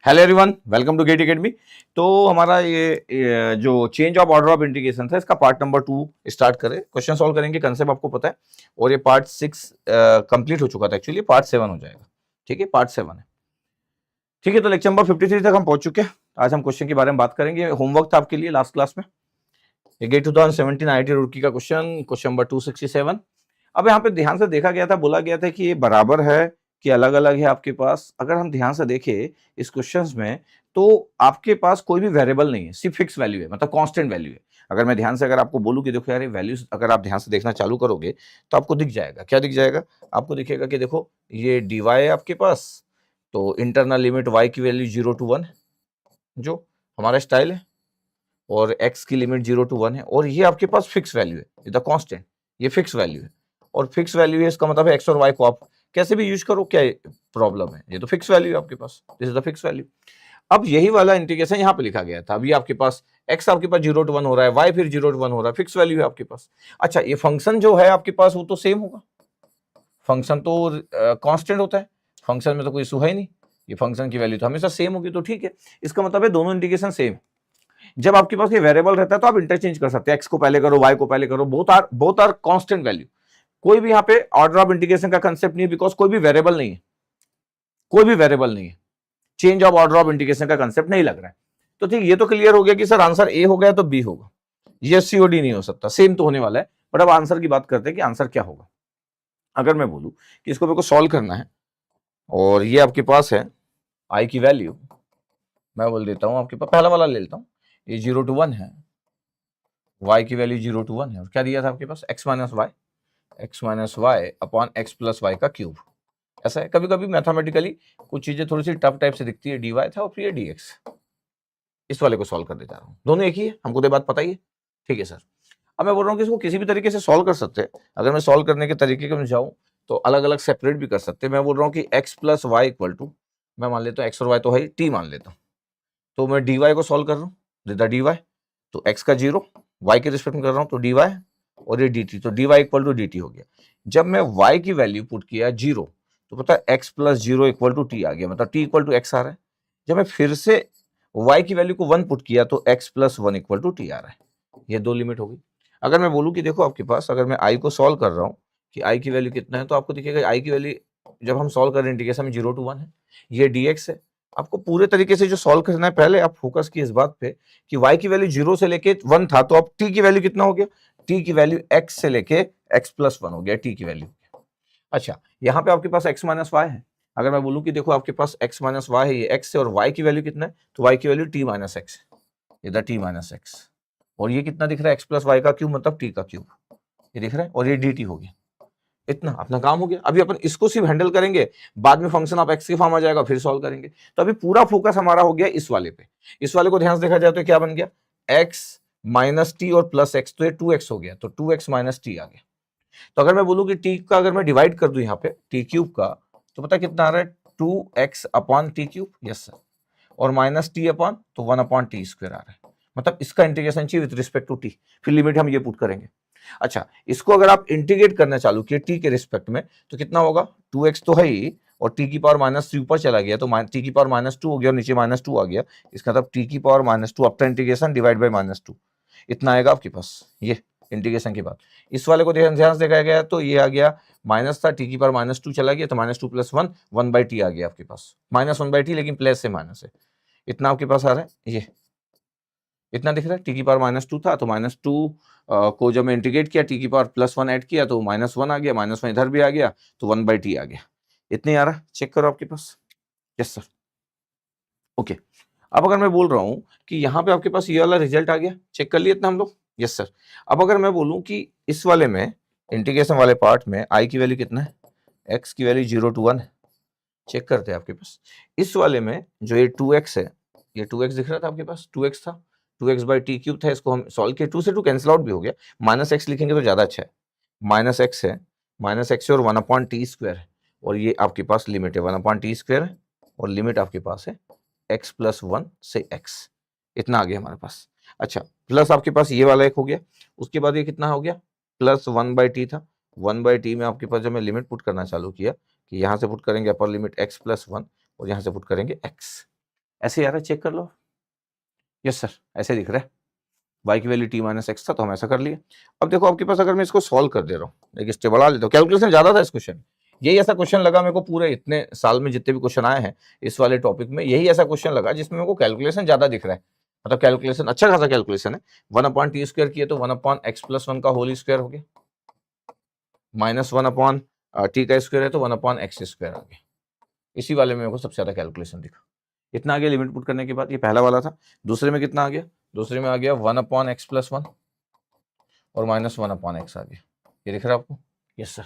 Hello everyone, welcome to GATE academy. तो हमारा ये जो change of order of integration था, इसका पार्ट नंबर 2 स्टार्ट करें। क्वेश्चन सॉल्व करेंगे, कंसेप्ट आपको पता है। और ये पार्ट 6 कंप्लीट हो चुका था, एक्चुअली पार्ट 7 हो जाएगा। ठीक है, पार्ट 7 है। ठीक है, तो लेक्चर नंबर 53 तक हम पहुंच चुके हैं। आज हम क्वेश्चन के बारे में बात करेंगे। होमवर्क था आपके लिए लास्ट क्लास में, ये गेट 2017 IIT रुड़की का क्वेश्चन नंबर 267। अब यहाँ पे ध्यान से देखा गया था, बोला गया था कि ये बराबर है कि अलग अलग है आपके पास। अगर हम ध्यान से देखें इस क्वेश्चंस में, तो आपके पास कोई भी वेरिएबल नहीं है, सिर्फ फिक्स वैल्यू है, मतलब कांस्टेंट वैल्यू है। अगर मैं ध्यान से अगर आपको बोलूं कि देखो यार ये वैल्यूज, अगर आप ध्यान से देखना चालू करोगे तो आपको दिख जाएगा। क्या दिख जाएगा? आपको दिखेगा कि देखो ये dy है आपके पास, तो इंटरनल लिमिट y की वैल्यू 0 to 1 जो हमारा स्टाइल है, और x की लिमिट 0 to 1 है, और ये आपके पास फिक्स वैल्यू है, ये द कांस्टेंट, ये फिक्स वैल्यू है। और फिक्स वैल्यू है, इसका मतलब है x और y को आप कैसे भी यूज करो, क्या प्रॉब्लम है? ये तो फिक्स वैल्यू है आपके पास, this is the fix value. अब यही वाला इंटीग्रेशन यहाँ पे लिखा गया था। अभी आपके पास x आपके पास 0 to 1 हो रहा है, y फिर 0 to 1 हो रहा है, फिक्स वैल्यू है आपके पास। अच्छा, ये फंक्शन जो है आपके पास वो तो सेम होगा, फंक्शन तो कांस्टेंट होता है, फंक्शन में तो कोई इशू है ही नहीं, ये फंक्शन की वैल्यू तो हमेशा सेम होगी, तो ठीक है। इसका मतलब है दोनों इंटीग्रेशन सेम। जब आपके पास ये वेरिएबल रहता है तो आप इंटरचेंज कर सकते हैं, एक्स को पहले करो, वाई को पहले करो, बोथ आर कांस्टेंट वैल्यू। कोई भी यहाँ पे ऑर्डर ऑफ इंटीग्रेशन का कंसेप्ट नहीं है, बिकॉज कोई भी वेरिएबल नहीं है, कोई भी वेरिएबल नहीं है। Change of order of integration का कंसेप्ट नहीं लग रहा है। तो ठीक, ये तो क्लियर हो गया कि सर आंसर ए हो गया तो बी होगा, ये सी और डी नहीं हो सकता, सेम तो होने वाला है। बट अब आंसर की बात करते हैं कि आंसर क्या होगा। अगर मैं बोलूं कि इसको मेरे को सॉल्व करना है, और ये आपके पास है आई की वैल्यू, मैं बोल देता हूं आपके पास पहला वाला ले लेता हूं, ये 0 to 1 है, y की वैल्यू 0 to 1 है, और क्या दिया था आपके पास x minus y upon x plus y का क्यूब। ऐसा है, कभी कभी मैथमेटिकली कुछ चीजें थोड़ी सी टफ टाइप से दिखती है, dy था और फिर ये dx। इस वाले को सॉल्व कर देता हूँ, दोनों एक ही है, हमको तो बात पता ही है। ठीक है सर, अब मैं बोल रहा हूँ कि इसको किसी भी तरीके से सॉल्व कर सकते हैं। अगर मैं सॉल्व करने के तरीके में जाऊँ तो अलग अलग सेपरेट भी कर सकते हैं। मैं बोल रहा हूँ कि x plus y equal to, मैं मान लेता हूँ x और y तो है, t मान लेता हूँ, तो मैं dy को सॉल्व कर रहा हूँ, dy, तो x का 0, y के रिस्पेक्ट में कर रहा हूँ तो dy, और ये dt, तो dy इक्वल टू dt हो गया। जब मैं y की वैल्यू पुट किया 0, तो पता है x plus 0 equal to t आ गया, मतलब t इक्वल टू x आ रहा है। जब मैं फिर से y की वैल्यू को 1 पुट किया तो x plus 1 equal to t आ रहा है। ये दो लिमिट हो गई। अगर मैं बोलूँ कि देखो आपके पास, अगर मैं i को सॉल्व कर रहा हूँ कि i की वैल्यू कितना है, तो आपको दिखेगा i की वैल्यू जब हम सॉल्व कर रहे हैं इंटीग्रेशन में 0 to 1 है, ये dx है। आपको पूरे तरीके से जो सॉल्व करना है, पहले आप फोकस की इस बात पे कि y की वैल्यू 0 से लेके 1 था, तो अब t की वैल्यू कितना हो गया? t की वैल्यू x से लेके x प्लस 1 हो गया, t की वैल्यू। अच्छा, यहाँ पे आपके पास x माइनस वाई है। अगर मैं बोलूँ कि देखो आपके पास x माइनस वाई है, ये x है, और y की वैल्यू कितना है, तो y की वैल्यू t माइनस एक्स है, इधर t माइनस एक्स। और ये कितना दिख रहा है? x प्लस वाई का क्यूब, मतलब t का क्यूब, ये दिख रहा है, और ये dt हो गया। इतना अपना काम हो गया। अभी अपन इसको सिर्फ हैंडल करेंगे, बाद में फंक्शन ऑफ एक्स के फॉर्म आ जाएगा, फिर सॉल्व करेंगे। तो अभी पूरा फोकस हमारा हो गया इस वाले पे। इस वाले को ध्यान से देखा जाए तो क्या बन गया? x माइनस टी और प्लस एक्स, तो ये 2x हो गया, तो 2x माइनस टी आ गया। तो अगर मैं बोलूं कि t का अगर मैं डिवाइड कर दूं यहाँ पे t क्यूब का, तो पता कितना आ रहा है? 2x upon T cube, yes sir, और माइनस टी अपॉन, तो 1 अपॉन टी स्क्वायर आ रहा है। मतलब इसका इंटीग्रेशन चाहिए विद रिस्पेक्ट टू टी, फिर लिमिट हम ये पुट करेंगे। अच्छा, इसको अगर आप इंटीग्रेट करना चालू किए टी के रिस्पेक्ट में, तो कितना होगा? 2x तो है ही, और टी की पावर माइनस 3 ऊपर चला गया, तो टी की पावर माइनस 2 हो गया, और नीचे माइनस 2 आ गया। इसका मतलब टी की power minus 2 after integration divide by minus 2, इतना आएगा आपके पास ये इंटीग्रेशन के बाद। इस वाले को ध्यान से देखा गया तो ये आ गया, माइनस था, टी की पावर माइनस 2 चला गया, तो माइनस 2 प्लस 1, 1 बाई टी आ गया आपके पास, माइनस 1 बाई टी, लेकिन प्लस से माइनस है, इतना आपके पास आ रहा है। ये इतना दिख रहा है, टी की पावर माइनस 2 था, तो माइनस 2 को जब मैं इंटीग्रेट किया, टी की पावर प्लस 1 ऐड किया, तो माइनस 1 आ गया, माइनस 1 इधर भी आ गया, तो 1 बाई टी आ गया। इतने आ रहा, चेक करो आपके पास। Yes sir, okay. अब अगर मैं बोल रहा हूं कि यहाँ पे आपके पास ये वाला रिजल्ट आ गया, चेक कर लिए इतना हम लोग? Yes sir. अब अगर मैं बोलूं कि इस वाले में, इंटीग्रेशन वाले पार्ट में, आई की वैल्यू कितना है? एक्स की वैल्यू 0 to 1 है, चेक करते हैं आपके पास। इस वाले में जो ये 2x है, ये 2x दिख रहा था आपके पास, 2x था, 2x बाई टी क्यूब था, इसको हम सॉल्व किए, 2 से 2 कैंसिल आउट भी हो गया, माइनस एक्स लिखेंगे तो ज्यादा अच्छा है, माइनस एक्स है, माइनस एक्स है, और 1 अपॉन टी स्क्वायर है, और ये आपके पास लिमिट है 1 अपॉन टी स्क्वायर है, और लिमिट आपके पास है x प्लस 1 से x, इतना आ गया हमारे पास। अच्छा, प्लस आपके पास ये वाला एक हो गया, उसके बाद ये कितना हो गया? प्लस 1 बाई टी था, 1 बाई टी में आपके पास जब मैं लिमिट पुट करना चालू किया, कि यहाँ से पुट करेंगे अपर लिमिट x प्लस 1, और यहाँ से पुट करेंगे x, ऐसे आ रहा है, चेक कर लो। यस सर, ऐसे दिख रहा है, y की वैल्यू t माइनस एक्स था, तो हम ऐसा कर लिए। अब देखो आपके पास, अगर मैं इसको सॉल्व कर दे रहा हूँ, एक स्टेप बढ़ा लेता हूँ, कैलकुलेशन ज्यादा था इस क्वेश्चन, यही ऐसा क्वेश्चन लगा मेरे को पूरे इतने साल में जितने भी क्वेश्चन आए हैं इस वाले टॉपिक में, यही ऐसा क्वेश्चन लगा जिसमें मेरे को कैलकुलेशन ज्यादा दिख रहा है, मतलब कैलकुलेशन अच्छा खासा कैलकुलेशन है। 1/t² किए तो 1/x+1 का होल स्क्वायर हो गया, माइनस 1/t का स्क्वायर है तो 1/x² आ गया। इसी वाले में मेरे को सबसे ज्यादा कैलकुलेशन दिखा। इतना आ गया लिमिट पुट करने के बाद, ये पहला वाला था। दूसरे में कितना आ गया? दूसरे में आ गया 1/x+1 और -1/x आ गया। ये दिख रहा है आपको? Yes sir.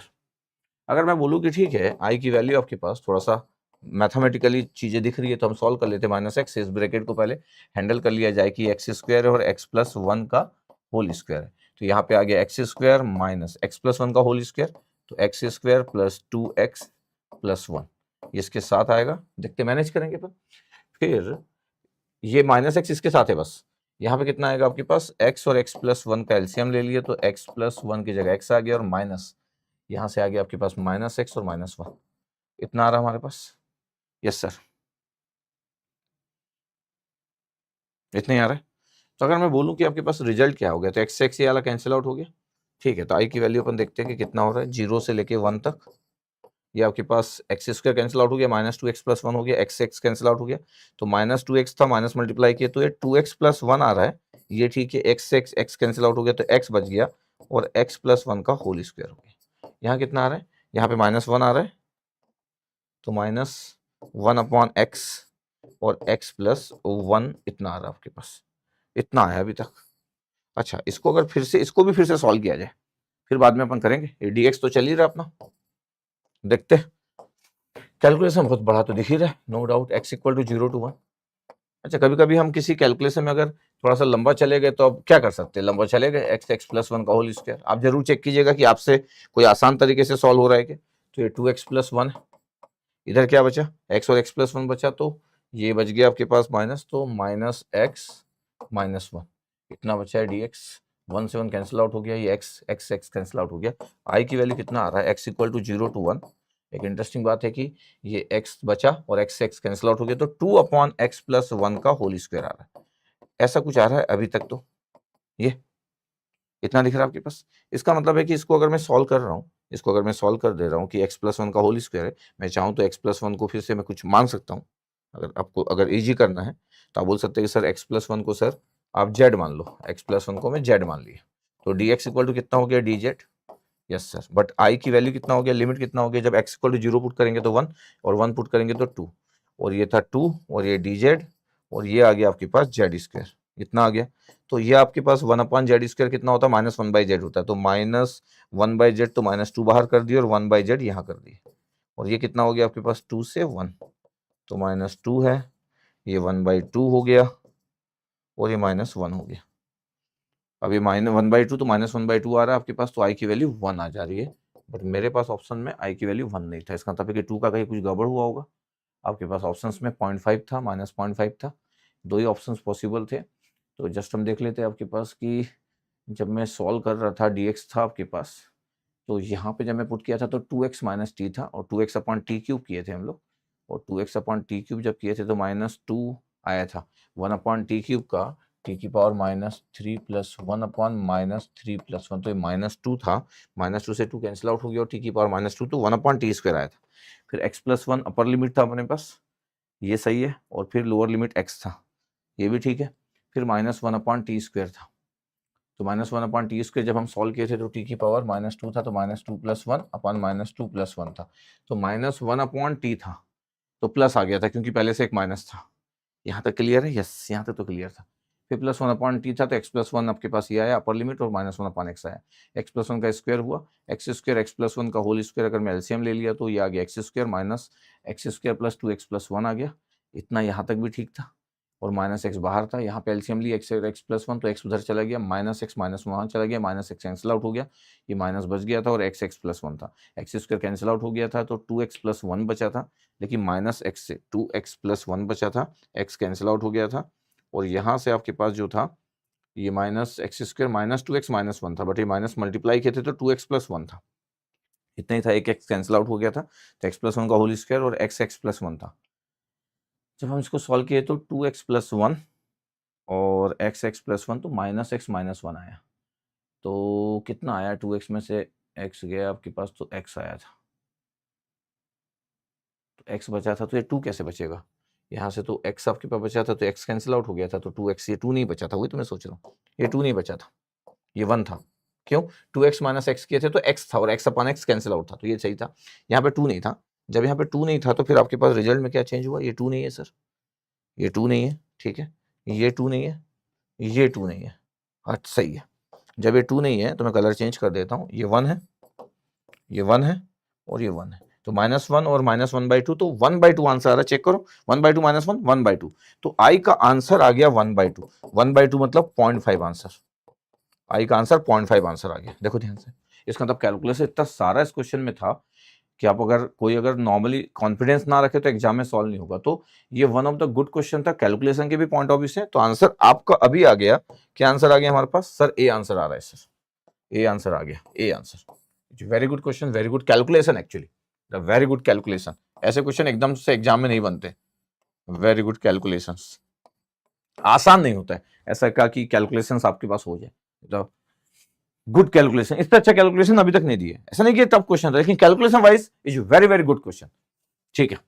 अगर मैं बोलूँ कि ठीक है, आई की वैल्यू आपके पास थोड़ा सा मैथमेटिकली चीजें दिख रही है तो हम सॉल्व कर लेते हैं। -x, इस ब्रैकेट को पहले हैंडल कर लिया जाए कि x² और x+1 का होल स्क्वायर है, तो यहाँ पे आ गया x² माइनस x+1 का होल स्क्वायर, तो x² प्लस 2x+1 इसके साथ आएगा, देखते मैनेज करेंगे। फिर ये -x इसके साथ है, बस यहाँ पे कितना आएगा आपके पास, x और x+1 का एलसीएम ले लिए तो x+1 की जगह x आ गया, और माइनस यहाँ से आ गया आपके पास -x और -1, इतना आ रहा हमारे पास। यस सर, इतना ही आ रहा है। तो अगर मैं बोलूँ कि आपके पास रिजल्ट क्या हो गया, तो x से x ये वाला कैंसिल आउट हो गया। ठीक है, तो आई की वैल्यू अपन देखते हैं कि कितना हो रहा है, 0 से लेके 1 तक। ये आपके पास x² कैंसिल आउट हो गया, -2x+1 हो गया, x कैंसिल आउट हो गया, तो -2x था, माइनस मल्टीप्लाई किया तो ये 2x+1 आ रहा है, ये ठीक है। x कैंसिल आउट हो गया तो x बच गया, और x+1 का होल स्क्वायर हो गया। यहाँ कितना आ रहा है, यहाँ पे -1 आ रहा है, तो -1/x और x+1 इतना आ रहा है आपके पास, इतना आया अभी तक। अच्छा, इसको अगर फिर से, इसको भी फिर से सॉल्व किया जाए, फिर बाद में अपन करेंगे, ये dx तो चल ही रहा अपना, देखते हैं। कैलकुलेशन बहुत बड़ा तो दिख ही रहा है, नो डाउट, x = 0 to 1। अच्छा, कभी कभी हम किसी कैलकुलेशन में अगर थोड़ा सा लंबा चले गए तो अब क्या कर सकते हैं, लंबा चले गए, x+1 का होल स्क्वायर। आप जरूर चेक कीजिएगा कि आपसे कोई आसान तरीके से सॉल्व हो रहा है क्या। तो ये 2x+1 है, इधर क्या बचा, x और x+1 बचा, तो ये बच गया आपके पास माइनस, तो -x -1 इतना बचा है dx। 1 से 1 कैंसिल आउट हो गया, ये x कैंसिल आउट हो गया। आई की वैल्यू कितना आ रहा है, x = 0 to 1। एक इंटरेस्टिंग बात है कि ये x बचा और x कैंसिल आउट हो गया, तो 2/x+1 का होल स्क्वायर आ रहा है, ऐसा कुछ आ रहा है अभी तक। तो ये इतना दिख रहा है आपके पास। इसका मतलब है कि इसको अगर मैं सॉल्व कर रहा हूँ, इसको अगर मैं सॉल्व कर दे रहा हूँ कि x+1 का होल स्क्वायर है, मैं चाहूँ तो x+1 को फिर से मैं कुछ मान सकता हूँ। अगर आपको अगर इजी करना है तो आप बोल सकते हैं कि सर x+1 को सर आप z मान लो, x+1 को मैं z मान लिया, तो dx = कितना हो गया, dz। Yes sir, but I की वैल्यू कितना हो गया, लिमिट कितना हो गया, जब x = 0 पुट करेंगे तो 1, और 1 पुट करेंगे तो 2, और ये था 2, और ये dz, और ये आ गया आपके पास z², इतना आ गया। तो ये आपके पास 1/z² कितना होता है, -1/z होता है, तो -1/z, तो -2 बाहर कर दिए और 1/z यहाँ कर दिए, और ये कितना हो गया आपके पास, 2 से 1, तो -2 है, ये 1/2 हो गया, और ये -1 हो गया। अब ये -1/2 तो -1/2 आ रहा है आपके पास, तो आई की वैल्यू 1 आ जा रही है, बट मेरे पास ऑप्शन में आई की वैल्यू 1 नहीं था। इसका मतलब है कि 2 का कहीं कुछ गड़बड़ हुआ होगा। आपके पास ऑप्शंस में 0.5 था, -0.5 था, दो ही ऑप्शंस पॉसिबल थे। तो जस्ट हम देख लेते हैं आपके पास कि जब मैं सॉल्व कर रहा था, dx था आपके पास, तो यहाँ पे जब मैं पुट किया था तो 2x - t था, और 2x/t³ किए थे हम लोग, और 2x/t³ जब किए थे तो -2 आया था। 1/t³ का t³ -3 + 1/-3 + 1, तो ये -2 था, -2 से 2 कैंसिल आउट हो गया, और t³ -2 तो 1/t² आया था। फिर x+1 अपर लिमिट था अपने पास, ये सही है, और फिर लोअर लिमिट x था, ये भी ठीक है। फिर -1/t² था, तो -1/t² जब हम सॉल्व किए थे तो t³ -2 था, तो -2 + 1/-2 + 1 था, तो -1/t था, तो प्लस आ गया था क्योंकि पहले से एक माइनस था। यहाँ तक क्लियर है? यस, यहाँ तक तो क्लियर था। फिर +1/t था, तो x+1 आपके पास ये आया अपर लिमिट, और -1/x आया। x+1 का स्क्वायर हुआ, x² x+1 का होल स्क्वायर अगर मैं एलसीएम ले लिया तो ये आ गया x² माइनस x² + 2x+1 आ गया, इतना यहाँ तक भी ठीक था, और -x बाहर था, यहाँ पे एलसीएम ली x और x+1, तो x उधर चला गया, -x माइनस वहाँ चला गया, -x कैंसिल आउट हो गया, ये माइनस बच गया था, और x+1 था, x² कैंसिल आउट हो गया था, तो 2x+1 बचा था, लेकिन -x से 2x+1 बचा था, x कैंसिल आउट हो गया था, और यहाँ से आपके पास जो था ये -x² -2x -1 था, बट ये माइनस मल्टीप्लाई किए थे तो 2x+1 था, इतना ही था, एक x कैंसिल आउट हो गया था, तो x+1 का होल स्क्वायर और x+1 था। जब हम इसको सॉल्व किए तो 2x + 1 और x + 1 तो -x - 1 आया। तो कितना आया, 2x में से x गया आपके पास तो x आया था, तो x बचा था, तो ये 2 कैसे बचेगा? यहाँ से तो x आपके पास बचा था तो x कैंसिल आउट हो गया था, तो 2x, ये 2 नहीं बचा था, वही तो मैं सोच रहा हूँ, ये 2 नहीं बचा था, ये 1 था। क्यों? 2x - x किए थे तो x था और x/x कैंसिल आउट था, तो ये सही था। यहाँ पे 2 नहीं था, जब यहाँ पे 2 नहीं था तो फिर आपके पास रिजल्ट में क्या चेंज हुआ? ये 2 नहीं है सर, ये 2 नहीं है, ठीक है, ये 2 नहीं है, ये 2 नहीं है। अच्छा सही है, जब ये 2 नहीं है तो मैं कलर चेंज कर देता हूँ, ये 1 है, ये 1 है और ये 1 है, तो -1 और -1/2, तो 1/2 आंसर आ रहा है, चेक करो, 1/2 - 1 1/2, तो आई का आंसर आ गया 1/2, 1/2 मतलब 0.5 आंसर, आई का आंसर 0.5 आंसर आ गया। देखो ध्यान से, इसका मतलब कैलकुलेशन इतना सारा इस क्वेश्चन में था कि आप अगर नॉर्मली कॉन्फिडेंस ना रखे तो एग्जाम में सॉल्व नहीं होगा। तो ये one of the good question था कैलकुलेशन के भी पॉइंट ऑफ व्यू से। तो आंसर आपका अभी आ गया, क्या आंसर आ गया हमारे पास? सर ए आंसर आ रहा है सर, ए आंसर आ गया, A answer. Very good question, very good calculation, actually very good calculation. ऐसे क्वेश्चन एकदम से एग्जाम में नहीं बनते, वेरी गुड कैलकुलेशन। आसान नहीं होता है ऐसा का कि कैलकुलेशन आपके पास हो जाए, तो गुड कैलकुलेशन, इससे अच्छा कैलकुलेशन अभी तक नहीं दिए। ऐसा नहीं कि टफ क्वेश्चन था, लेकिन calculation wise is very very good question. ठीक है,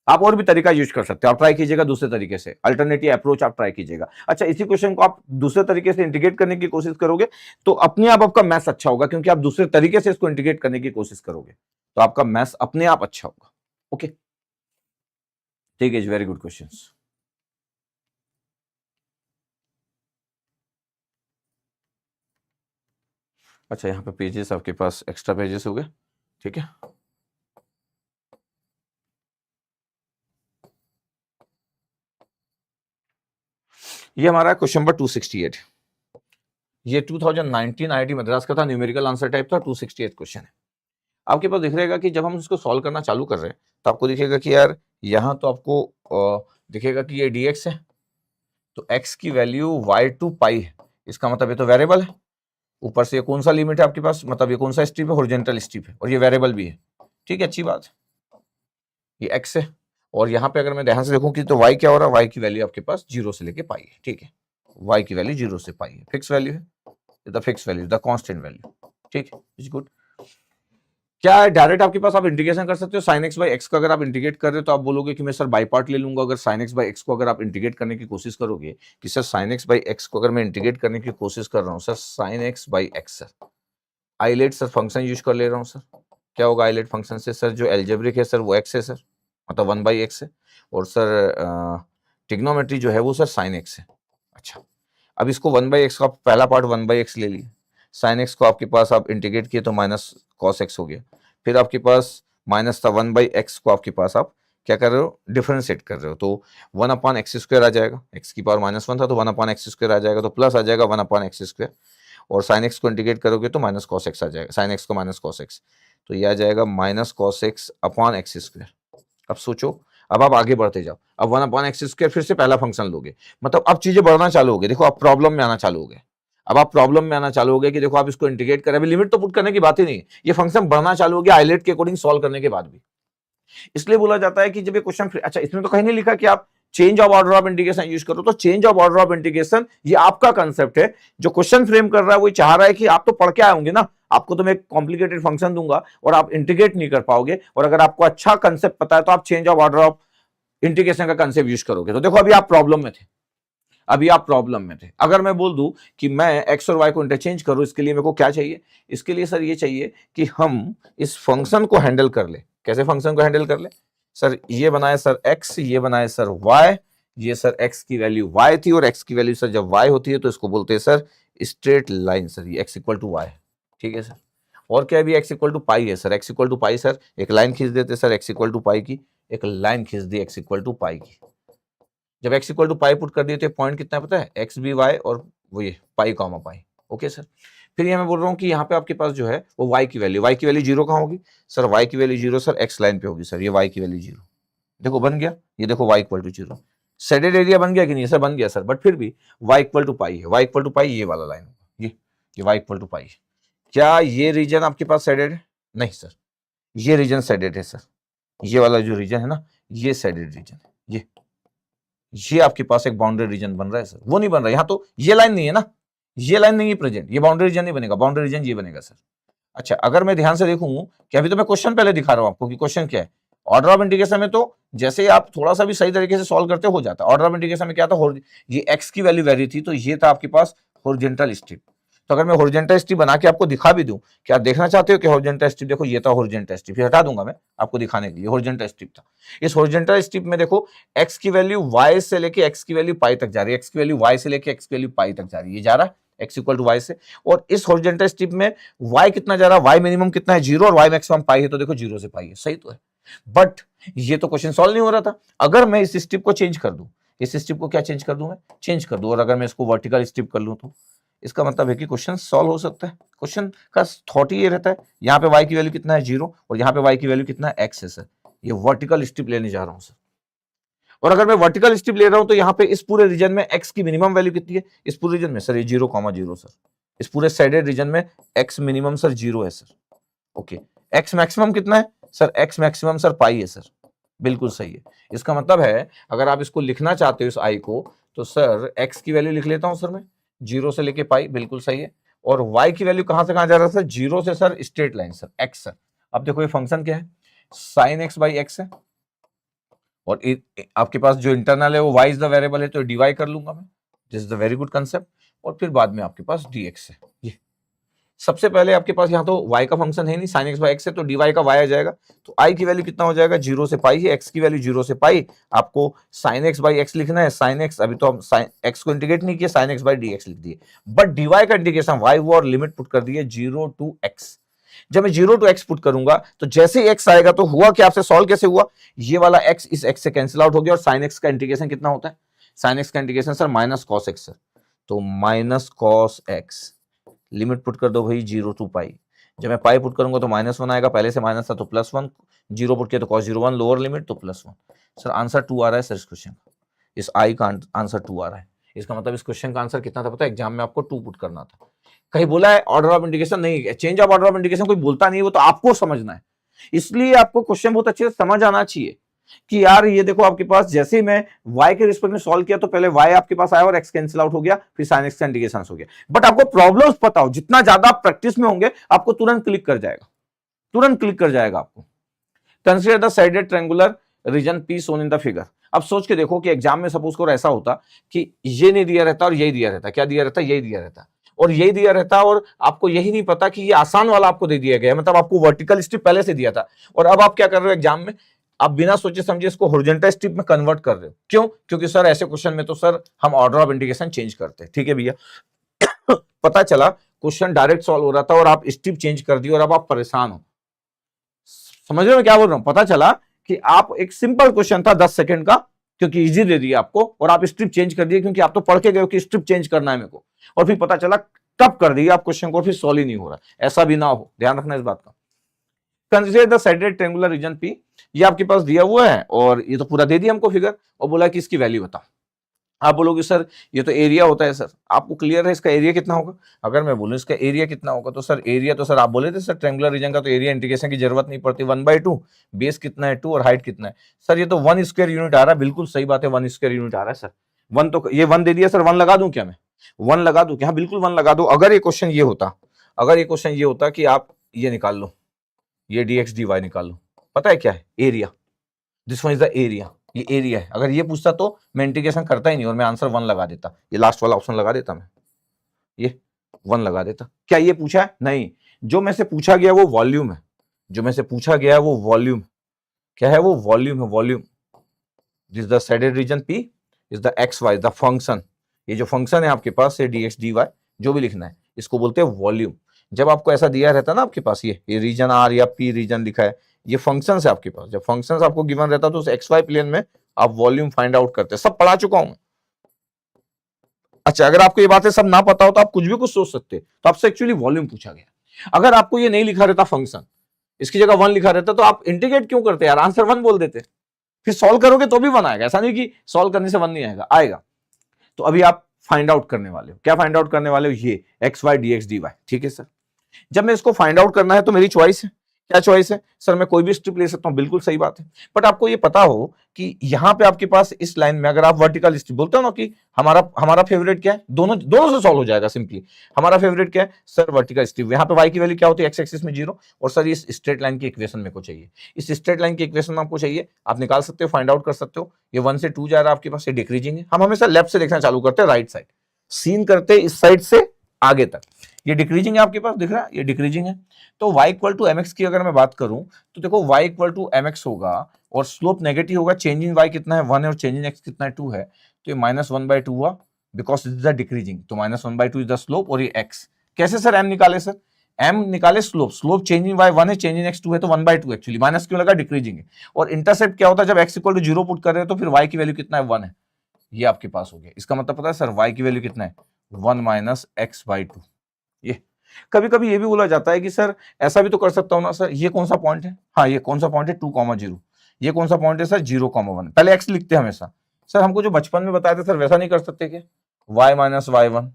आप और भी तरीका यूज कर सकते हो, आप ट्राई कीजिएगा दूसरे तरीके से, अल्टरनेटिव अप्रोच आप ट्राई कीजिएगा। अच्छा, इसी क्वेश्चन को आप दूसरे तरीके से इंटीग्रेट करने की कोशिश करोगे तो अपने आप आपका मैथ्स अच्छा होगा, क्योंकि आप दूसरे तरीके से इसको इंटीग्रेट करने की कोशिश करोगे तो आपका मैथ्स अपने आप अच्छा होगा। ओके, ठीक है, वेरी गुड क्वेश्चन। अच्छा, यहाँ पे पेजेस आपके पास एक्स्ट्रा पेजेस हो गए, ठीक है। ये हमारा क्वेश्चन नंबर 268, ये 2019 आईआईटी मद्रास का था, न्यूमेरिकल आंसर टाइप था, 268 क्वेश्चन है। आपके पास दिख रहेगा कि जब हम इसको सॉल्व करना चालू कर रहे हैं तो आपको दिखेगा कि यार यहाँ तो आपको दिखेगा कि ये dx है, तो x की वैल्यू y/π है, इसका मतलब ये तो वेरिएबल है। ऊपर से ये कौन सा लिमिट है आपके पास, मतलब ये कौन सा स्ट्रिप है? हॉरिजॉन्टल स्ट्रिप है, और ये वेरिएबल भी है, ठीक है, अच्छी बात है। ये x है, और यहाँ पे अगर मैं ध्यान से देखूं कि तो y क्या हो रहा है, y की वैल्यू आपके पास 0 से लेके पाई है, ठीक है, y की वैल्यू 0 से पाई है, फिक्स वैल्यू है, the fix value, the constant value, ठीक है, इज गुड। क्या है, डायरेक्ट आपके पास आप इंटीग्रेशन कर सकते हो sin x बाई एक्स का। अगर आप इंटीग्रेट कर रहे हो तो आप बोलोगे कि मैं सर बाई पार्ट ले लूंगा। अगर sin x बाई एक्स को अगर आप इंटीग्रेट करने की कोशिश करोगे कि sir sin x by x को अगर मैं इंटीग्रेट करने की कोशिश कर रहा हूँ, sir sin x by x, sir ILATE sir function use कर ले रहा हूँ, सर क्या होगा आइलेट फंक्शन से? सर जो एल्जेब्रिक है सर वो x है सर, मतलब 1/x है, और सर टिग्नोमेट्री जो है वो सर sin x है। अच्छा, अब इसको 1/x का पहला पार्ट 1/x ले लिया, sin x को आपके पास आप इंटीग्रेट किए तो माइनस cos x हो गया, फिर आपके पास माइनस था 1/x को आपके पास आप क्या कर रहे हो, डिफरेंशिएट कर रहे हो, तो 1/x² आ जाएगा, x की पावर -1 था तो 1/x² आ जाएगा, तो प्लस आ जाएगा 1/x², और sin x को इंटीग्रेट करोगे तो माइनस cos x आ जाएगा, sin x को माइनस cos x, तो ये आ जाएगा माइनस cos x/x²। अब सोचो, अब आप आगे बढ़ते जाओ, अब 1/x² फिर से पहला फंक्शन लोगे, मतलब अब चीजें बढ़ना चालू हो गई। देखो आप प्रॉब्लम में आना चालू हो गए, अब आप प्रॉब्लम में आना चालू हो गए कि देखो आप इसको इंटीग्रेट करें, अभी लिमिट तो पुट करने की बात ही नहीं, ये फंक्शन बढ़ना चालू हो गया आइलेट के अकॉर्डिंग सॉल्व करने के बाद भी। इसलिए बोला जाता है कि जब ये क्वेश्चन, अच्छा इसमें तो कहीं नहीं लिखा कि आप change of order of integration use करो, तो change of order of integration ये आपका कंसेप्ट है, जो क्वेश्चन फ्रेम कर रहा है वो चाह रहा है कि आप तो पढ़ के आए होंगे ना, आपको तो मैं एक कॉम्प्लिकेटेड फंक्शन दूंगा और आप इंटीग्रेट नहीं कर पाओगे, और अगर आपको अच्छा कंसेप्ट पता है तो आप change of order of integration का कंसेप्ट यूज करोगे। तो देखो अभी आप प्रॉब्लम में थे, अभी आप प्रॉब्लम में थे। अगर मैं बोल दूं कि मैं एक्स और वाई को इंटरचेंज करूं, इसके लिए मेरे को क्या चाहिए? इसके लिए सर ये चाहिए कि हम इस फंक्शन को हैंडल कर ले। कैसे फंक्शन को हैंडल कर ले? सर ये बनाए सर एक्स, ये बनाए सर वाई, ये सर एक्स की वैल्यू वाई थी और एक्स की वैल्यू सर जब वाई होती है तो इसको बोलते हैं सर स्ट्रेट लाइन, सर ये एक्स इक्वल टू वाई, ठीक है सर। और क्या भी एक्स इक्वल टू पाई है sir, x equal to pi, sir एक लाइन खींच देते sir x equal to pi की, एक लाइन खींच दी एक्स इक्वल टू पाई की। जब x equal to pi put कर दिए तो पॉइंट कितना पता है, एक्स बी वाई और वो ये पाई कॉमा पाई। ओके सर, फिर ये मैं बोल रहा हूँ कि यहाँ पे आपके पास जो है वो y की वैल्यू 0 कहाँ होगी? सर y की वैल्यू 0 सर x लाइन पे होगी, सर ये y की वैल्यू 0। देखो बन गया, ये देखो y equal to 0, shaded area बन गया कि नहीं? सर बन गया सर, बट फिर भी y इक्वल टू पाई है, y इक्वल टू पाई ये वाला लाइन होगा, ये y इक्वल टू पाई है। क्या ये रीजन आपके पास शेडेड है? नहीं सर, ये रीजन शेडेड है सर, ये वाला जो रीजन है ना ये शेडेड रीजन है, ये ये आपके पास एक बाउंड्री रीजन बन रहा है सर, वो नहीं बन रहा, यहां तो ये लाइन नहीं है ना, ये लाइन नहीं है प्रेजेंट, ये बाउंड्री रीजन नहीं बनेगा, बाउंड्री रीजन ये बनेगा सर। अच्छा, अगर मैं ध्यान से देखूं कि अभी तो मैं क्वेश्चन पहले दिखा रहा हूं आपको कि क्वेश्चन क्या है। ऑर्डर ऑफ इंटीग्रेशन में तो जैसे ही आप थोड़ा सा भी सही तरीके से सॉल्व करते हो जाता है। ऑर्डर ऑफ इंटीग्रेशन में क्या था, ये एक्स की वैल्यू वेरी थी, तो ये था आपके पास हॉरिजॉन्टल स्ट्रिप। तो अगर मैं हॉरिजॉन्टल स्ट्रिप बना के आपको दिखा भी दूं, क्या देखना चाहते हो कि हॉरिजॉन्टल स्ट्रिप, देखो ये था हॉरिजॉन्टल स्ट्रिप, हटा दूंगा मैं आपको दिखाने के लिए, हॉरिजॉन्टल स्ट्रिप था। इस हॉरिजॉन्टल स्ट्रिप में देखो एक्स की वैल्यू वाई से लेके एक्स की वैल्यू पाई तक जा रही है, एक्स की वैल्यू वाई से लेके एक्स की वैल्यू पाई तक जा रही है, ये जा रहा है एक्स इक्वल टू वाई से। और इस हॉरिजॉन्टल स्ट्रिप में वाई कितना जा रहा है, वाई मिनिमम कितना है 0 और वाई मैक्सिमम पाई है, तो देखो 0 से पाई है, सही तो है। बट ये तो क्वेश्चन सॉल्व नहीं हो रहा था। अगर मैं इस स्ट्रिप को चेंज कर दूं, इस स्ट्रिप को क्या चेंज कर दूं, मैं चेंज कर दूं, और अगर मैं इसको वर्टिकल स्ट्रिप कर लूं, तो इसका मतलब है कि क्वेश्चन सॉल्व हो सकता है। क्वेश्चन का थॉट ही ये रहता है, यहाँ पे y की वैल्यू कितना है 0 और यहाँ पे y की वैल्यू कितना है x है सर, ये वर्टिकल स्ट्रिप लेने जा रहा हूं सर। और अगर मैं वर्टिकल स्ट्रिप ले रहा हूं तो यहाँ पे इस पूरे रीजन में x की मिनिमम वैल्यू कितनी है, इस पूरे रीजन में सर ये 0,0 सर, इस पूरे साइडेड रीजन में x मिनिमम सर 0 है सर। ओके, x मैक्सिमम कितना है सर, x मैक्सिमम सर पाई है सर, बिल्कुल सही है। इसका मतलब है अगर आप इसको लिखना चाहते हो इस i को, तो सर x की वैल्यू लिख लेता हूं सर मैं 0 से लेके पाई, बिल्कुल सही है। और y की वैल्यू कहां से कहां जा रहा है सर, 0 से sir straight line sir x sir. अब देखो ये फंक्शन क्या है, साइन x बाई एक्स है, और आपके पास जो इंटरनल है वो y इज द वेरिएबल है, तो डिवाई कर लूंगा मैं, this is the very good concept. और फिर बाद में आपके पास dx है। ये सबसे पहले आपके पास यहाँ तो y का फंक्शन है नहीं, sin x बाई एक्स है, तो dy का y आ जाएगा। तो i की वैल्यू कितना हो जाएगा, 0 से पाई है, x की वैल्यू 0 से पाई, आपको sin x बाई एक्स लिखना है। sin x अभी तो हम sin x को इंटीग्रेट नहीं किया, sin x बाई dx लिख दिए, बट dy का इंटीग्रेशन y हुआ और लिमिट पुट कर दी है 0 टू x। जब मैं 0 टू x पुट करूंगा तो जैसे ही x आएगा, तो हुआ कि आपसे सॉल्व कैसे हुआ, ये वाला x इस x से कैंसिल आउट हो गया, और sin x का इंटीग्रेशन कितना होता है, sin x का integration sir minus cos x sir, तो minus cos x, limit put कर दो भाई 0 टू पाई। जब मैं पाई पुट करूंगा तो -1 आएगा, पहले से माइनस था तो +1, 0 पुट किया तो cos 0 1, लोअर लिमिट तो +1। सर आंसर 2 आ रहा है सर इस क्वेश्चन का, इस आई का आंसर 2 आ रहा है। इसका मतलब इस क्वेश्चन का आंसर कितना था पता है, एग्जाम में आपको 2 पुट करना था। कहीं बोला है ऑर्डर ऑफ इंडिकेशन नहीं, change of order of indication कोई बोलता नहीं है, वो तो आपको समझना है। इसलिए आपको क्वेश्चन बहुत अच्छे से समझ आना चाहिए कि यार ये देखो आपके पास जैसे ही मैं y के रिस्पेक्ट में सॉल्व किया, तो पहले y आपके पास आया और x कैंसिल आउट हो गया, फिर sin x का इंटीग्रेशन हो गया। बट आपको प्रॉब्लम्स पता हो, जितना ज्यादा आप प्रैक्टिस में होंगे आपको तुरंत क्लिक कर जाएगा, तुरंत क्लिक कर जाएगा आपको। Consider the shaded triangular region P shown in the figure. अब सोच के देखो कि एग्जाम में सपोज करो ऐसा होता कि ये नहीं दिया रहता और यही दिया रहता, क्या दिया रहता, यही दिया रहता और यही दिया रहता, और आपको यही नहीं पता कि ये आसान वाला आपको दे दिया गया, मतलब आपको वर्टिकल स्ट्रिप पहले से दिया था, और अब आप क्या कर रहे हो एग्जाम में, आप बिना सोचे समझे इसको हॉरिजॉन्टल स्ट्रिप में कन्वर्ट कर रहे हो। क्यों, क्योंकि सर ऐसे क्वेश्चन में तो सर हम ऑर्डर ऑफ इंटीग्रेशन चेंज करते हैं। ठीक है भैया, पता चला क्वेश्चन डायरेक्ट सॉल्व हो रहा था और आप स्ट्रिप चेंज कर दी और अब आप परेशान हो। समझ रहे हो क्या बोल रहा हूं, पता चला कि आप एक सिंपल क्वेश्चन था 10 सेकंड का, क्योंकि इजी दे दिया आपको, और आप स्ट्रिप चेंज कर दिए, क्योंकि आप तो पढ़ के गए हो कि स्ट्रिप चेंज करना है मेरे को, और फिर पता चला तब कर दिया आप क्वेश्चन को, फिर सॉल्व ही नहीं हो रहा। ऐसा भी ना हो, ध्यान रखना इस बात का। Consider the shaded triangular region P, ये आपके पास दिया हुआ है और ये तो पूरा दे दिया हमको फिगर, और बोला कि इसकी वैल्यू बताओ। आप बोलोगे सर ये तो एरिया होता है सर, आपको क्लियर है इसका एरिया कितना होगा। अगर मैं बोलूं इसका एरिया कितना होगा, तो सर एरिया तो सर आप बोले थे सर ट्रायंगुलर रीजन का तो एरिया इंटीग्रेशन की जरूरत नहीं पड़ती, 1/2, बेस कितना है 2 और हाइट कितना है सर, ये तो 1 स्क्वायर यूनिट आ रहा है। बिल्कुल सही बात है, 1 स्क्वायर यूनिट आ रहा है सर। 1 तो ये 1 दे दिया सर, 1 लगा दूं क्या मैं, 1 लगा दूं क्या, बिल्कुल 1 लगा दो। अगर ये क्वेश्चन ये होता, अगर ये क्वेश्चन ये होता कि आप ये निकाल लो, ये dx dy निकाल लो, पता है क्या है area, this one is the area, ये एरिया है। अगर ये पूछता तो मैं इंटीग्रेशन करता ही नहीं और मैं आंसर 1 लगा देता, ये लास्ट वाला ऑप्शन लगा देता, मैं ये 1 लगा देता। क्या ये पूछा है, नहीं, जो मैं से पूछा गया वो वॉल्यूम है, जो मैं से पूछा गया है वो वॉल्यूम, क्या है वो वॉल्यूम है, volume. This the shaded region P is the x y, the function, ये जो फंक्शन है आपके पास है dx dy, जो भी लिखना है इसको बोलते हैं वॉल्यूम। जब आपको ऐसा दिया रहता है ना आपके पास ये रीजन R या P रीजन लिखा है, ये फंक्शन है आपके पास। जब फंक्शन आपको गिवन रहता है तो उस एक्स वाई प्लेन में आप वॉल्यूम फाइंड आउट करते हैं, सब पढ़ा चुका हूं। अच्छा, अगर आपको ये बातें सब ना पता हो तो आप कुछ भी कुछ सोच सकते, तो आपसे एक्चुअली वॉल्यूम पूछा गया। अगर आपको ये नहीं लिखा रहता फंक्शन, इसकी जगह 1 लिखा रहता, तो आप इंटीग्रेट क्यों करते यार, आंसर 1 बोल देते, फिर सॉल्व करोगे तो भी 1 आएगा, ऐसा नहीं कि सॉल्व करने से 1 नहीं आएगा, आएगा। तो अभी आप फाइंड आउट करने वाले हो, क्या फाइंड आउट करने वाले हो, ये एक्स वाई dx dy, ठीक है सर। जब मैं इसको फाइंड आउट करना है तो मेरी चॉइस है, क्या चॉइस है सर, मैं कोई भी स्ट्रिप ले सकता हूं, बिल्कुल सही बात है। बट आपको ये पता हो कि यहाँ पे आपके पास इस लाइन में अगर आप वर्टिकल स्ट्रिप बोलते हो ना कि हमारा हमारा फेवरेट क्या है, दोनों दोनों से सॉल्व हो जाएगा सिंपली। हमारा फेवरेट क्या है सर, वर्टिकल स्ट्रिप। यहाँ पे वाई की वैल्यू क्या होती है, एक्स एक्सिस में 0, और सर इस स्ट्रेट लाइन की इक्वेशन मेरे को चाहिए, इस स्ट्रेट लाइन की इक्वेशन में आपको चाहिए, आप निकाल सकते हो, फाइंड आउट कर सकते हो। ये 1 से 2 जा रहा है आपके पास, ये डिक्रीजिंग है। हम हमेशा लेफ्ट से देखना चालू करते हैं, राइट साइड सीन करते इस साइड से आगे तक। ये डिक्रीजिंग है आपके पास, दिख रहा है ये डिक्रीजिंग है। तो y equal to m x की अगर मैं बात करूं तो देखो y equal to m x होगा और स्लोप नेगेटिव होगा, चेंज इन y कितना है 1 है और चेंज इन x कितना है 2 है, तो ये -1/2 हुआ because it is the decreasing, तो -1/2 इज द स्लोप और ये x। कैसे सर m निकाले सर, m निकाले slope, slope change in y 1 है, चेंज इन x 2 है, तो 1/2 एक्चुअली, माइनस क्यों लगा, डिक्रीजिंग है। और इंटरसेप्ट क्या होता है जब x इक्वल टू 0 पुट कर रहे हो तो फिर y की वैल्यू कितना है 1 है, ये आपके पास हो गया। इसका मतलब पता है सर y की वैल्यू कितना है 1 - x/2। ये कभी कभी ये भी बोला जाता है कि सर ऐसा भी तो कर सकता हूं ना सर, ये कौन सा पॉइंट है, हाँ ये कौन सा पॉइंट है 2,0, ये कौन सा पॉइंट है सर 0,1, पहले x लिखते हैं हमेशा। सर हमको जो बचपन में बताया था सर वैसा नहीं कर सकते क्या, y - y1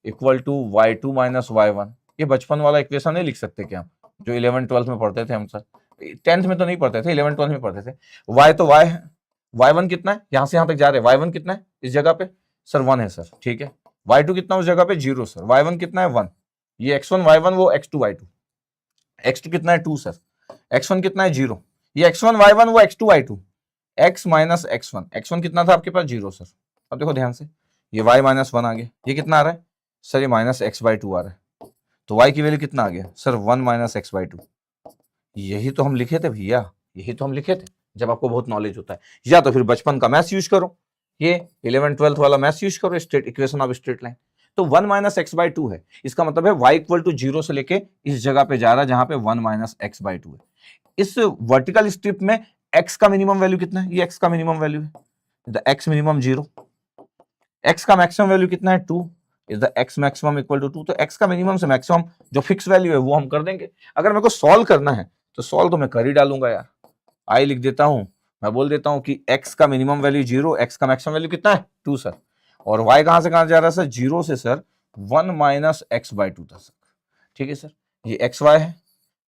equal to y2 - y1, ये बचपन वाला इक्वेशन नहीं लिख सकते क्या, जो 11th-12th में पढ़ते थे हम सर, 10th में तो नहीं पढ़ते थे, 11th-12th में पढ़ते थे। y तो y है, y1 कितना है, यहां से यहां तक जा रहे हैं, y1 कितना है इस जगह पे सर 1 है सर, ठीक है। y2 कितना उस जगह पे 0 सर, y1 कितना है 1, ये x1 y1 वो x2 y2, x2 कितना है 2 सर, x1 कितना है 0, ये x1 y1 वो x2 y2, x minus x1, x1 कितना था आपके पास 0 सर। अब देखो ध्यान से, ये y - 1 आ गया, ये कितना आ रहा है सर, ये -x/2 आ रहा है, तो y की वैल्यू कितना आ गया सर 1 - x/2। यही तो हम लिखे थे भैया, यही तो हम लिखे थे। जब आपको बहुत नॉलेज होता है, या तो फिर बचपन का मैथ्स यूज करो, ये 11th-12th वाला मैथ्स यूज करो, straight equation of straight line. तो 1 - x/2 है, इसका मतलब है y इक्वल टू 0 से लेके इस जगह पे जा रहा है जहां पे 1 - x/2 है। इस वर्टिकल स्ट्रिप में x का मिनिमम वैल्यू कितना है, ये x का मिनिमम वैल्यू है, द x मिनिमम 0, x का मैक्सिमम वैल्यू कितना है 2, is the x maximum equal to 2। तो x का मिनिमम से मैक्सिमम जो फिक्स वैल्यू है वो हम कर देंगे। अगर मेरे को सॉल्व करना है तो सॉल्व तो मैं कर ही डालूंगा यार, आई लिख देता हूं, मैं बोल देता हूं कि x का मिनिमम वैल्यू 0, x का मैक्सिमम वैल्यू कितना है 2 सर, और y कहां से कहां जा रहा है सर 0 से सर 1 - x/2 तक, ठीक है सर। ये xy है,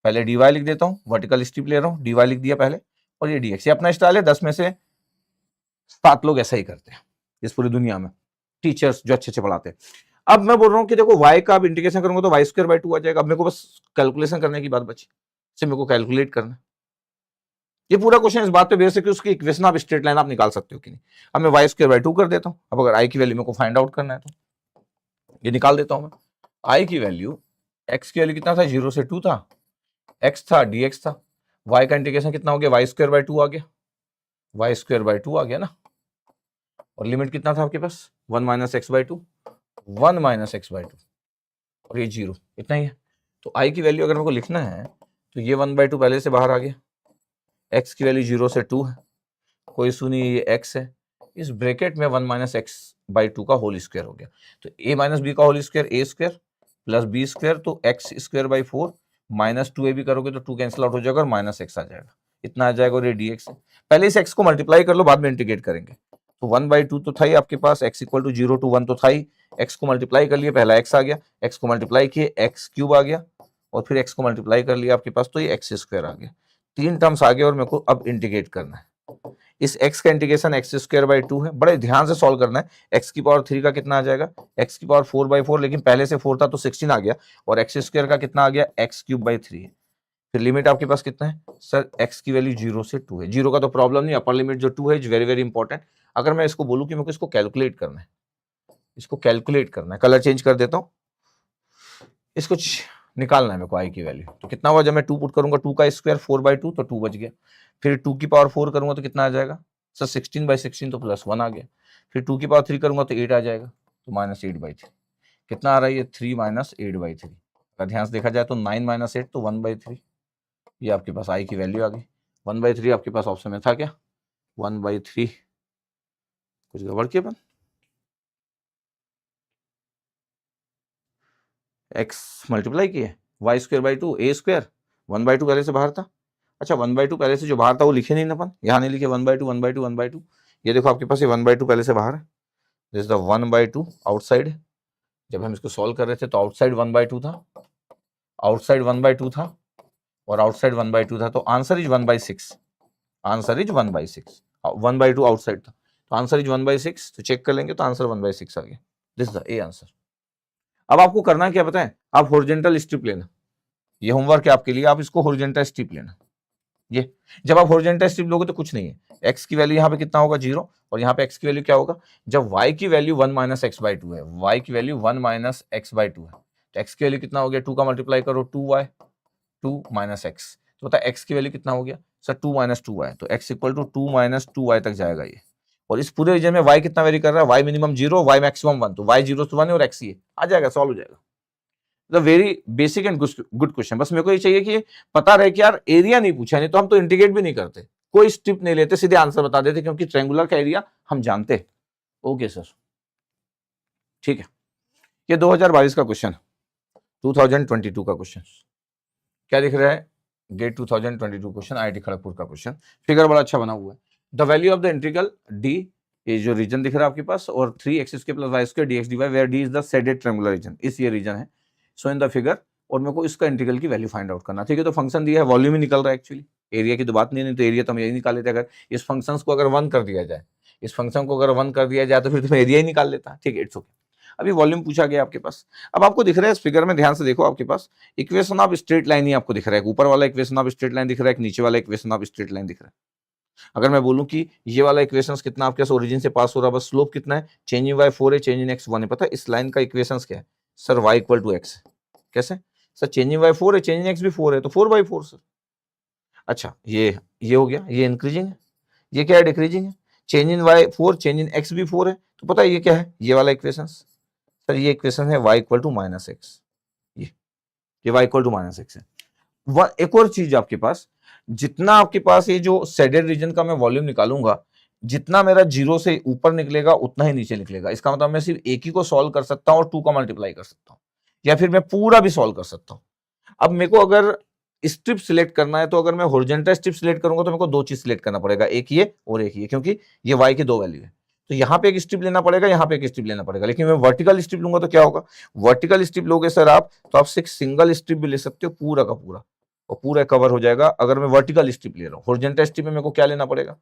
पहले dy लिख देता हूं, वर्टिकल स्ट्रिप ले रहा हूं, dy लिख दिया पहले, और ये dx। ये अपना स्टाइल है, 10 में से 7 लोग ऐसा ही करते हैं इस पूरी दुनिया में, टीचर्स जो अच्छे अच्छे पढ़ाते हैं। अब मैं बोल रहा हूं कि देखो y का अब इंटीग्रेशन करूंगा तो y²/2 आ जाएगा। अब मेरे को बस कैलकुलेशन करने की बात बची, सिर्फ मेरे को कैलकुलेट करना। ये पूरा क्वेश्चन इस बात पे बेस है कि उसकी इक्वेशन ऑफ स्ट्रेट लाइन आप निकाल सकते हो कि नहीं। अब मैं y²/2 कर देता हूं। अब अगर i की वैल्यू मेरे को फाइंड आउट करना है तो ये निकाल देता हूं मैं। i की वैल्यू, x की वैल्यू कितना था 0 से 2 था, x था dx था, y का इंटीग्रेशन कितना हो गया y²/2 आ गया, y²/2 आ गया ना, और लिमिट कितना था आपके पास 1 - x/2, 1 - x/2, और ये 0, इतना ही है। तो i की वैल्यू अगर मेरे को लिखना है तो ये 1/2 पहले से बाहर आ गया, x की वैल्यू 0 से 2 है, कोई इशू नहीं है, ये x है, इस ब्रैकेट में 1 - x/2 का होल स्क्वायर हो गया। तो a - b का whole square a² plus b², तो x²/4 -2ab करोगे तो 2 कैंसिल आउट हो जाएगा और -x आ जाएगा, इतना आ जाएगा, और ये dx है। पहले इस x को मल्टीप्लाई कर लो, बाद में इंटीग्रेट करेंगे। तो 1/2 तो था ही आपके पास, x इक्वल टू 0 to 1 तो था ही, x को मल्टीप्लाई कर लिए, पहला x आ गया, x को मल्टीप्लाई किए x³ आ गया, और फिर x को मल्टीप्लाई कर लिया आपके पास तो ये x² आ गया, 3 टर्म्स आ गए, और मेरे को अब इंटीग्रेट करना है। इस x का इंटीग्रेशन x²/2 है, बड़े ध्यान से सॉल्व करना है। x की पावर 3 का कितना आ जाएगा, x की पावर 4/4, लेकिन पहले से 4 था तो 16 आ गया, और x² का कितना आ गया x³/3 है। फिर लिमिट आपके पास कितना है सर, x की वैल्यू 0 से 2 है, 0 का तो प्रॉब्लम नहीं, अपर लिमिट जो 2 है इज वेरी वेरी इंपॉर्टेंट। अगर मैं इसको बोलूं कि मेरे को इसको कैलकुलेट करना है, इसको कैलकुलेट करना है, कलर चेंज कर देता हूं, इसको निकालना है मेरे को i की वैल्यू, तो कितना हुआ जब मैं 2 पुट करूंगा, 2 का स्क्वायर 4/2 तो 2 बच गया। फिर 2 की पावर 4 करूंगा तो कितना आ जाएगा सर 16/16 तो +1 आ गया। फिर 2 की पावर 3 करूंगा तो 8 आ जाएगा, तो -8/3 कितना आ रहा है, ये 3 - 8/3। अगर ध्यान से देखा जाए तो 9 - 8 तो 1/3, ये आपके पास i की वैल्यू आ गई। 1/3 आपके पास ऑप्शन में था क्या, 1/3 कुछ गड़बड़ किया अपन, x मल्टीप्लाई किए y²/2 a², 1/2 पहले से बाहर था। अच्छा 1/2 पहले से जो बाहर था वो लिखे नहीं ना अपन, यहाँ नहीं लिखे 1/2 1/2 1/2, ये देखो आपके पास ये 1/2 पहले से बाहर है, दिस इज द 1/2 आउटसाइड। जब हम इसको सॉल्व कर रहे थे तो आउटसाइड 1/2 था, आउटसाइड 1/2 था, और आउटसाइड 1/2 था, तो answer is 1/6, answer is 1/6, 1/2 outside था, तो आंसर इज 1/6, तो चेक कर लेंगे तो आंसर 1/6 आ गया, दिस द ए आंसर। अब आपको करना क्या पता है, आप हॉरिजॉन्टल स्ट्रिप लेना, ये होमवर्क है आपके लिए, आप इसको हॉरिजॉन्टल स्ट्रिप लेना। ये जब आप हॉरिजॉन्टल स्ट्रिप लोगे तो कुछ नहीं है, x की वैल्यू यहाँ पे कितना होगा 0, और यहाँ पे x की वैल्यू क्या होगा, जब y की वैल्यू 1 - x/2 है, y की वैल्यू 1 - x/2 है, तो x की वैल्यू कितना हो गया, 2 का मल्टीप्लाई करो 2y, 2 - x, तो बता x की वैल्यू कितना हो गया सर 2 - 2y, तो x इक्वल टू 2 - 2y तक जाएगा ये। और इस पूरे रीजन में y कितना वेरी कर रहा है, y मिनिमम 0, y मैक्सिमम 1, तो y 0 से 1 है और x ये आ जाएगा, सॉल्व हो जाएगा। The very basic and good question, बस मेरे को ये चाहिए कि पता रहे कि यार एरिया नहीं पूछा, नहीं तो हम तो इंटीग्रेट भी नहीं करते, कोई स्ट्रिप नहीं लेते, सीधे आंसर बता देते, क्योंकि ट्रायंगुलर का एरिया हम जानते। ओके सर, ठीक है। ये 2022 का क्वेश्चन, 2022 का क्वेश्चन क्या दिख रहा है, गेट 2022 क्वेश्चन, आईआईटी खड़गपुर का क्वेश्चन, फिगर बड़ा अच्छा बना हुआ है। The value of the integral D, ये जो रीजन दिख रहा है आपके पास, और 3x² + y² dx dy where D is the shaded triangular region, इस ये रीजन है, सो इन द फिगर, और मेरे को इसका इंटीग्रल की वैल्यू फाइंड आउट करना, ठीक है। तो फंक्शन दिया है, वॉल्यूम ही निकल रहा है एक्चुअली, एरिया की तो बात नहीं, तो एरिया तो हम यही निकाल लेते, अगर इस फंक्शन को अगर 1 कर दिया जाए, इस फंक्शन को अगर 1 कर दिया जाए तो फिर तो एरिया ही निकाल लेता, ठीक है, इट्स ओके। अभी वॉल्यूम पूछा गया आपके पास, अब आपको दिख रहा है इस फिगर में, ध्यान से देखो, आपके पास इक्वेशन ऑफ स्ट्रेट लाइन ही आपको दिख रहा है, ऊपर वाला इक्वेशन ऑफ स्ट्रेट लाइन दिख रहा है, एक नीचे वाला इक्वेशन ऑफ स्ट्रेट लाइन दिख रहा है। अगर मैं बोलूं कि ये वाला इक्वेशंस कितना आपके ओरिजिन से पास हो रहा है, बस स्लोप कितना है, चेंज इन y 4 है, चेंज इन x 1 है, पता है इस लाइन का इक्वेशंस क्या है सर, y = x, कैसे सर, चेंज इन y 4 है, चेंज इन x भी 4 है, तो 4/4 सर। अच्छा, ये हो गया, ये इंक्रीजिंग है, ये क्या है, डिक्रीजिंग है, change in y 4, change in x भी 4 है, तो पता है ये क्या है, ये वाला इक्वेशन सर, ये इक्वेशन है y = -x, ये y = -x है। एक और चीज आपके पास, जितना आपके पास ये जो शेडेड रीजन का मैं वॉल्यूम निकालूंगा, जितना मेरा 0 से ऊपर निकलेगा उतना ही नीचे निकलेगा, इसका मतलब मैं सिर्फ एक ही को सॉल्व कर सकता हूं और 2 का मल्टीप्लाई कर सकता हूं, या फिर मैं पूरा भी सॉल्व कर सकता हूं। अब मेरे को अगर स्ट्रिप सिलेक्ट करना है, तो अगर मैं हॉरिजॉन्टल स्ट्रिप सिलेक्ट करूंगा तो मेरे को 2 चीज सिलेक्ट करना पड़ेगा, एक ये और एक ये, क्योंकि ये y की 2 वैल्यू है, तो यहाँ पे एक स्ट्रिप लेना पड़ेगा, यहाँ पे एक स्ट्रिप लेना पड़ेगा। लेकिन मैं वर्टिकल स्ट्रिप लूंगा तो क्या होगा, वर्टिकल स्ट्रिप लोगे सर आप, तो आप सिंगल स्ट्रिप भी ले सकते हो पूरा का पूरा, और पूरा कवर हो जाएगा। अगर मैं वर्टिकल स्ट्रिप ले रहा हूँ, हॉरिजॉन्टल स्ट्रिप में मेरे को क्या लेना पड़ेगा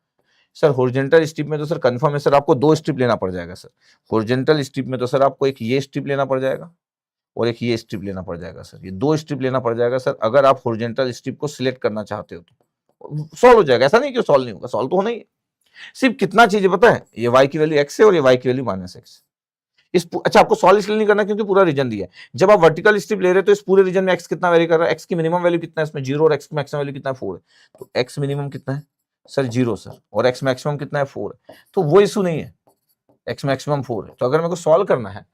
सर, हॉरिजॉन्टल स्ट्रिप में तो सर कंफर्म है सर, आपको 2 स्ट्रिप लेना पड़ जाएगा सर, हॉरिजॉन्टल स्ट्रिप में तो सर आपको एक ये स्ट्रिप लेना पड़ जाएगा और एक ये स्ट्रिप लेना पड़ जाएगा सर, ये 2 स्ट्रिप लेना पड़ जाएगा सर, अगर आप हॉरिजॉन्टल स्ट्रिप को सिलेक्ट करना चाहते हो तो सॉल्व हो जाएगा, ऐसा नहीं कि सॉल्व नहीं होगा, सॉल्व तो होना ही। सिर्फ कितना चीज पता है, ये y की वैल्यू x है और ये y की वैल्यू -x। अच्छा, आपको सॉल्व इसलिए नहीं करना क्योंकि पूरा रीजन दिया है, जब आप वर्टिकल स्ट्रिप ले रहे हो तो इस पूरे रीजन में x कितना वेरी कर रहा है, x की मिनिमम वैल्यू कितना है इसमें 0, और x की मैक्सिमम वैल्यू कितना है 4 है, तो x मिनिमम कितना है सर 0 सर, और x मैक्सिमम कितना है 4 है, तो वो इशू नहीं है, x मैक्सिमम 4 है। तो अगर मेरे को सॉल्व करना है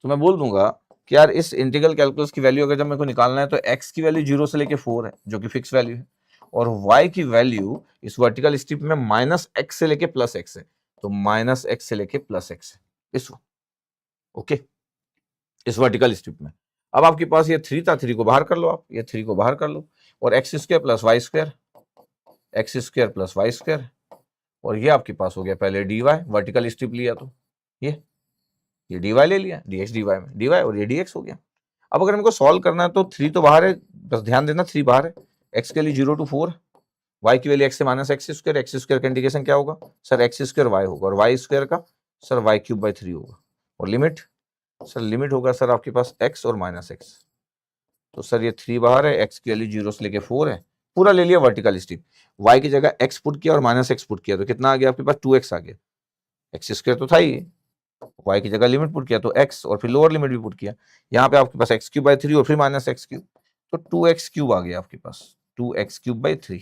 तो मैं बोल दूंगा कि यार इस इंटीग्रल कैलकुलस की वैल्यू अगर जब मेरे को निकालना है, तो x की वैल्यू 0 से लेके 4 है जो कि फिक्स वैल्यू है, और y की वैल्यू इस वर्टिकल स्ट्रिप में -x से लेके +x है, तो -x से लेके +x है इस ओके, इस वर्टिकल स्ट्रिप में। अब आपके पास ये 3 था, 3 को बाहर कर लो आप, ये 3 को बाहर कर लो, और x² + y², x² + y², और ये आपके पास हो गया पहले dy, वर्टिकल स्ट्रिप लिया तो ये dy ले लिया, dx dy में dy, और ये dx हो गया। अब अगर हमको सॉल्व करना है तो 3 तो बाहर है, बस ध्यान देना 3 बाहर है, x के लिए 0 to 4, y की वैल्यू x से -x², x² का इंटीग्रेशन क्या होगा सर, x² y होगा, और y² का सर y³/3 होगा, और लिमिट सर, लिमिट होगा सर आपके पास x और -x, तो सर ये 3 बाहर है, x की वैल्यू 0 से लेके 4 है, पूरा ले लिया वर्टिकल स्ट्रिप, y की जगह x पुट किया और -x पुट किया, तो कितना आ गया आपके पास 2x आ गया, x² तो था ही, y की जगह लिमिट पुट किया तो x, और फिर लोअर लिमिट भी पुट किया, यहाँ पे आपके पास x³/3 और फिर -x3, तो 2x³ आ गया आपके पास, 2x³/3,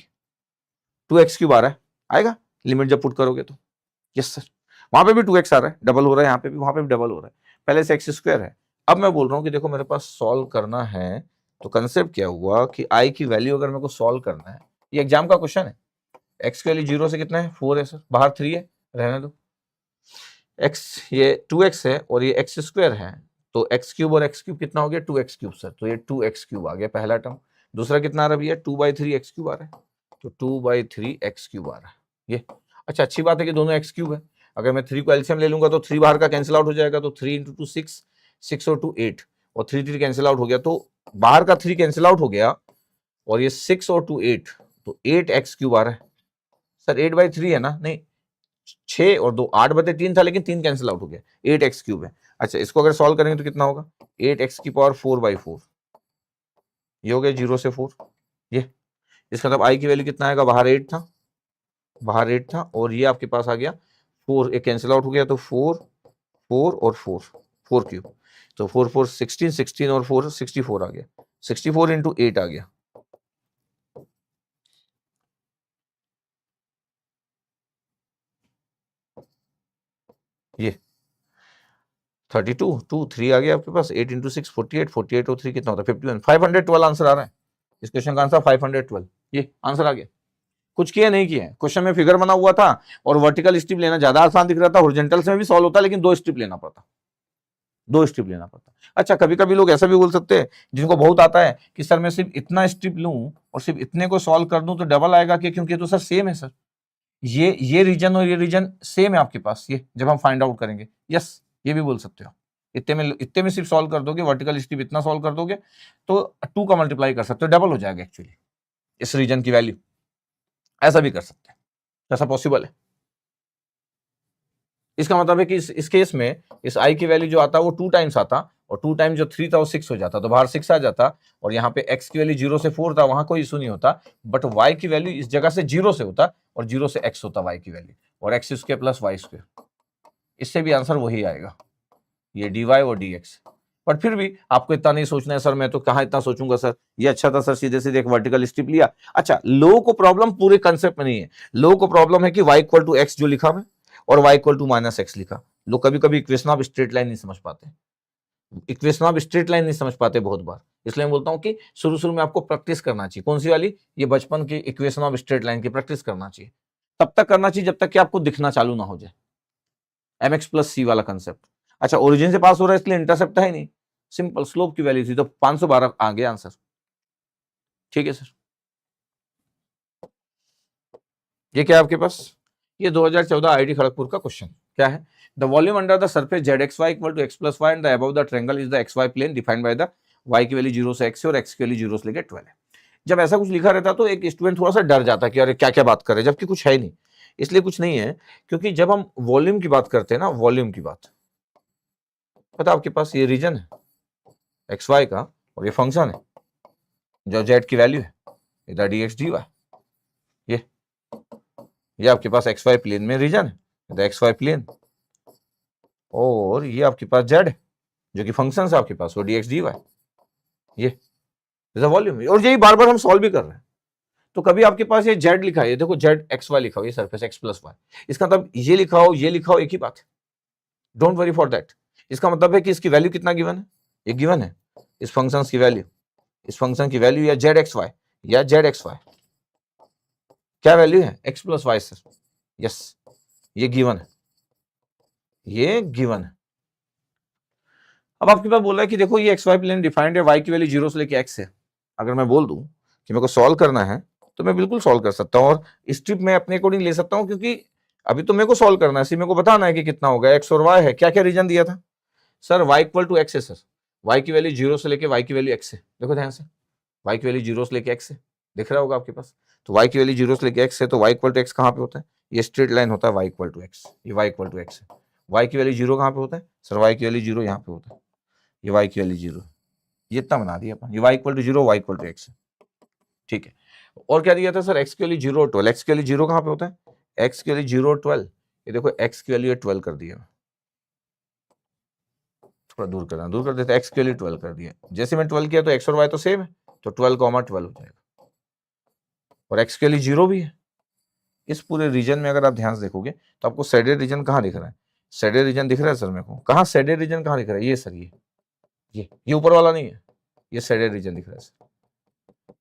2x³ आ रहा है, आएगा लिमिट जब पुट करोगे तो, यस सर, वहां पे भी 2x आ रहा है, डबल हो रहा है, यहाँ पे भी, वहां पे भी डबल हो रहा है, पहले से x² है। अब मैं बोल रहा हूँ कि देखो मेरे पास सॉल्व करना है, तो कंसेप्ट क्या हुआ कि i की वैल्यू अगर मेरे को सॉल्व करना है, ये एग्जाम का क्वेश्चन है, x की वैल्यू 0 से कितना है 4 है सर, बाहर 3 है, रहने दो, x ये 2x है और ये x² है, तो x³ और x³ कितना हो गया 2x³ सर, तो ये 2x³ आ गया पहला टर्म, दूसरा कितना आ रहा है भैया 2/3 x³ आ रहा है, तो 2/3 x³ आ रहा है ये। अच्छा, अच्छी बात है कि दोनों x³ है, अगर मैं 3 को एलसीएम ले लूंगा तो 3 बाहर का कैंसिल आउट हो जाएगा, तो 3 × 2 6, 6 और 2 8, और 3 कैंसिल आउट हो गया, तो बाहर का 3 कैंसिल आउट हो गया और ये 6 और 2 8, तो 8x³ आ रहा है सर। 8/3 है ना, नहीं 6 और 2 8/3 था, लेकिन 3 कैंसिल आउट हो गया, 8x³ है। अच्छा, इसको अगर सॉल्व करेंगे तो कितना होगा, 8x⁴/4, ये हो गया 0 से 4। ये इसका मतलब i की वैल्यू कितना आएगा, बाहर 8 था, बाहर 8 था, और ये आपके पास आ गया 4, एक कैंसिल आउट हो गया, तो 4 4 और 4 क्यूब, तो 4 4 16, 16 और 4 64 आ गया, 64 इंटू 8 आ गया। ये 32 2 3 आ गया आपके पास, 8 इंटू 6 48, 48 और 3 कितना होता है 51, 512 आंसर आ रहा है इस क्वेश्चन का आंसर 512, ये आंसर आ गया। कुछ किया नहीं किया, क्वेश्चन में फिगर बना हुआ था और वर्टिकल स्ट्रिप लेना ज्यादा आसान दिख रहा था, हॉरिजॉन्टल से भी सॉल्व होता, लेकिन 2 स्ट्रिप लेना पड़ता, 2 स्ट्रिप लेना पड़ता। अच्छा, कभी कभी लोग ऐसा भी बोल सकते हैं जिनको बहुत आता है कि सर मैं सिर्फ इतना स्ट्रिप लूं और सिर्फ इतने को सॉल्व कर दूं तो डबल आएगा कि, क्योंकि तो सर सेम है सर, ये रीजन और ये रीजन सेम है आपके पास, ये जब हम फाइंड आउट करेंगे, यस ये भी बोल सकते हो। इतने में सिर्फ सॉल्व कर दोगे, वर्टिकल स्ट्रिप इतना सॉल्व कर दोगे तो 2 का मल्टीप्लाई कर सकते हो, डबल हो जाएगा एक्चुअली इस रीजन की वैल्यू, ऐसा भी कर सकते हैं, ऐसा पॉसिबल है। इसका मतलब है कि इस केस में इस i की वैल्यू जो आता है वो 2 टाइम्स आता, और 2 टाइम्स जो 3 था वो 6 हो जाता, तो बाहर 6 आ जाता, और यहाँ पे x की वैल्यू 0 से 4 था, वहां कोई इशू नहीं होता, बट y की वैल्यू इस जगह से 0 से होता और 0 से x होता y की वैल्यू, और x² प्लस y², इससे भी आंसर वही आएगा, ये dy और dx। पर फिर भी आपको इतना नहीं सोचना है सर, मैं तो कहाँ इतना सोचूंगा सर, ये अच्छा था सर, सीधे सीधे एक वर्टिकल स्ट्रिप लिया। अच्छा, लोगों को प्रॉब्लम पूरे कंसेप्ट में नहीं है, लोगों को प्रॉब्लम है कि y = x जो लिखा मैं और y = -x लिखा। लोग कभी कभी इक्वेशन ऑफ स्ट्रेट लाइन नहीं समझ पाते, इक्वेशन ऑफ स्ट्रेट लाइन नहीं समझ पाते बहुत बार, इसलिए मैं बोलता हूं कि शुरू में आपको प्रैक्टिस करना चाहिए। कौन सी वाली, ये बचपन की इक्वेशन ऑफ स्ट्रेट लाइन की प्रैक्टिस करना चाहिए, तब तक करना चाहिए जब तक कि आपको दिखना चालू ना हो जाए, mx + c वाला कंसेप्ट। अच्छा, ओरिजिन से पास हो रहा है इसलिए इंटरसेप्ट है ही नहीं, सिंपल स्लोप की वैल्यू थी, तो 512 आ गया आंसर। ठीक है सर, ये क्या है आपके पास, ये 2014 IIT खड़गपुर का क्वेश्चन क्या है, the volume under the surface ZXY = x + y and the above the triangle is the XY plane defined by the y की वैल्यू 0 से x है और x की वैल्यू 0 से लेकर 12 है। जब ऐसा कुछ लिखा रहता तो एक स्टूडेंट थोड़ा सा डर जाता है कि अरे क्या क्या बात कर रहे हैं, जबकि कुछ है ही नहीं। इसलिए कुछ नहीं है, क्योंकि जब हम वॉल्यूम की बात करते हैं ना, वॉल्यूम की बात, पता आपके पास ये रीजन है XY का, और ये फंक्शन है जो z की वैल्यू है, इधर dx dy, ये आपके पास XY प्लेन में रीजन है, इधर XY प्लेन, और ये आपके पास z जो कि फंक्शन है आपके पास, वो dx dy, ये वॉल्यूम, और यही बार बार हम सॉल्व भी कर रहे हैं। तो कभी आपके पास ये z लिखा है, ये देखो ZXY लिखा हो, ये सरफेस x + y, इसका मतलब ये लिखा हो ये लिखा हो एक ही बात है, डोंट वरी फॉर दैट। इसका मतलब है कि इसकी वैल्यू कितना गिवन है, ये गिवन है इस फंक्शन की वैल्यू, इस फंक्शन की वैल्यू या ZXY या ZXY, क्या वैल्यू है x + y सर, यस ये गिवन है, ये गिवन है। अब आपके पास बोला है कि देखो ये XY प्लेन डिफाइंड है, y की वैल्यू 0 से लेके x है। अगर मैं बोल दूं कि मेरे को सॉल्व करना है तो मैं बिल्कुल सॉल्व कर सकता हूं, और स्ट्रिप में अपने अकॉर्डिंग ले सकता हूं, क्योंकि अभी तो मेरे को सॉल्व करना है, सिर्फ मेरे को बताना है कि कितना होगा, x और y है। क्या क्या रीजन दिया था सर, y = x है सर, y की वैल्यू 0 से लेके y की वैल्यू x है, देखो ध्यान से, y की वैल्यू 0 से लेके x है, दिख रहा होगा आपके पास, तो y की वैल्यू 0 से लेके x है, तो y = x कहाँ पे होता है, ये स्ट्रेट लाइन होता है y = x, ये y = x है। y की वैल्यू 0 कहाँ पे होता है सर, y की वैल्यू 0 यहाँ पे होता है, ये y की वैल्यू 0, ये इतना बना दिया अपन, ये y = 0 y = x है। ठीक है, और क्या दिया था सर, x की वैल्यू 0 और 12, x की वैल्यू 0 कहाँ पे होता है, x की वैल्यू 0 और 12, ये देखो x की वैल्यू 12 कर दिया, थोड़ा दूर कर देते, x की वैल्यू 12 कर दिया, जैसे मैं 12 किया तो x और y तो सेम है, तो 12, 12 हो जाएगा, और x की वैल्यू 0 भी है। इस पूरे रीजन में अगर आप ध्यान से देखोगे तो आपको शेडेड रीजन कहाँ दिख रहा है, शेडेड रीजन दिख रहा है सर मेरे को, कहाँ शेडेड रीजन कहाँ दिख रहा है, ये सर ये ऊपर वाला नहीं है, ये शेडेड रीजन दिख रहा है सर।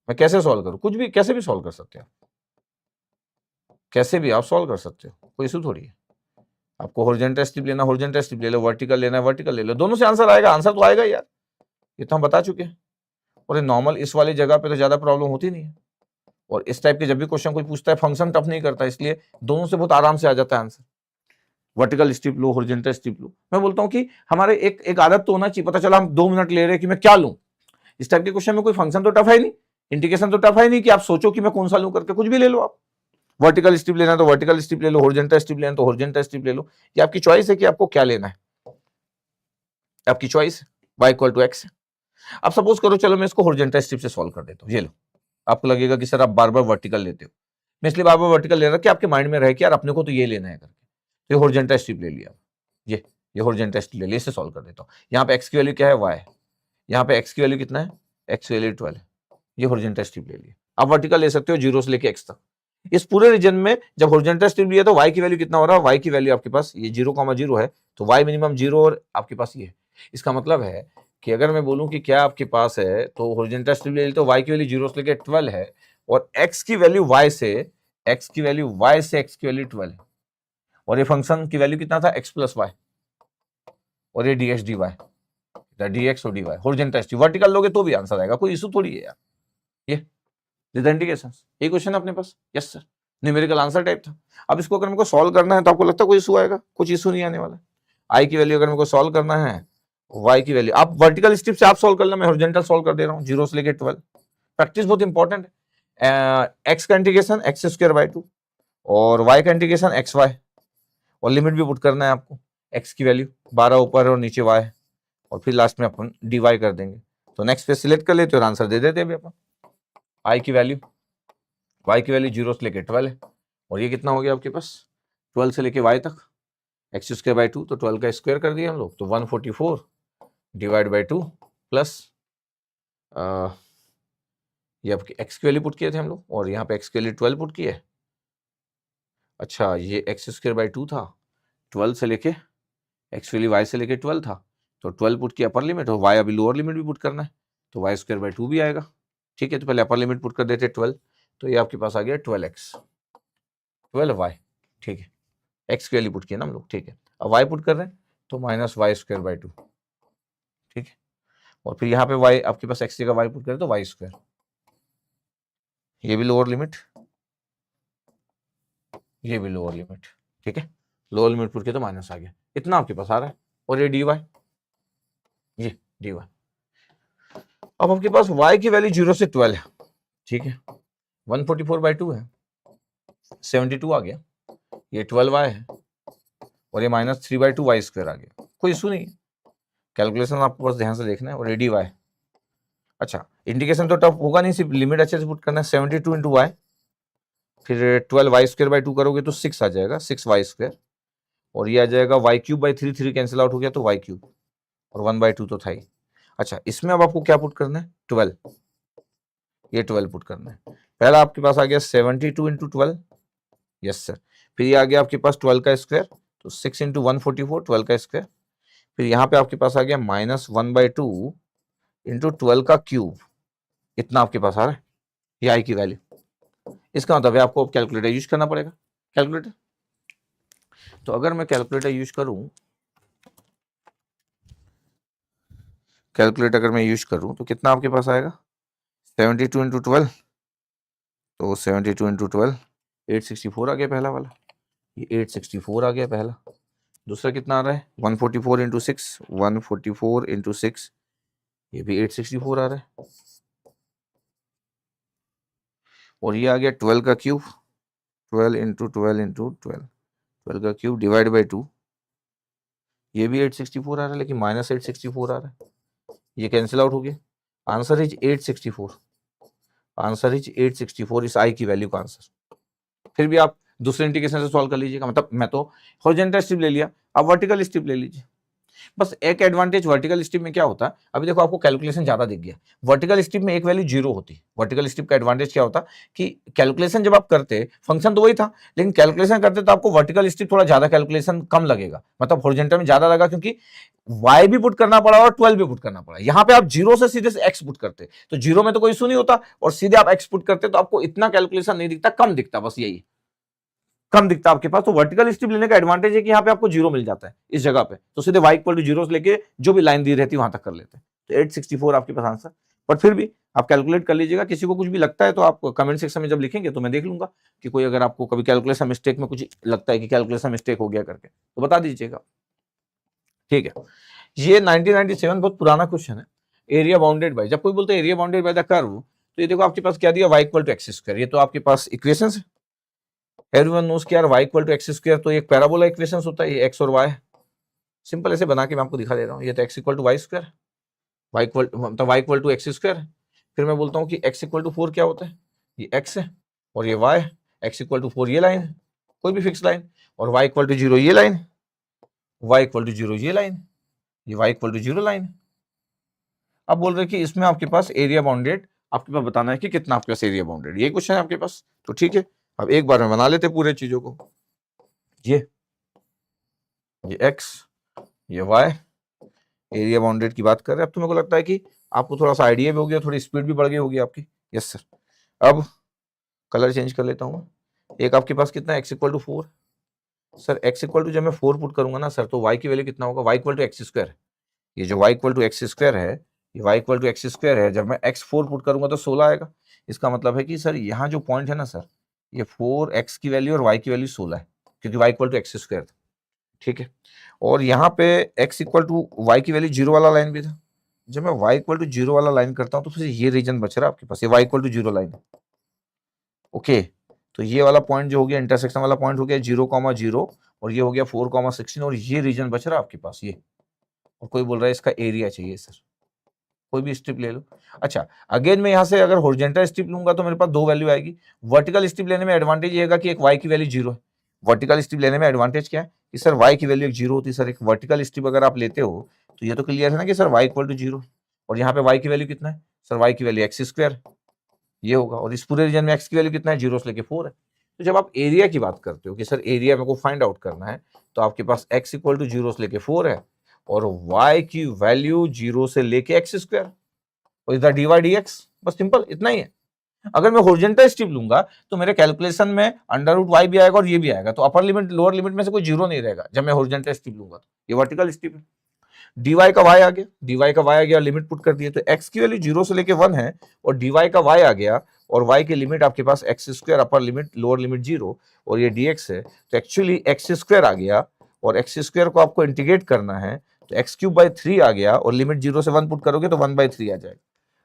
मैं कैसे सॉल्व करूं, कुछ भी कैसे भी सॉल्व कर सकते हो, कैसे भी आप सॉल्व कर सकते हो, कोई इशू थोड़ी है। आपको हॉरिजॉन्टल स्ट्रिप लेना हॉरिजॉन्टल स्ट्रिप ले लो, वर्टिकल लेना है वर्टिकल ले लो, दोनों से आंसर आएगा, आंसर तो आएगा यार, ये तो हम बता चुके हैं। और नॉर्मल इस वाली जगह पे तो ज्यादा प्रॉब्लम होती नहीं है, और इस टाइप के जब भी क्वेश्चन कोई पूछता है फंक्शन टफ नहीं करता, इसलिए दोनों से बहुत आराम से आ जाता है आंसर। वर्टिकल स्ट्रिप लो हॉरिजॉन्टल स्ट्रिप लो, मैं बोलता हूँ कि हमारे एक आदत तो होना चाहिए, पता चला हम 2 मिनट ले रहे हैं कि मैं क्या लूं, इस टाइप के क्वेश्चन में कोई फंक्शन तो टफ है नहीं, इंडिकेशन तो टफ है नहीं कि आप सोचो कि मैं कौन सा लूं करके, कुछ भी ले लो आप। वर्टिकल स्ट्रिप लेना है तो वर्टिकल स्ट्रिप ले लो, हॉरिजॉन्टल स्ट्रिप लेना है तो हॉरिजॉन्टल स्ट्रिप ले लो। ये आपकी चॉइस है कि आपको क्या लेना है, आपकी choice y equal to x। अब सपोज करो, चलो मैं इसको हॉरिजॉन्टल स्ट्रिप से सॉल्व कर देता हूँ। ये लो, आपको लगेगा कि सर आप बार बार वर्टिकल लेते हो, मैं इसलिए बार बार वर्टिकल ले रहा कि आपके माइंड में रहे कि यार अपने को तो ये लेना है करके। तो ये हॉरिजॉन्टल स्ट्रिप ले लिया, ये हॉरिजॉन्टल स्ट्रिप ले लिया, इससे सॉल्व कर देता हूँ। यहाँ पे x की वैल्यू क्या है, y। यहाँ पे x की वैल्यू कितना है, x की वैल्यू 12 है। ये हॉरिजॉन्टल स्ट्रिप ले लिया। आप वर्टिकल ले सकते हो 0 से लेके x तक। इस पूरे रीजन में जब हॉरिजॉन्टल स्ट्रिप लिया तो y की वैल्यू कितना हो रहा है, y की वैल्यू आपके पास ये 0,0 है, तो y मिनिमम 0 और आपके पास ये है। इसका मतलब है कि अगर मैं बोलूं कि क्या आपके पास है, तो हॉरिजॉन्टल स्ट्रिप ले ली तो y की वैल्यू 0 से लेके 12 है, और x की वैल्यू y से x की वैल्यू 12 है, और ये फंक्शन की वैल्यू कितना था, x प्लस वाई, और ये dx dy, dx और dy हॉरिजॉन्टल स्ट्रिप। वर्टिकल लोगे तो भी आंसर आएगा, कोई इशू थोड़ी है यार। ये इंडिकेशन, ये क्वेश्चन अपने पास, yes sir, numerical answer type था। अब इसको अगर मेरे को सॉल्व करना है तो आपको लगता है कोई इशू आएगा, कुछ इशू नहीं आने वाला। आई की वैल्यू अगर मेरे को सॉल्व करना है, वाई की वैल्यू आप वर्टिकल स्ट्रिप से आप सॉल्व कर लेना, मैं हॉरिजॉन्टल सॉल्व कर दे रहा हूँ 0 से लेके 12। प्रैक्टिस बहुत इंपॉर्टेंट है। एक्स का इंटीग्रेशन एक्स स्क्वायर बाई 2, और वाई का इंटीग्रेशन एक्स वाई, और लिमिट भी पुट करना है आपको। एक्स की वैल्यू 12 ऊपर और नीचे वाई, और फिर लास्ट में अपन डी वाई कर देंगे। तो नेक्स्ट पे सिलेक्ट कर लेते और आंसर दे देते अभी अपन। आई की वैल्यू, y की वैल्यू 0 से लेके 12 है, और ये कितना हो गया आपके पास 12 से लेके y तक, एक्स स्क्वायर बाई 2, तो 12 का स्क्वायर कर दिया हम लोग, तो 144 डिवाइड बाई 2 प्लस ये आपकी x की वैल्यू पुट किए थे हम लोग, और यहाँ पे x की वैल्यू 12 पुट किए। अच्छा, ये एक्स स्क्वायर बाई 2 था, 12 से लेके x वैल्यू y से लेके 12 था, तो 12 पुट किया अपर लिमिट, और y अभी लोअर लिमिट भी पुट करना है, तो y स्क्वायर बाई 2 भी आएगा। ठीक है, तो पहले अपर लिमिट पुट कर देते 12, तो ये आपके पास आ गया 12x 12y। ठीक है, x की वैल्यू पुट किया ना हम लोग, ठीक है। अब y पुट कर रहे हैं तो माइनस वाई स्क्वायर बाई 2, ठीक है, और फिर यहाँ पे y आपके पास x जगह y पुट करें तो y स्क्वायर, ये भी लोअर लिमिट, ये भी लोअर लिमिट, ठीक है, लोअर लिमिट पुट किया तो माइनस आ गया, इतना आपके पास आ रहा है। और ये dy, ये dy। अब आपके पास y की वैल्यू 0 से 12 है, ठीक है, 144 बाई 2 है, 72 आ गया, ये 12y है, और ये माइनस 3 बाई 2 वाई स्क्वायर आ गया। कोई इशू नहीं, कैलकुलेशन आपको बस ध्यान से देखना है। और डी वाई, अच्छा इंडिकेशन तो टफ होगा नहीं, सिर्फ लिमिट अच्छे से पुट करना है। 72 इंटू वाई, फिर 12 वाई स्क्वायर बाई 2 करोगे तो 6 आ जाएगा, 6 वाई स्क्वायर, और ये आ जाएगा y cube by 3, 3 cancel out हो गया तो वाई क्यूब, और 1 बाई 2 तो था ही। अच्छा, इसमें अब आपको क्या पुट करना है, 12, ये 12 पुट करना है। पहला आपके पास आ गया 72 इंटू 12, यस सर, फिर ये आ गया आपके पास 12 का स्क्वायर, तो 6 इंटू 144, 12 का स्क्वायर, फिर यहाँ पे आपके पास आ गया माइनस 1 बाई 2 इंटू 12 का क्यूब, इतना आपके पास आ रहा है, ये आई की वैल्यू। इसका मतलब है आपको कैलकुलेटर यूज करना पड़ेगा, कैलकुलेटर। तो अगर मैं कैलकुलेटर यूज करूं, कैलकुलेटर अगर मैं यूज करूं तो कितना आपके पास आएगा, 72 इंटू 12, तो 72 इंटू 12 864 आ गया पहला वाला, ये 864 आ गया पहला। दूसरा कितना आ रहा है, 144 इंटू 6, 144 इंटू 6, ये भी 864 आ रहा है। और ये आ गया 12 का क्यूब, 12 इंटू 12 इंटू 12, 12 का क्यूब डिवाइड बाई 2, ये भी 864 आ रहा है, लेकिन माइनस 864 आ रहा है, ये कैंसिल आउट हो गया। आंसर इज 864, आंसर इज 864, इस आई की वैल्यू का आंसर। फिर भी आप दूसरे इंटीग्रेशन से सॉल्व कर लीजिएगा, मतलब मैं तो हॉरिजॉन्टल स्ट्रिप ले लिया, आप वर्टिकल स्ट्रिप ले लीजिए। बस एक एडवांटेज वर्टिकल स्ट्रिप में क्या होता है, अभी देखो आपको कैलकुलेशन ज्यादा दिख गया, वर्टिकल स्ट्रिप में एक वैल्यू 0 होती। वर्टिकल स्ट्रिप का एडवांटेज क्या होता कि कैलकुलेशन जब आप करते, फंक्शन तो वही था, लेकिन कैलकुलेशन करते तो आपको वर्टिकल स्ट्रिप थोड़ा ज्यादा कैलकुलेशन कम लगेगा, मतलब हॉरिजॉन्टल में ज्यादा लगा, क्योंकि y भी पुट करना पड़ा और 12 भी पुट करना पड़ा। यहाँ पे आप 0 से सीधे से x पुट करते, तो 0 में तो कोई इशू नहीं होता, और सीधे आप x पुट करते तो आपको इतना कैलकुलेशन नहीं दिखता, कम दिखता, बस यही कम दिखता आपके पास। तो वर्टिकल स्ट्रिप लेने का एडवांटेज है कि यहाँ पे आपको 0 मिल जाता है इस जगह पे, तो सीधे y इक्वल टू 0 से लेके जो भी लाइन दी रहती है वहां तक कर लेते हैं। तो 864 आपके पास आंसर। बट फिर भी आप कैलकुलेट कर लीजिएगा, किसी को कुछ भी लगता है तो आप कमेंट सेक्शन में जब लिखेंगे तो मैं देख लूंगा कि कोई अगर आपको कभी कैलकुलेशन मिस्टेक में कुछ लगता है कि कैलकुलेशन मिस्टेक हो गया करके, तो बता दीजिएगा, ठीक है। ये 1997 बहुत पुराना क्वेश्चन है, एरिया बाउंडेड बाय, जब कोई बोलते हैं area bounded by the curve, तो ये देखो आपके पास क्या दिया, y equal to x square, ये तो आपके पास इक्वेशन है। एवरीवन नोस कि यार y equal to x square तो एक पैराबोला इक्वेशन होता है, ये x और y। सिंपल ऐसे बना के मैं आपको दिखा दे रहा हूँ, ये तो x equal to y square, y equal मतलब y equal to x square. फिर मैं बोलता हूँ कि x इक्वल टू 4 क्या होता है, ये x है और ये y है, x इक्वल टू 4 ये लाइन है, कोई भी फिक्स लाइन, और y इक्वल टू 0 ये लाइन, y इक्वल टू 0 ये लाइन, ये y इक्वल टू 0 लाइन। अब बोल रहे हैं कि इसमें आपके पास एरिया बाउंडेड, आपके पास बताना है कि कितना आपके पास एरिया बाउंडेड, ये क्वेश्चन है आपके पास। तो ठीक है, अब एक बार में बना लेते पूरे चीजों को, ये x, ये y, एरिया बाउंडेड की बात कर रहे हैं। अब तो मेरे को लगता है कि आपको थोड़ा सा आइडिया भी हो गया, थोड़ी स्पीड भी बढ़ गई होगी आपकी। Yes sir. अब कलर चेंज कर लेता हूँ। एक आपके पास कितना है, x equal to 4। Sir x equal to जब मैं 4 पुट करूंगा ना सर, तो y की वैल्यू कितना होगा, y equal to x square. ये जो y equal to x square है, ये y equal to x square है, जब मैं x 4 पुट करूंगा तो 16 आएगा। इसका मतलब है कि सर यहाँ जो पॉइंट है ना सर, ये 4x की वैल्यू और y की वैल्यू 16 है, क्योंकि y equal to x square था। ठीक है, और यहाँ पे x इक्वल टू वाई की वैल्यू 0 वाला लाइन भी था। जब मैं y इक्वल टू 0 वाला लाइन करता हूँ तो फिर ये रीजन बच रहा है आपके पास, ये y इक्वल टू 0 लाइन है। ओके, तो ये वाला पॉइंट जो हो गया, इंटरसेक्शन वाला पॉइंट हो गया 0,0, और ये हो गया 4,16, और ये रीजन बच रहा है आपके पास ये। और कोई बोल रहा है इसका एरिया चाहिए सर, कोई भी स्ट्रिप ले लो। अच्छा, अगेन मैं यहाँ से अगर हॉरिजॉन्टल स्ट्रिप लूंगा तो मेरे पास दो वैल्यू आएगी। वर्टिकल स्ट्रिप लेने में एडवांटेज ये है कि एक y की वैल्यू 0 है। वर्टिकल स्ट्रिप लेने में एडवांटेज क्या है कि सर y की वैल्यू 0 होती है सर। एक वर्टिकल स्ट्रिप अगर आप लेते हो तो ये तो क्लियर है ना कि सर y इक्वल टू 0, और यहाँ पे y की वैल्यू कितना है सर, y की वैल्यू एक्स स्क्वायर ये होगा, और इस पूरे रीजन में x की वैल्यू कितना है, 0 से लेके 4 है। तो जब आप एरिया की बात करते हो कि सर एरिया मेरे को फाइंड आउट करना है, तो आपके पास x इक्वल टू 0 से लेके 4 है, और y की वैल्यू 0 से लेके एक्स स्क्वायर, और इधर dy dx, बस सिंपल इतना ही है। अगर मैं हॉरिजॉन्टल स्ट्रिप लूंगा तो मेरे कैलकुलेशन में अंडर रूट वाई भी आएगा और ये भी आएगा, तो अपर लिमिट लोअर लिमिट में से कोई जीरो नहीं रहेगा जब मैं हॉरिजॉन्टल स्ट्रिप लूंगा। तो ये वर्टिकल स्ट्रिप है। dy का y आ गया, dy का y आ गया, लिमिट पुट कर दिए, तो x की वैल्यू 0 से लेके 1 है, और dy का y आ गया, और y की लिमिट आपके पास x square, upper limit lower limit 0, और ये dx है, तो एक्चुअली एक्स स्क्वायर आ गया, और एक्स स्क्वायर को आपको इंटीग्रेट करना है, तो एक्स क्यूब बाई 3 आ गया, और लिमिट 0 से 1 पुट करोगे तो 1/3 आ जाएगा।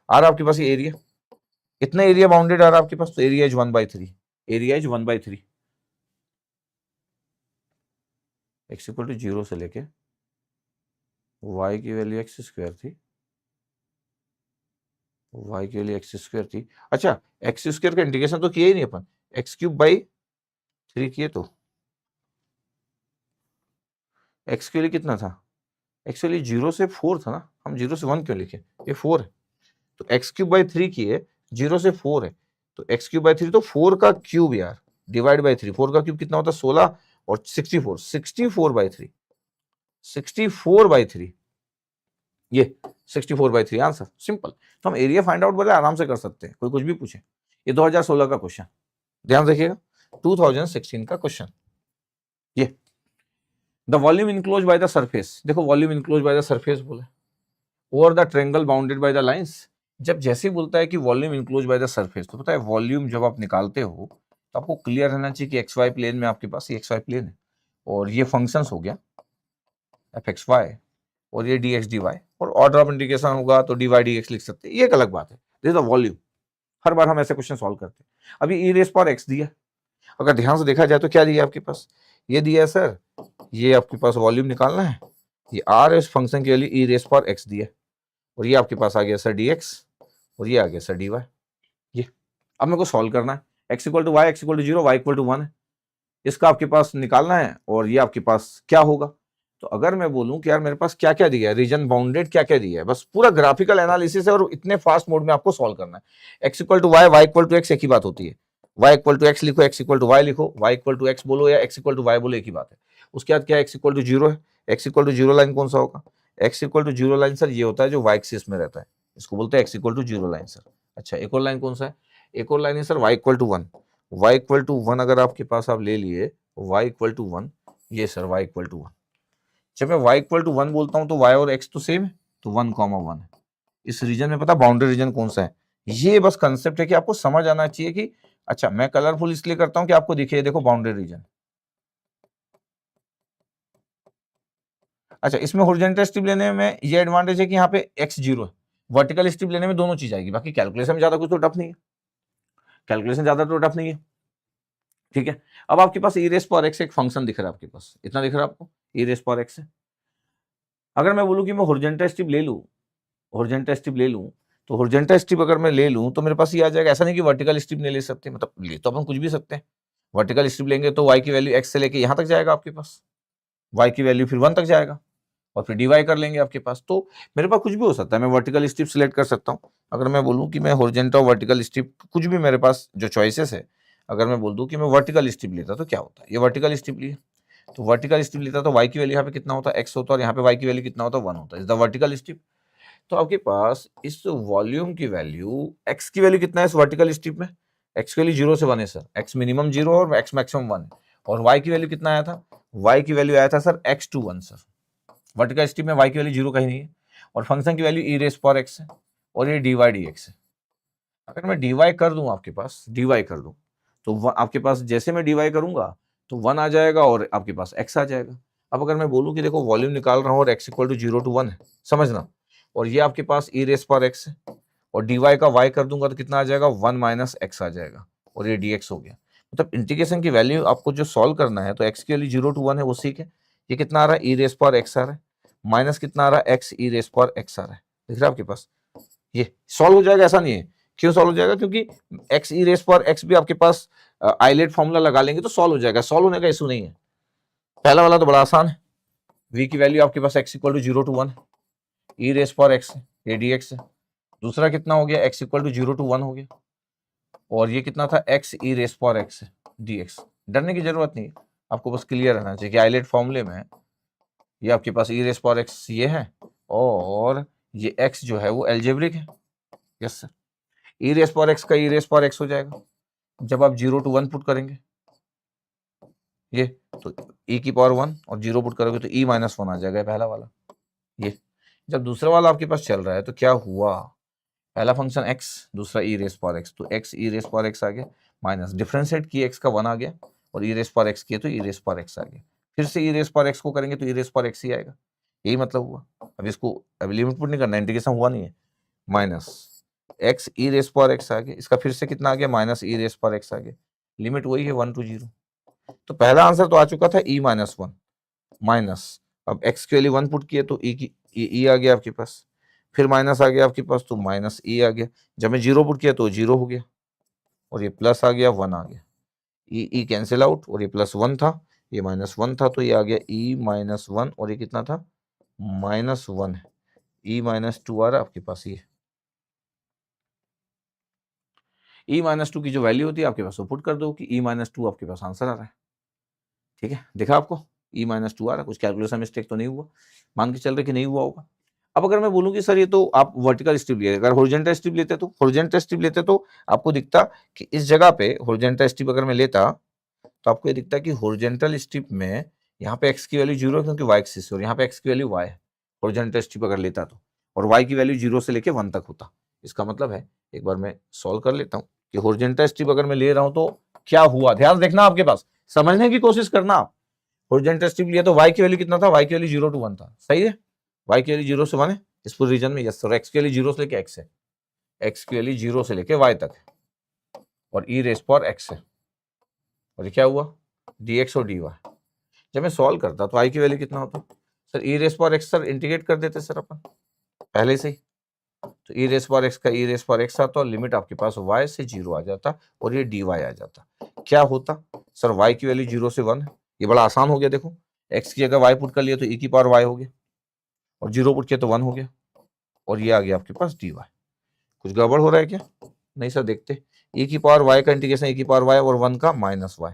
आ रहा आपके पास ये एरिया, इतना एरिया बाउंडेड आ रहा है आपके पास, तो area is 1/3, area is 1/3। X equal to 0 से लेके y की वैल्यू एक्स स्क्वायर थी, y की वैल्यू एक्स स्क्वायर थी। अच्छा, एक्स स्क्वायर का इंटीग्रेशन तो किया ही नहीं अपन, एक्स क्यूब बाई 3 किए, तो एक्स के लिए कितना था, एक्चुअली 0 से 4 था ना, हम 0 से 1 क्यों लिखे, ये 4 है, तो एक्स क्यूब बाई 3 किए, 0 से 4 है, तो एक्स क्यूब बाई 3, तो 4 का क्यूब यार डिवाइड बाई 3, 4 का क्यूब कितना होता है 16, और 64, 64/3, 64/3, ये 64/3 आंसर, सिंपल। तो हम एरिया फाइंड आउट बड़े आराम से कर सकते हैं, कोई कुछ भी पूछे। ये 2016 का क्वेश्चन, ध्यान रखिएगा, 2016 का क्वेश्चन। ये the volume enclose by the surface, देखो volume enclose by the surface बोले, over the triangle bounded by the lines. जब जैसे ही बोलता है कि volume enclose by the surface, तो पता है वॉल्यूम जब आप निकालते हो तो आपको क्लियर रहना चाहिए कि एक्स वाई प्लेन में आपके पास ये एक्स वाई प्लेन है, और ये फंक्शंस हो गया एफ एक्स वाई, और ये डी एक्स डी वाई, और ऑर्डर ऑफ इंटीग्रेशन होगा तो डी वाई डी एक्स लिख सकते हैं, ये एक अलग बात है। दिस इज द वॉल्यूम, हर बार हम ऐसे क्वेश्चन सॉल्व करते हैं। अभी ई रेस पावर एक्स दिया, अगर ध्यान से देखा जाए तो क्या दिया आपके पास, ये दिया है सर, ये आपके पास वॉल्यूम निकालना है, ये आर एस फंक्शन के लिए ई रेस पावर एक्स दिया, और ये आपके पास आ गया सर डी एक्स, और ये आ गया सर डी वाई। ये अब मेरे को सॉल्व करना है, x equal to y, x equal to 0, y equal to 1 है, इसका आपके पास निकालना है, और ये आपके पास क्या होगा। तो अगर मैं बोलूं कि यार मेरे पास क्या क्या दिया है, रीजन बाउंडेड क्या क्या दिया है, बस पूरा ग्राफिकल एनालिसिस है, और इतने फास्ट मोड में आपको सॉल्व करना है। X equal to y, y equal to x, एक ही बात होती है। वाई इक्वल टू एक्स लिखो, एक्स इक्वल टू वाई लिखो, वाई इक्वल टू एक्स बोलो या एक्स इक्वल टू वाई बोलो, एक ही बात है। उसके बाद क्या, एक्स इक्वल टू 0 है, एक्स इक्वल टू 0 लाइन कौन सा होगा, x equal to 0 line sir ये होता है जो वाई एक्सिस में रहता है, इसको बोलते हैं x equal to 0 line sir. अच्छा, एक और लाइन कौन सा है, एक और लाइन है sir y equal to 1, y equal to 1 अगर आपके पास आप ले लिए y इक्वल टू 1, ये सर y इक्वल टू 1। जब मैं y इक्वल टू 1 बोलता हूं तो y और x तो सेम है, तो 1,1 है। इस रीजन में पता बाउंड्री रीजन कौन सा है, ये बस कंसेप्ट है कि आपको समझ आना चाहिए कि अच्छा मैं कलरफुल इसलिए करता हूं कि आपको दिखे, देखो बाउंड्री रीजन। अच्छा, इसमें हॉरिजॉन्टल स्ट्रिप लेने में ये एडवांटेज है कि यहाँ पे x 0 है, वर्टिकल स्ट्रिप लेने में दोनों चीज आएगी, बाकी कैलकुलेशन में ज्यादा कुछ तो टफ नहीं है, कैलकुलेशन ज्यादा तो टफ नहीं है, ठीक है। अब आपके पास ई रेस पावर एक्स एक फंक्शन दिख रहा है आपके पास, इतना दिख रहा है आपको, ई रेस पावर एक्स है। अगर मैं बोलूं कि मैं हॉरिजॉन्टल स्ट्रिप ले लूं, हॉरिजॉन्टल स्ट्रिप ले लूं, तो हॉरिजॉन्टल स्ट्रिप अगर मैं ले लूं तो मेरे पास ये आ जाएगा। ऐसा नहीं कि वर्टिकल स्ट्रिप नहीं ले सकते, मतलब ले तो अपन कुछ भी सकते हैं। वर्टिकल स्ट्रिप लेंगे तो y की वैल्यू x से लेके यहां तक जाएगा आपके पास, y की वैल्यू फिर 1 तक जाएगा, और फिर dy कर लेंगे आपके पास। तो मेरे पास कुछ भी हो सकता है, मैं वर्टिकल स्ट्रिप सिलेक्ट कर सकता हूं। अगर मैं बोलूं कि मैं हॉरिजॉन्टल और वर्टिकल स्ट्रिप, कुछ भी मेरे पास जो चॉइसेस है, अगर मैं बोल दूं कि मैं वर्टिकल स्ट्रिप लेता तो क्या होता है, ये वर्टिकल स्ट्रिप लिए, तो वर्टिकल स्ट्रिप लेता तो y की वैल्यू यहाँ पे कितना होता है, x होता है, और यहाँ पे y की वैल्यू कितना होता है, 1 होता है, इज द वर्टिकल स्ट्रिप। तो आपके पास इस वॉल्यूम की वैल्यू, x की वैल्यू कितना है इस वर्टिकल स्ट्रिप में, x की वैल्यू 0 से 1 है सर, x मिनिमम 0 और x मैक्सिमम 1 है। और y की वैल्यू कितना आया था, y की वैल्यू आया था sir x to 1 sir. Vertical strip में y की वैल्यू 0 कहीं नहीं है, और फंक्शन की वैल्यू ई रेस पावर x है, और ये dy dx है। अगर मैं dy कर दूं आपके पास, dy कर दूं, तो आपके पास जैसे मैं dy करूंगा तो 1 आ जाएगा और आपके पास x आ जाएगा। अब अगर मैं बोलूं कि देखो वॉल्यूम निकाल रहा हूं और x इक्वल टू 0 to 1 है, समझना, और ये आपके पास ई रेस पावर x है, और dy का y कर दूंगा तो कितना आ जाएगा, 1 माइनस x आ जाएगा, और ये dx हो गया। मतलब इंटीग्रेशन की वैल्यू आपको जो सॉल्व करना है, तो x की वैल्यू 0 to 1 है वो सीख है। ये कितना आ रहा है, ई रेस पावर x आ रहा है, माइनस कितना आ रहा है, x ई रेस पावर x आ रहा है, दिख रहा है आपके पास। ये सॉल्व हो जाएगा, ऐसा नहीं है। क्यों सॉल्व हो जाएगा, क्योंकि x ई रेस पावर x भी आपके पास आइलेट फॉर्मूला लगा लेंगे तो सॉल्व हो जाएगा, सॉल्व होने का इशू नहीं है। पहला वाला तो बड़ा आसान है, v की वैल्यू आपके पास x इक्वल टू 0 to 1 है, ई रेस पावर x है, ये dx है। दूसरा कितना हो गया, x इक्वल टू 0 to 1 हो गया, और ये कितना था, x ई रेस पावर x है, dx। डरने की जरूरत नहीं, आपको बस क्लियर रहना चाहिए कि आइलेट फॉर्मूले में ये आपके पास ई रेस पावर x ये है, और ये x जो है वो एल्जेब्रिक है। यस सर, ई रेस पावर x का ई रेस पावर x हो जाएगा जब आप 0 to 1 पुट करेंगे, ये तो e की पावर 1 और 0 पुट करोगे तो e माइनस 1 आ जाएगा, पहला वाला। ये जब दूसरा वाला आपके पास चल रहा है तो क्या हुआ, पहला फंक्शन x, दूसरा ई रेस पावर x, तो x ई रेस पावर x आ गया, माइनस डिफरेंशिएट किए x का 1 आ गया, और ई रेस पावर x किए तो ई रेस पावर x आ गया। फिर से ई रेस पावर x को करेंगे तो ई रेस पावर x ही आएगा, यही मतलब हुआ। अब इसको अभी लिमिट पुट नहीं करना, इंटीग्रेशन हुआ नहीं है, माइनस x ई रेस पावर x आ गया, इसका फिर से कितना आ गया, माइनस ई रेस पावर x आ गया, लिमिट वही है 1 to 0। तो पहला आंसर तो आ चुका था e माइनस 1, माइनस अब x के लिए 1 पुट किए तो e आ गया आपके पास, फिर माइनस आ गया आपके पास तो माइनस e आ गया, जब मैं 0 पुट किया तो 0 हो गया, और ये प्लस आ गया, 1 आ गया, e कैंसिल आउट, और ये प्लस 1 था, ये माइनस 1 था, तो ये आ गया e माइनस 1, और ये कितना था, माइनस 1 है, e माइनस 2 आ रहा है आपके पास। ये e माइनस 2 की जो वैल्यू होती है आपके पास वो पुट कर दो कि e माइनस 2 आपके पास आंसर आ रहा है, ठीक है। देखा आपको e माइनस 2 आ रहा है, कुछ कैलकुलेशन मिस्टेक तो नहीं हुआ, मान के चल रहे कि नहीं हुआ होगा। अब अगर मैं बोलूं कि सर ये तो आप वर्टिकल स्ट्रिप लिए, अगर हॉरिजॉन्टल स्ट्रिप लेते तो, हॉरिजॉन्टल स्ट्रिप लेते तो आपको दिखता कि इस जगह पे हॉरिजॉन्टल स्ट्रिप अगर मैं लेता तो आपको ये दिखता कि हॉरिजॉन्टल स्ट्रिप में यहाँ पे x की वैल्यू 0 है क्योंकि y एक्सिस है, और यहाँ पे x की वैल्यू y है, हॉरिजॉन्टल स्ट्रिप अगर लेता तो, और y की वैल्यू 0 से लेके 1 तक होता। इसका मतलब है, एक बार मैं सॉल्व कर लेता हूँ कि हॉरिजॉन्टल स्ट्रिप अगर मैं ले रहा हूँ तो क्या हुआ, ध्यान देखना आपके पास, समझने की कोशिश करना आप। हॉरिजॉन्टल स्ट्रिप लिया तो y की वैल्यू कितना था, y की वैल्यू 0 to 1 था, सही है, y की वैल्यू 0 से 1 है इस पूरे रीजन में, यस सर। x की वैल्यू 0 से लेके x है, x की वैल्यू 0 से लेके y तक है, और e रेस पावर x है, और ये क्या हुआ, dx और dy। जब मैं सॉल्व करता तो i की वैल्यू कितना होता sir, e raise power x sir integrate कर देते सर अपन पहले से ही, तो e रेस पावर x का e रेस पावर x आता और लिमिट आपके पास y से 0 आ जाता, और ये dy आ जाता। क्या होता सर, y की वैल्यू 0 से 1 है, ये बड़ा आसान हो गया, देखो x की जगह y पुट कर लिया तो e की पावर y हो गया, और 0 पुट किया तो 1 हो गया, और ये आ गया आपके पास dy। कुछ गड़बड़ हो रहा है क्या, नहीं सर, देखते, e की पावर y का इंटीग्रेशन e की पावर y और 1 का माइनस y।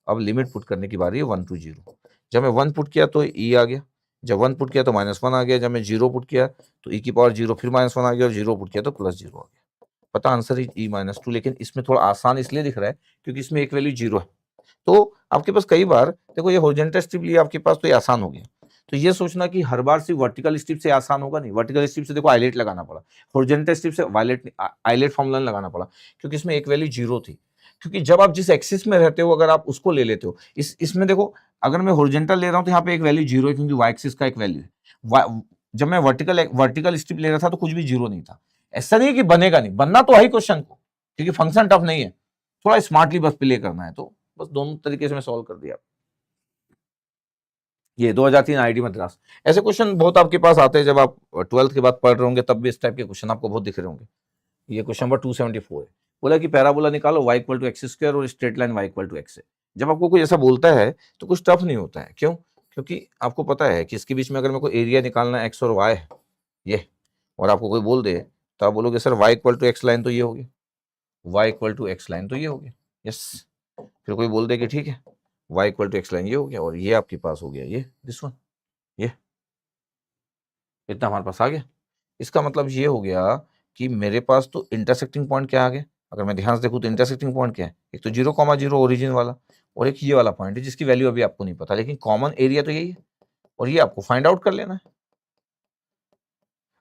अब लिमिट पुट करने की बारी है 1 to 0। जब मैं 1 पुट किया तो e आ गया, जब 1 पुट किया तो -1 आ गया, जब मैं 0 पुट किया तो e की पावर 0 फिर -1 आ गया, और 0 पुट किया तो +0 आ गया। पता आंसर ही e माइनस 2, लेकिन इसमें थोड़ा आसान इसलिए दिख रहा है क्योंकि इसमें एक वैल्यू 0 है। तो आपके पास कई बार देखो ये हॉरिजॉन्टल स्ट्रिप लिया आपके पास तो ये आसान हो गया, तो ये सोचना कि हर बार सिर्फ वर्टिकल स्ट्रिप से आसान होगा, नहीं, वर्टिकल स्ट्रिप से देखो आइलेट लगाना पड़ा, हॉरिजॉन्टल स्ट्रिप से आइलेट फॉर्मूला लगाना पड़ा, क्योंकि इसमें एक वैल्यू 0 थी। क्योंकि जब आप जिस एक्सिस में रहते हो अगर आप उसको ले लेते हो, इसमें देखो अगर मैं हॉरिजॉन्टल ले रहा हूं तो यहाँ पे एक वैल्यू 0 है क्योंकि y एक्सिस का एक वैल्यू है, जब मैं वर्टिकल स्ट्रिप ले रहा था तो कुछ भी जीरो नहीं था। ऐसा नहीं है कि बनेगा नहीं, बनना तो है ही क्वेश्चन को, क्योंकि फंक्शन टफ नहीं है, थोड़ा स्मार्टली बस प्ले करना है। तो बस दोनों तरीके से मैं सॉल्व कर दिया। ये 2003 आईआईटी मद्रास। ऐसे क्वेश्चन बहुत आपके पास आते हैं, जब आप 12th के बाद पढ़ रहे होंगे तब भी इस टाइप के क्वेश्चन आपको बहुत दिख रहे होंगे। ये क्वेश्चन नंबर 274 है। बोला कि पैराबोला निकालो y equal to x square और straight line y equal to x है। जब आपको कोई ऐसा बोलता है तो कुछ टफ नहीं होता है। क्यों? क्योंकि आपको पता है कि इसके बीच में अगर मेरे को एरिया निकालना है x और y है ये, और आपको कोई बोल दे तो आप बोलोगे sir y equal to x line तो ये हो गया, y equal to x line तो ये हो गया, यस। फिर कोई बोल दे कि ठीक है y equal to x line ये हो गया, और ये आपके पास हो गया ये दिस वन, ये इतना हमारे पास आ गया। इसका मतलब ये हो गया कि मेरे पास तो इंटरसेक्टिंग पॉइंट क्या आ गया। अगर मैं ध्यान से देखूँ तो इंटरसेक्टिंग पॉइंट क्या है, एक तो 0,0 ओरिजिन वाला, और एक ये वाला पॉइंट है जिसकी वैल्यू अभी आपको नहीं पता, लेकिन कॉमन एरिया तो यही है, और ये आपको फाइंड आउट कर लेना है।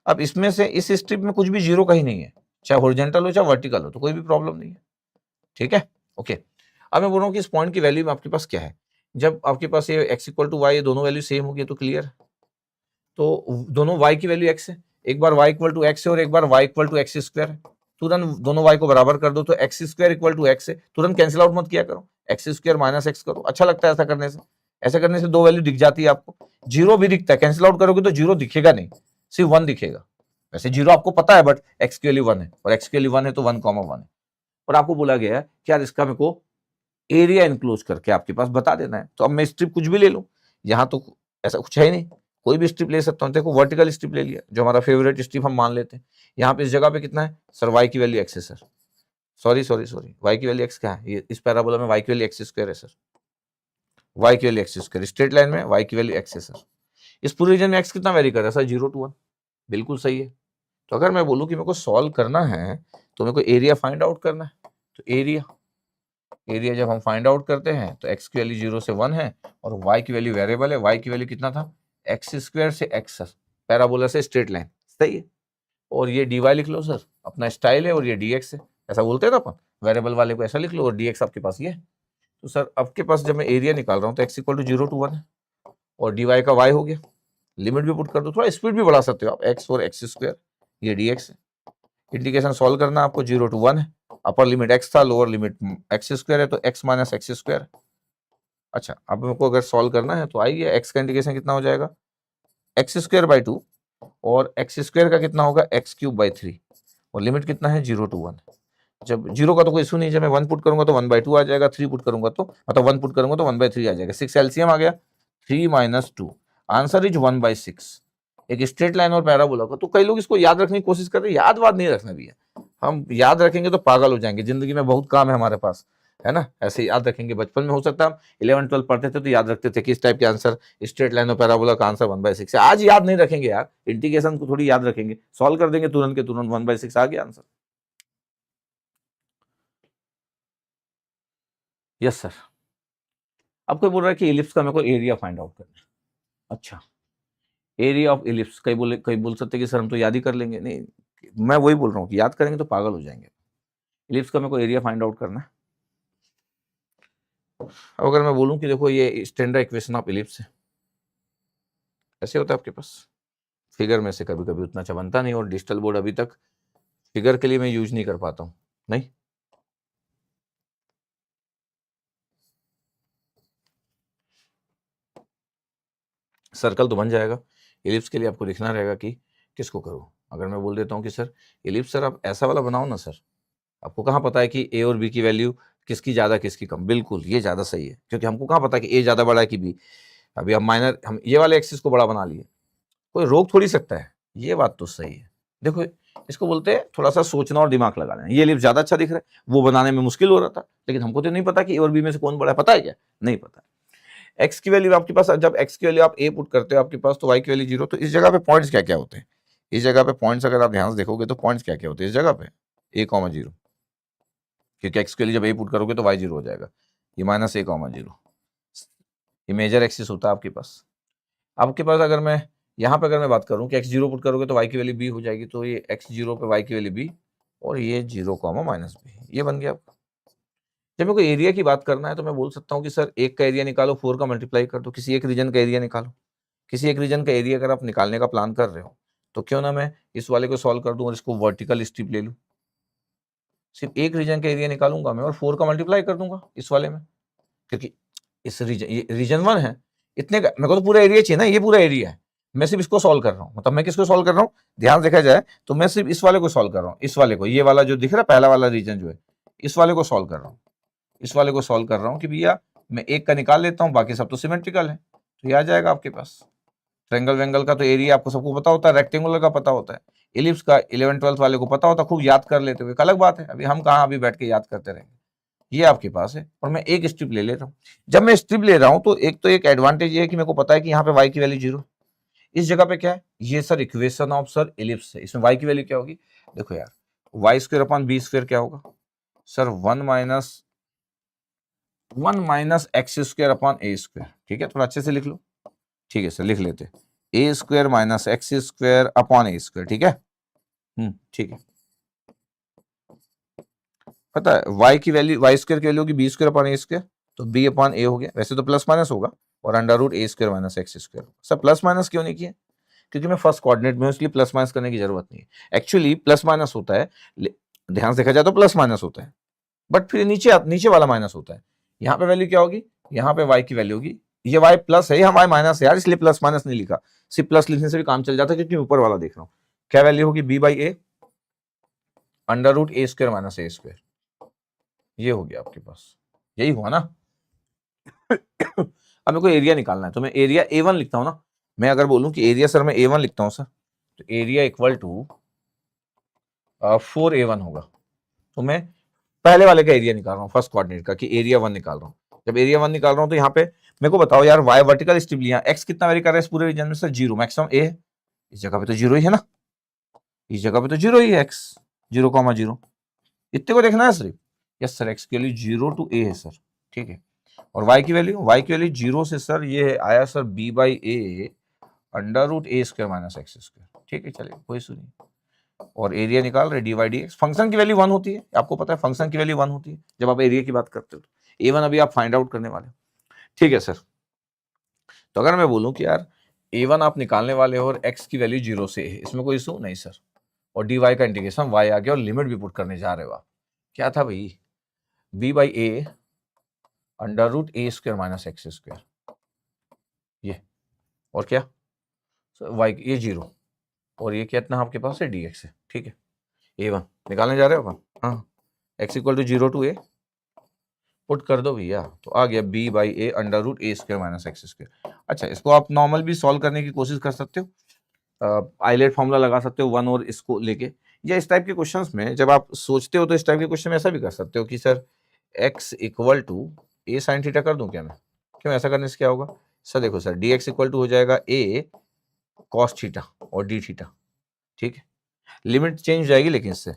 अब इसमें से इस स्ट्रिप में कुछ भी जीरो का ही नहीं है, चाहे हॉरिजॉन्टल हो चाहे वर्टिकल हो, तो कोई भी प्रॉब्लम नहीं है। ठीक है, ओके। अब मैं बोल रहा हूँ कि इस पॉइंट की वैल्यू में आपके पास क्या है। जब आपके पास ये x इक्वल टू वाई, दोनों वैल्यू सेम होगी तो क्लियर, तो दोनों y की वैल्यू x है, एक बार y इक्वल टू एक्स है और एक बार y equal to x square है। तुरंत दोनों y को बराबर कर दो तो x square equal to x है, तुरंत कैंसिल आउट मत किया करो, एक्स स्क्वायर माइनस एक्स करो, अच्छा लगता है ऐसा करने से। ऐसा करने से दो वैल्यू दिख जाती है आपको, जीरो भी दिखता है, कैंसिल आउट करोगे तो जीरो दिखेगा नहीं, सिर्फ वन दिखेगा। वैसे जीरो आपको पता है, बट एक्स की वैल्यू वन है, और एक्स की वैल्यू वन है तो 1,1 है। और आपको बोला गया है कि यार इसका मेरे को एरिया इनक्लोज करके आपके पास बता देना है। तो अब मैं स्ट्रिप कुछ भी ले लूं, यहाँ तो ऐसा कुछ है ही नहीं, कोई भी स्ट्रिप ले सकता हूँ। देखो वर्टिकल स्ट्रिप ले लिया, जो हमारा फेवरेट स्ट्रिप हम मान लेते हैं। यहाँ पे इस जगह पे कितना है सर, वाई की वैल्यू एक्स है सर, सॉरी वाई की वैल्यू एक्स क्या है, ये इस पैराबोला में वाई की वैल्यू एक्स स्क्वायर है सर, वाई की value x square, straight line में वाई की वैल्यू एक्स है सर। इस पूरे रीजन में एक्स कितना वेरी कर रहा है सर, 0 to 1, बिल्कुल सही है। तो अगर मैं बोलूँ कि मेरे को सॉल्व करना है तो मेरे को एरिया फाइंड आउट करना है, तो एरिया जब हम फाइंड आउट करते हैं तो x की वैल्यू 0 से 1 है, और y की वैल्यू वेरिएबल है, y की वैल्यू कितना था, एक्स स्क्वायर से x सर, पैराबोला से स्ट्रेट लाइन, सही है। और ये dy लिख लो सर, अपना स्टाइल है, और ये dx है, ऐसा बोलते हैं ना अपन, वेरिएबल वाले को ऐसा लिख लो, और dx आपके पास ये है। तो सर आपके पास जब मैं एरिया निकाल रहा हूँ तो x इक्वल टू 0 to 1 है, और dy का y हो गया, लिमिट भी पुट कर दो, थोड़ा स्पीड भी बढ़ा सकते हो आप, x और एक्स स्क्वायर, ये dx है। इंटीग्रेशन सॉल्व करना आपको, 0 to 1 है, अपर लिमिट x था, लोअर लिमिट एक्स स्क्वायर है, तो x माइनस एक्स स्क्वायर। अच्छा, अब मेरे को अगर सॉल्व करना है तो आइए, x का इंटीग्रेशन कितना हो जाएगा, एक्स स्क्वायर बाई 2, और एक्स स्क्वायर का कितना होगा, एक्स क्यूब बाई 3, और लिमिट कितना है 0 to 1। जब जीरो का तो कोई इशू नहीं, जब मैं 1 पुट करूंगा तो 1/2 आ जाएगा, 3 पुट करूंगा तो मतलब 1 पुट करूंगा तो 1/3 आ जाएगा, 6 एलसीएम आ गया, 3 माइनस 2, आंसर इज 1/6। एक स्ट्रेट लाइन और पैराबोला को, तो कई लोग इसको याद रखने की कोशिश कर रहे हैं, याद वाद नहीं रखना भी है, हम याद रखेंगे तो पागल हो जाएंगे, जिंदगी में बहुत काम है हमारे पास, है ना। ऐसे याद रखेंगे, बचपन में हो सकता है हम 11-12 पढ़ते थे तो याद रखते थे कि इस टाइप के आंसर, स्ट्रेट लाइन और पैराबोला का आंसर 1/6 है। आज याद नहीं रखेंगे यार, इंटीग्रेशन को थोड़ी याद रखेंगे, सॉल्व कर देंगे तुरंत के तुरंत, 1/6 आ गया आंसर। Yes sir. अब कोई बोल रहा है कि इलिप्स का मेरे को एरिया फाइंड आउट करना है। अच्छा, एरिया ऑफ इलिप्स, कई बोल सकते हैं कि सर हम तो याद ही कर लेंगे, नहीं, मैं वही बोल रहा हूँ कि याद करेंगे तो पागल हो जाएंगे। इलिप्स का मेरे को एरिया फाइंड आउट करना है। अब अगर मैं बोलूं कि देखो ये स्टैंडर्ड इक्वेशन ऑफ इलिप्स है, ऐसे होता है आपके पास, फिगर में से कभी कभी उतना अच्छा बनता नहीं, और डिजिटल बोर्ड अभी तक फिगर के लिए मैं यूज नहीं कर पाता हूँ, नहीं। सर्कल तो बन जाएगा, इलिप्स के लिए आपको लिखना रहेगा कि किसको करो। अगर मैं बोल देता हूँ कि सर इलिप्स सर आप ऐसा वाला बनाओ ना सर, आपको कहाँ पता है कि ए और बी की वैल्यू किसकी ज़्यादा किसकी कम, बिल्कुल ये ज़्यादा सही है, क्योंकि हमको कहाँ पता कि ए ज़्यादा बड़ा है कि बी। अभी हम ये वाले एक्सिस को बड़ा बना लिए, कोई रोक थोड़ी सकता है, ये बात तो सही है। देखो इसको बोलते हैं थोड़ा सा सोचना और दिमाग लगा लेना। ये इलिप्स ज़्यादा अच्छा दिख रहा है, वो बनाने में मुश्किल हो रहा था, लेकिन हमको तो नहीं पता कि ए और बी में से कौन बड़ा है, पता है क्या, नहीं पता। एक्स की वैल्यू आपके पास, जब एक्स की वैल्यू आप ए पुट करते हो आपके पास, तो वाई की वैल्यू 0, तो इस जगह पे पॉइंट्स क्या क्या होते हैं, इस जगह पे पॉइंट्स अगर आप ध्यान से देखोगे तो पॉइंट्स क्या क्या होते हैं इस जगह पे, a,0, क्योंकि एक्स के लिए जब ए पुट करोगे तो वाई 0 हो जाएगा, ये -a,0, ये मेजर एक्सिस होता है आपके पास। अगर मैं यहाँ पे अगर मैं बात करूँ कि x0 पुट करोगे तो y की वैल्यू b हो जाएगी, तो ये x0 पे y की वैल्यू b, और ये 0, -b, ये बन गया आपका। जब मेरे को एरिया की बात करना है तो मैं बोल सकता हूँ कि सर एक का एरिया निकालो, 4 का मल्टीप्लाई कर दो, किसी एक रीजन का एरिया निकालो, किसी एक रीजन का एरिया अगर आप निकालने का प्लान कर रहे हो तो क्यों ना मैं इस वाले को सॉल्व कर दूं और इसको वर्टिकल स्ट्रिप ले लूं, सिर्फ एक रीजन का एरिया निकालूंगा मैं और 4 का मल्टीप्लाई कर दूंगा इस वाले में, क्योंकि इस रीजन, ये रीजन 1 है, इतने का मेरे को तो पूरा एरिया चाहिए ना, ये पूरा एरिया है, मैं सिर्फ इसको सॉल्व कर रहा हूँ। मतलब मैं किसको सॉल्व कर रहा हूँ, ध्यान देखा जाए तो मैं सिर्फ इस वाले को सॉल्व कर रहा हूँ, इस वाले को, ये वाला जो दिख रहा है पहला वाला रीजन जो है, इस वाले को सॉल्व कर रहा हूँ, इस वाले को सॉल्व कर रहा हूँ कि भैया मैं एक का निकाल लेता हूँ, बाकी सब तो सिमेट्रिकल है, तो ये आ जाएगा आपके पास। ट्रायंगल वेंगल का तो एरिया आपको सबको पता होता है, रेक्टेंगुलर का पता होता है, इलिप्स का 11th-12th वाले को पता होता है, खूब याद कर लेते हुए, अलग बात है, अभी हम कहाँ अभी बैठ के याद करते रहेंगे। ये आपके पास है और मैं एक स्ट्रिप ले रहा हूँ। जब मैं स्ट्रिप ले रहा हूँ तो एक एडवांटेज ये है कि मेरे को पता है कि यहाँ पे y की वैल्यू 0, इस जगह पे क्या है, ये sir equation of sir ellipse है, इसमें y की वैल्यू क्या होगी, देखो यार y square upon b square क्या होगा sir, 1 minus x square upon a square. ठीक है, थोड़ा अच्छे से लिख लो। ठीक है सर, लिख लेते, a square minus x square upon a square. ठीक है, ठीक है, पता है y की वैल्यू, वाई स्क्वायर की वैल्यू होगी b square upon a square, तो बी अपॉन ए हो गया, वैसे तो प्लस माइनस होगा, और under root a square minus x square. Sir plus minus क्यों नहीं किया, क्योंकि मैं फर्स्ट कोऑर्डिनेट में हूं, इसलिए प्लस माइनस करने की जरूरत नहीं है। एक्चुअली प्लस माइनस होता है, ध्यान से देखा जाए तो प्लस माइनस होता है, बट फिर नीचे वाला माइनस होता है। यहाँ पे वैल्यू क्या होगी, यहाँ पे y की वैल्यू होगी, ये y प्लस है, यहाँ y माइनस है यार, इसलिए प्लस माइनस नहीं लिखा, सिर्फ प्लस लिखने से भी काम चल जाता है, क्योंकि ऊपर वाला देख रहा हूँ। क्या वैल्यू होगी, b by a under root a square minus a square, ये हो गया आपके पास, यही हुआ ना। अब मेरे को एरिया निकालना है, तो मैं एरिया A1 लिखता हूँ ना। मैं अगर बोलूं कि एरिया सर मैं A1 लिखता हूँ सर, तो एरिया इक्वल टू 4A1 होगा। तो मैं पहले वाले का एरिया निकाल रहा हूँ, फर्स्ट कोऑर्डिनेट का, कि एरिया 1 निकाल रहा हूँ। जब एरिया 1 निकाल रहा हूँ तो यहाँ पे मेरे को बताओ यार, y वर्टिकल स्ट्रिप लिया, x कितना वेरी कर रहा है इस पूरे रीजन में सर, 0, मैक्सिमम a है, इस जगह पे तो 0 ही है ना, इस जगह पे तो 0 ही है, x 0,0, इतने को देखना है सिर्फ। यस सर, x की वैल्यू 0 to a है सर, ठीक है। और y की वैल्यू 0 से सर ये आया sir b by a under root a square minus x square. ठीक है, चलिए कोई सुनिए, और एरिया निकाल रहे d y d x. Function की वैल्यू 1 होती है, आपको पता है फंक्शन की वैल्यू 1 होती है जब आप एरिया की बात करते हो। तो A1 अभी आप फाइंड आउट करने वाले हो, ठीक है सर। तो अगर मैं बोलूं कि यार A1 आप निकालने वाले हो और x की वैल्यू 0 से है, इसमें कोई इशू नहीं सर, और dy का इंटीग्रेशन y आ गया और लिमिट भी पुट करने जा रहे हो आप। क्या था भाई, b by a under root a square minus x square, ये, और क्या y ये 0, और ये कितना आपके पास है dx है। ठीक है, A1 निकालने जा रहे हो अपन, हाँ, x equal to 0 to a put कर दो भैया, तो आ गया b by a under root a square minus x square. अच्छा, इसको आप नॉर्मल भी सॉल्व करने की कोशिश कर सकते हो, आइलेट फॉर्मूला लगा सकते हो 1 और इसको लेके, या इस टाइप के क्वेश्चंस में जब आप सोचते हो तो इस टाइप के क्वेश्चन में ऐसा भी कर सकते हो कि sir x equal to a sine theta कर दूं क्या मैं, क्यों, ऐसा करने से क्या होगा सर, देखो सर dx इक्वल टू हो जाएगा a कॉस थीटा और d थीटा। ठीक है, लिमिट चेंज हो जाएगी, लेकिन इससे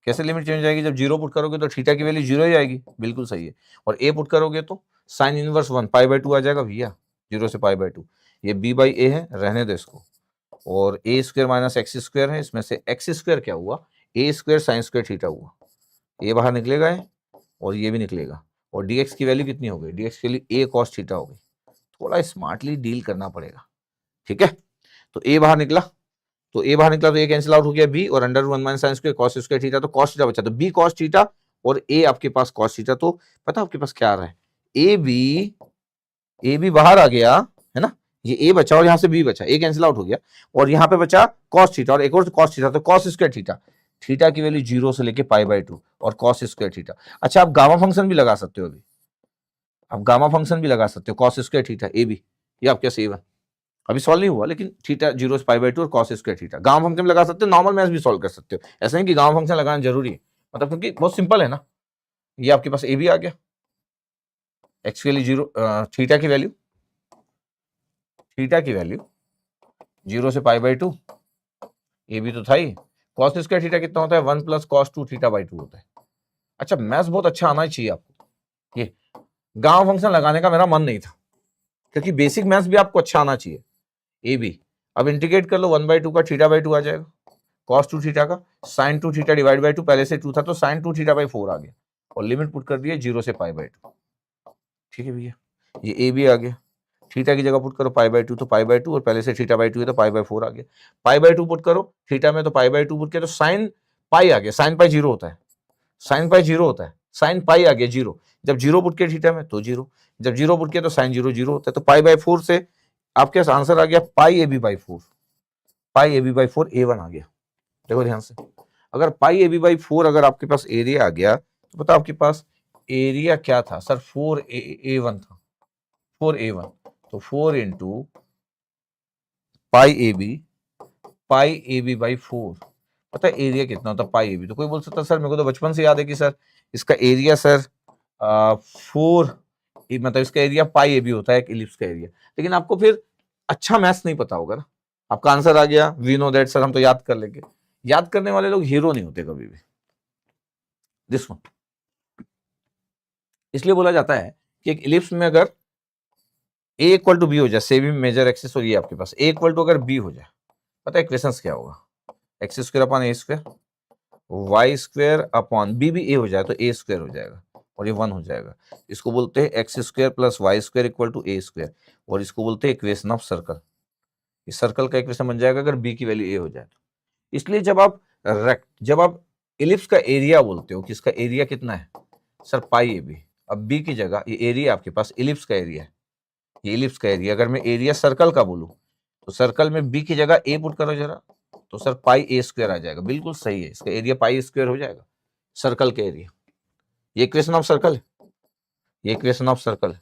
कैसे लिमिट चेंज हो जाएगी, जब 0 पुट करोगे तो थीटा की वैल्यू 0 ही आएगी, बिल्कुल सही है, और a पुट करोगे तो साइन इनवर्स 1 पाई बाई 2 आ जाएगा भैया, 0 से पाई बाई 2। ये b बाई ए है, रहने दो इसको, और ए स्क्वायर माइनस एक्स स्क्वायर है, इसमें से एक्स स्क्वायर क्या हुआ, ए स्क्वायर साइन स्क्वायर थीटा हुआ, ये बाहर निकलेगा है और ये भी निकलेगा, और dx की वैल्यू कितनी हो गई, dx की वैल्यू a cos थीटा हो गई। थोड़ा स्मार्टली डील करना पड़ेगा, ठीक है। तो a बाहर निकला, तो ये कैंसिल आउट हो गया b, और under 1 minus sine square cos square theta, तो cos थीटा बचा, तो b cos थीटा और a आपके पास cos थीटा। तो पता आपके पास क्या आ रहा है, ए बी बाहर आ गया है ना, ये a बचा और यहाँ से b बचा, a कैंसिल आउट हो गया, और यहाँ पे बचा cos थीटा और एक और cos थीटा, तो cos स्क्वायर थीटा, थीटा की वैल्यू 0 से लेके पाई बाई 2 और cos स्क्वायर थीटा। अच्छा, आप गामा फंक्शन भी लगा सकते हो, अभी आप गामा फंक्शन भी लगा सकते हो, cos square theta a b, ये आपके A1 अभी सॉल्व नहीं हुआ, लेकिन थीटा 0 से पाई बाई 2 और cos square theta gamma function लगा सकते हो, नॉर्मल मैथ्स भी सॉल्व कर सकते हो, ऐसा नहीं कि गामा फंक्शन लगाना जरूरी है, मतलब क्योंकि बहुत सिंपल है ना। ये आपके पास ए बी आ गया, एक्स की वैल्यू 0, थीटा की वैल्यू 0 से पाई बाई 2, ए बी तो था ही, cos स्क्वायर थीटा कितना होता है, 1 प्लस cos 2 थीटा बाई 2 होता है। अच्छा, मैथ्स बहुत अच्छा आना चाहिए आपको, ये गामा फंक्शन लगाने का मेरा मन नहीं था, क्योंकि बेसिक मैथ्स भी आपको अच्छा आना चाहिए। ए बी, अब इंटीग्रेट कर लो 1/2 का थीटा बाई 2 आ जाएगा, cos 2 थीटा का sin 2 थीटा डिवाइड बाई 2, पहले से 2 था तो sin 2 थीटा बाई 4 आ गया, और लिमिट पुट कर दिए 0 से पाई बाई 2। ठीक है भैया, ये ए बी आ गया, थीटा की जगह पुट करो पाई बाई टू, तो पाई बाई टू, और पहले से थीटा बाई टू है तो पाई बाई फोर आ गया। पाई बाई टू पुट करो थीटा में, तो पाई बाई टू पुट किया तो साइन पाई आ गया। साइन पाई जीरो होता है, साइन पाई जीरो होता है, साइन पाई आ गया जीरो। जब जीरो पुट किया थीटा में तो जीरो, जब जीरो पुट किया तो साइन जीरो जीरो होता है। तो पाई बाई फोर से आपके पास आंसर आ गया pi a b by four, pi a b by four a one आ गया। देखो ध्यान से, अगर pi a b by four अगर आपके पास एरिया आ गया तो बताओ आपके पास एरिया क्या था सर, फोर ए वन था, फोर ए वन। तो four into pi a b by four, पता है एरिया कितना होता है पाई ए बी। तो कोई बोल सकता है सर मेरे को तो बचपन से याद है कि सर इसका एरिया सर फोर, मतलब इसका एरिया पाई ए बी होता है एक इलिप्स का एरिया। लेकिन आपको फिर अच्छा मैथ्स नहीं पता होगा ना, आपका आंसर आ गया वी नो दैट सर, हम तो याद कर लेंगे। याद करने वाले लोग हीरो नहीं होते कभी भी। दिस वन, इसलिए बोला जाता है कि एक इलिप्स में अगर ए इक्वल टू बी हो जाए, सेमी मेजर एक्सिस, और ये आपके पास ए इक्वल टू अगर बी हो जाए, पता है इक्वेशन क्या होगा, x square upon a square, y square upon b भी ए हो जाए तो ए स्क्वायर हो जाएगा और ये वन हो जाएगा। इसको बोलते हैं x square plus y square equal to a square, और इसको बोलते हैं इक्वेशन ऑफ सर्कल। इस सर्कल का इक्वेशन बन जाएगा अगर बी की वैल्यू ए हो जाए तो। इसलिए जब आप इलिप्स का एरिया बोलते हो कि इसका एरिया कितना है सर पाई ए बी, अब बी की जगह ये एरिया आपके पास इलिप्स का एरिया है, ये इलिप्स का एरिया अगर मैं एरिया सर्कल का बोलूं तो सर्कल में बी की जगह ए पुट करो जरा, तो सर पाई ए स्क्वायर आ जाएगा। बिल्कुल सही है, इसका एरिया पाई स्क्वायर हो जाएगा सर्कल के एरिया। ये इक्वेशन ऑफ सर्कल है, ये इक्वेशन ऑफ सर्कल है।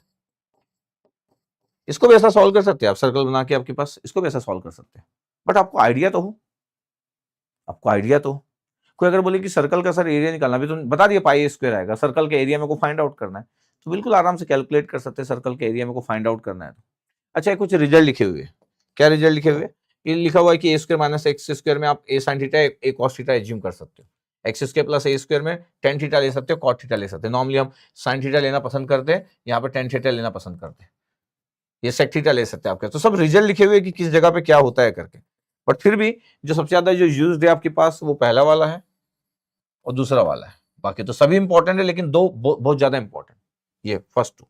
इसको भी ऐसा सॉल्व कर सकते हैं आप, सर्कल बना के आपके पास इसको भी ऐसा सॉल्व कर सकते हैं, बट आपको आइडिया तो हो, आपको आइडिया तो हो। कोई अगर बोले कि सर्कल का सर एरिया निकालना, भी तो बता दिया पाई स्क्वायर आएगा, सर्कल के एरिया में को फाइंड आउट करना है तो बिल्कुल आराम से कैलकुलेट कर सकते हैं, सर्कल के एरिया में को फाइंड आउट करना है तो। अच्छा कुछ रिजल्ट लिखे हुए, क्या रिजल्ट लिखे हुए, ये लिखा हुआ है कि ए स्क्वायर माइनस एक्स स्क्वायर में आप ए साइन थीटा ए कॉस थीटा एज्यूम कर सकते हो, एक्स स्क्वायर प्लस ए स्क्वायर में टेन थीटा ले सकते हो, कॉट थीटा ले सकते हो। नॉर्मली हम साइन थीटा लेना पसंद करते हैं, यहाँ पर टेन थीटा लेना पसंद करते हैं, ये सेक थीटा ले सकते हैं आपके। तो सब रिजल्ट लिखे हुए कि किस जगह पे क्या होता है करके, बट फिर भी जो सबसे ज्यादा जो यूज्ड है आपके पास वो पहला वाला है और दूसरा वाला है। बाकी तो सभी इंपॉर्टेंट है लेकिन दो बहुत ज्यादा इंपॉर्टेंट, ये फर्स्ट टू,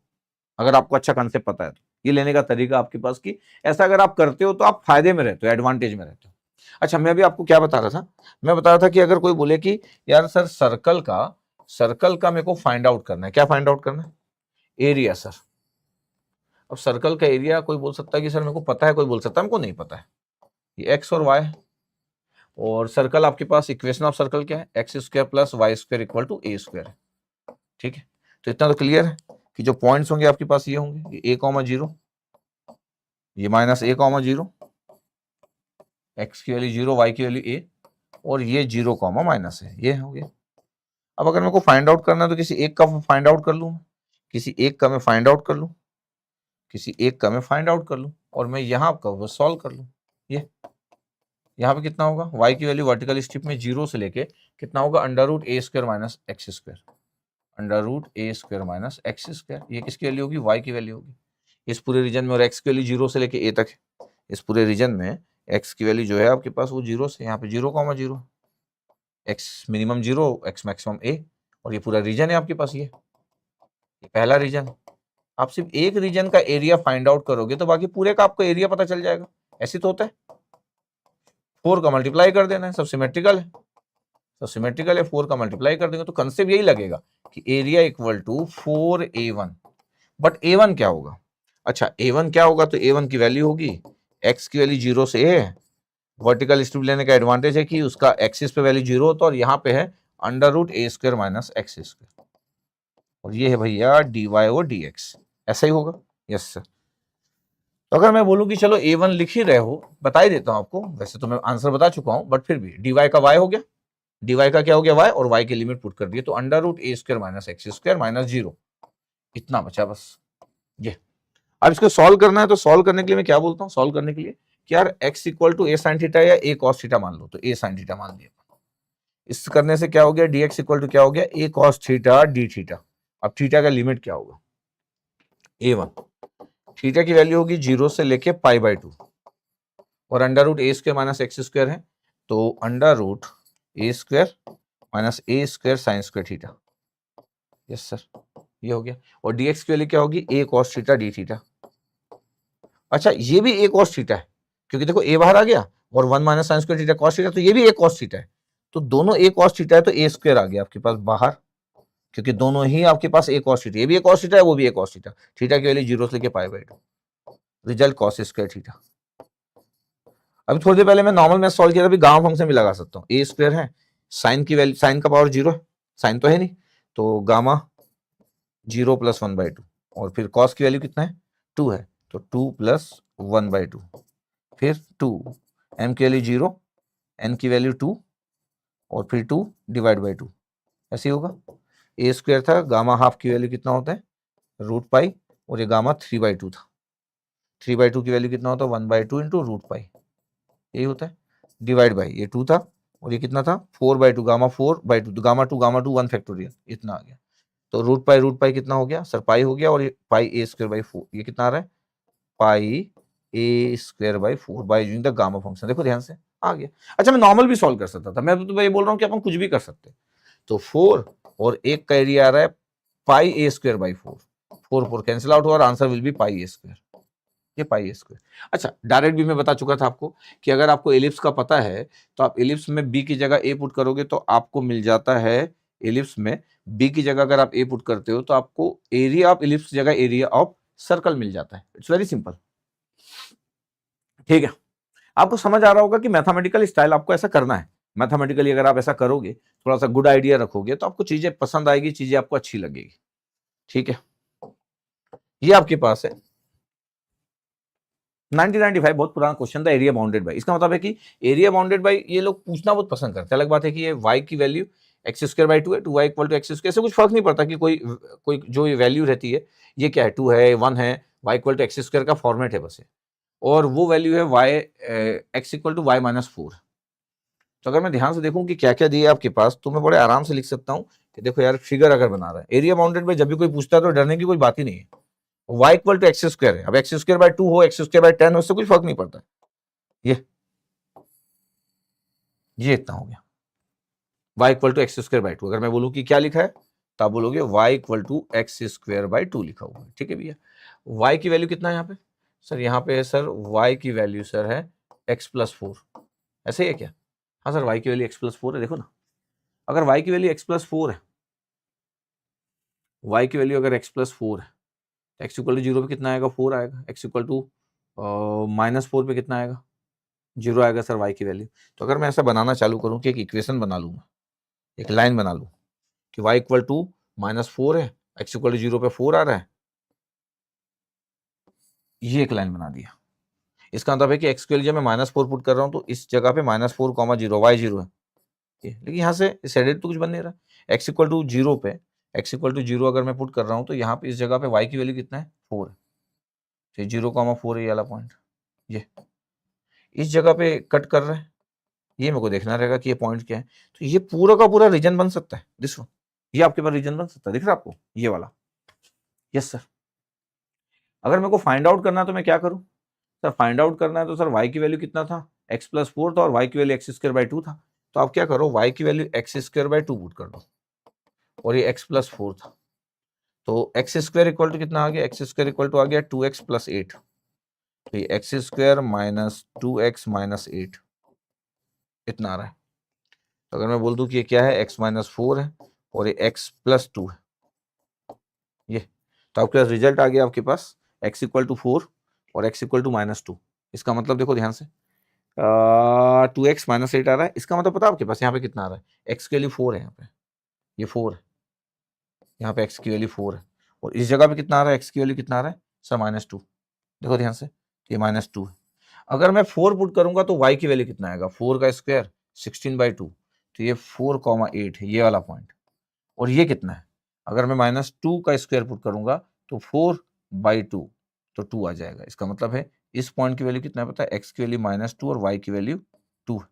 अगर आपको अच्छा कंसेप्ट पता है तो। ये लेने का तरीका आपके पास कि ऐसा अगर आप करते हो तो आप फायदे में रहते हो, एडवांटेज में रहते हो। अच्छा मैं अभी आपको क्या बता रहा था, मैं बता रहा था कि अगर कोई बोले कि यार सर सर्कल का मेरे को फाइंड आउट करना है, क्या फाइंड आउट करना है, एरिया सर। अब सर्कल का एरिया कोई बोल सकता है कि सर मेरे को पता है, कोई बोल सकता है हमको नहीं पता है, ये एक्स और वाई, और सर्कल आपके पास इक्वेशन ऑफ सर्कल क्या है, x square plus y square equal to a square है। ठीक है, तो इतना तो क्लियर है कि जो पॉइंट्स होंगे आपके पास ये होंगे, ए कॉमा जीरो, ये माइनस ए कॉमा जीरो, एक्स की वैल्यू जीरो, वाई की वैल्यू ए, और ये जीरो कॉमा माइनस है, ये हो गया। अब अगर मेरे को फाइंड आउट करना है तो किसी एक का फाइंड आउट कर लूँ, किसी एक का मैं फाइंड आउट कर लूँ, किसी एक का मैं फाइंड आउट कर लूँ, और मैं यहाँ का सॉल्व कर लूँ। ये यहाँ पे कितना होगा, y की वैल्यू वर्टिकल स्ट्रिप में जीरो से लेके कितना होगा, under root a square minus x square, under root a square minus x square. ये किसकी वैल्यू होगी, y की वैल्यू होगी इस पूरे रीजन में, और x की वैल्यू जीरो से लेके a तक है। इस पूरे रीजन में x की वैल्यू जो है आपके पास वो जीरो से, यहाँ पे zero comma zero, x minimum zero, x maximum a, और ये पूरा रीजन है आपके पास, ये पहला रीजन। आप सिर्फ एक रीजन का एरिया फाइंड आउट करोगे तो बाकी पूरे का आपको एरिया पता चल जाएगा। ऐसे तो होता है, 4 का मल्टीप्लाई कर देना है, सब सिमेट्रिकल है, सब सिमेट्रिकल है, 4 का मल्टीप्लाई कर देंगे तो कंसेप्ट यही लगेगा कि area equal to 4a1। But a1 क्या होगा, अच्छा a1 क्या होगा, तो a1 की वैल्यू होगी, x की वैल्यू जीरो से a है, वर्टिकल स्ट्रिप लेने का एडवांटेज है कि उसका एक्सिस पे वैल्यू जीरो होता है, और यहाँ पे है under root a square minus x square, और ये है भैया dy और dx, ऐसा ही होगा। यस सर, तो अगर मैं बोलूं कि चलो a1 लिख ही रहे हो, बता ही देता हूं आपको, वैसे तो मैं आंसर बता चुका हूं, बट फिर भी dy का y हो गया, dy का क्या हो गया y, और y की लिमिट पुट कर दिए तो under root a square minus x square minus zero, इतना बचा बस ये। अब इसको सॉल्व करना है तो सॉल्व करने के लिए मैं क्या बोलता हूँ, सॉल्व करने के लिए कि यार x equal to a sine theta या ए कॉस थीटा मान लो, तो ए साइन थीटा मान लिया। इस करने से क्या हो गया, dx इक्वल टू क्या हो गया, ए कॉस थीटा डी थीटा। अब थीटा का लिमिट क्या होगा, a1, थीटा की वैल्यू होगी जीरो से लेके पाई बाई टू, और under root a square minus x square है, तो under root a square minus a square sine square theta. Yes sir, ये हो गया, और dx की वैल्यू क्या होगी, a cos theta d theta. अच्छा ये भी a cos थीटा है, क्योंकि देखो a बाहर आ गया और 1 minus sign square theta cos theta, तो ये भी a cos थीटा है, तो दोनों a cos थीटा है, तो a स्क्वायर आ गया आपके पास बाहर, क्योंकि दोनों ही आपके पास a cos थीटा, ये भी a cos थीटा है, वो भी a cos थीटा, थीटा की वैल्यू 0 से लेके π/2, रिजल्ट cos स्क्वायर थीटा। अभी थोड़ी देर पहले मैं नॉर्मल मैथ सॉल्व किया था, अभी गामा फंक्शन भी लगा सकता हूँ, a स्क्वायर है, साइन की वैल्यू, साइन का पावर 0 है, साइन तो है नहीं, तो गामा 0 + 1/2, और फिर cos की वैल्यू कितना है 2 है, तो 2 + 1/2, फिर 2, m की वैल्यू 0, n की वैल्यू 2, और फिर 2 / 2, ऐसे ही होगा। a स्क्वायर था, गामा हाफ की वैल्यू कितना होता है √π, और ये गामा 3/2 था, 3/2 की वैल्यू कितना होता है 1/2 × √π, यही होता है, डिवाइड बाई ये 2 था, और ये कितना था 4/2, गामा 4/2, तो गामा 2 1 फैक्टोरियल इतना आ गया, तो √π कितना हो गया सर पाई हो गया, और ये πa²/4, ये कितना आ रहा है πa²/4 by using the gamma function, देखो ध्यान से आ गया। अच्छा मैं नॉर्मल भी सॉल्व कर सकता था, मैं तो ये बोल रहा हूँ कि अपन कुछ भी कर सकते हैं, तो 4 और 1 का एरिया आ रहा है πa²/4, 4 कैंसिल आउट हुआ और आंसर विल बी πa², ये πa²। अच्छा डायरेक्ट भी मैं बता चुका था आपको कि अगर आपको एलिप्स का पता है तो आप एलिप्स में b की जगह a पुट करोगे तो आपको मिल जाता है, एलिप्स में b की जगह अगर आप a पुट करते हो तो आपको एरिया ऑफ एलिप्स की जगह एरिया ऑफ सर्कल मिल जाता है, इट्स वेरी सिंपल, ठीक है। आपको समझ आ रहा होगा कि मैथमेटिकल स्टाइल आपको ऐसा करना है, मैथमेटिकली अगर आप ऐसा करोगे, थोड़ा सा गुड आइडिया रखोगे तो आपको चीजें पसंद आएगी, चीजें आपको अच्छी लगेगी, ठीक है। ये आपके पास है 1995, बहुत पुराना क्वेश्चन था, एरिया बाउंडेड बाई, इसका मतलब है कि एरिया बाउंडेड बाई ये लोग पूछना बहुत पसंद करते हैं। अलग बात है कि ये y की वैल्यू x²/2 है, 2y = x², से कुछ फर्क नहीं पड़ता कि कोई जो ये वैल्यू रहती है ये क्या है, 2 है 1 है, y = x² का फॉर्मेट है बस, और वो वैल्यू है x = y-4। तो अगर मैं ध्यान से देखूं कि क्या क्या दिया आपके पास, तो मैं बड़े आराम से लिख सकता हूं कि देखो यार फिगर अगर बना रहा है, एरिया बाउंडेड बाई जब भी कोई पूछता है तो डरने की कोई बात ही नहीं है, y = x² है, अब x²/2 हो x²/10 हो, उससे कुछ फर्क नहीं पड़ता, ये इतना हो गया, y = x²/2। अगर मैं बोलूं कि क्या लिखा है तो आप बोलोगे y = x²/2 लिखा हुआ है, ठीक है भैया। y की वैल्यू कितना है यहाँ पे सर, यहाँ पे है सर y की वैल्यू सर है x+4, ऐसे ही है क्या, हाँ सर y की वैल्यू x+4 है, देखो ना, अगर y की वैल्यू x+4 है, y की वैल्यू अगर x+4 है, x = 0 पे कितना आएगा 4 आएगा, x = -4 पे कितना आएगा 0 आएगा सर y की वैल्यू। तो अगर मैं ऐसा बनाना चालू करूं कि एक इक्वेशन बना लूँ, एक लाइन बना लूँ कि y = -4 है, x = 0 पे 4 आ रहा है, ये एक लाइन बना दिया, इसका मतलब है कि x के लिए जब मैं -4 पुट कर रहा हूँ तो इस जगह पे -4, 0 y 0 है, लेकिन यहाँ से सेडेड तो कुछ बन नहीं रहा, x = 0 पे, x = 0 अगर मैं पुट कर रहा हूँ तो यहाँ पे इस जगह पे y की वैल्यू कितना है 4 है, तो 0, 4 है ये वाला पॉइंट, ये इस जगह पे कट कर रहा है, ये मेरे को देखना रहेगा कि ये पॉइंट क्या है, तो ये पूरा का पूरा रीजन बन सकता है, दिस वन, ये आपके पास रीजन बन सकता है, दिख रहा है आपको ये वाला, यस सर। अगर मेरे को फाइंड आउट करना है तो मैं क्या करूं सर, फाइंड आउट करना है तो सर y की वैल्यू कितना था x+4 था, और y की वैल्यू x²/2 था, तो आप क्या करो y की वैल्यू x²/2 पुट कर दो, और ये x+4 था, तो x² = कितना आ गया, x² = आ गया 2x + 8, तो ये x² - 2x - 8 इतना आ रहा है। तो अगर मैं बोल दूं कि ये क्या है x - 4 है और ये x + 2 है, ये तो आपके पास रिजल्ट आ गया, आपके पास x = 4 और x = -2, इसका मतलब देखो ध्यान से 2x - 8 आ रहा है, इसका मतलब पता है आपके पास यहाँ पे कितना आ रहा है, x की वैल्यू 4 है, यहाँ पे ये 4 है, यहाँ पे x की वैल्यू 4 है, और इस जगह पे कितना आ रहा है, x की वैल्यू कितना आ रहा है सर -2, देखो ध्यान से ये -2 है। अगर मैं 4 पुट करूंगा तो y की वैल्यू कितना आएगा, 4 का स्क्वायर 16/2, तो ये 4,8 है ये वाला पॉइंट, और ये कितना है, अगर मैं -2 का स्क्वायर पुट करूंगा तो 4/2, तो 2 आ जाएगा, इसका मतलब है इस पॉइंट की वैल्यू कितना है पता है, x की वैल्यू -2 और y की वैल्यू 2 है।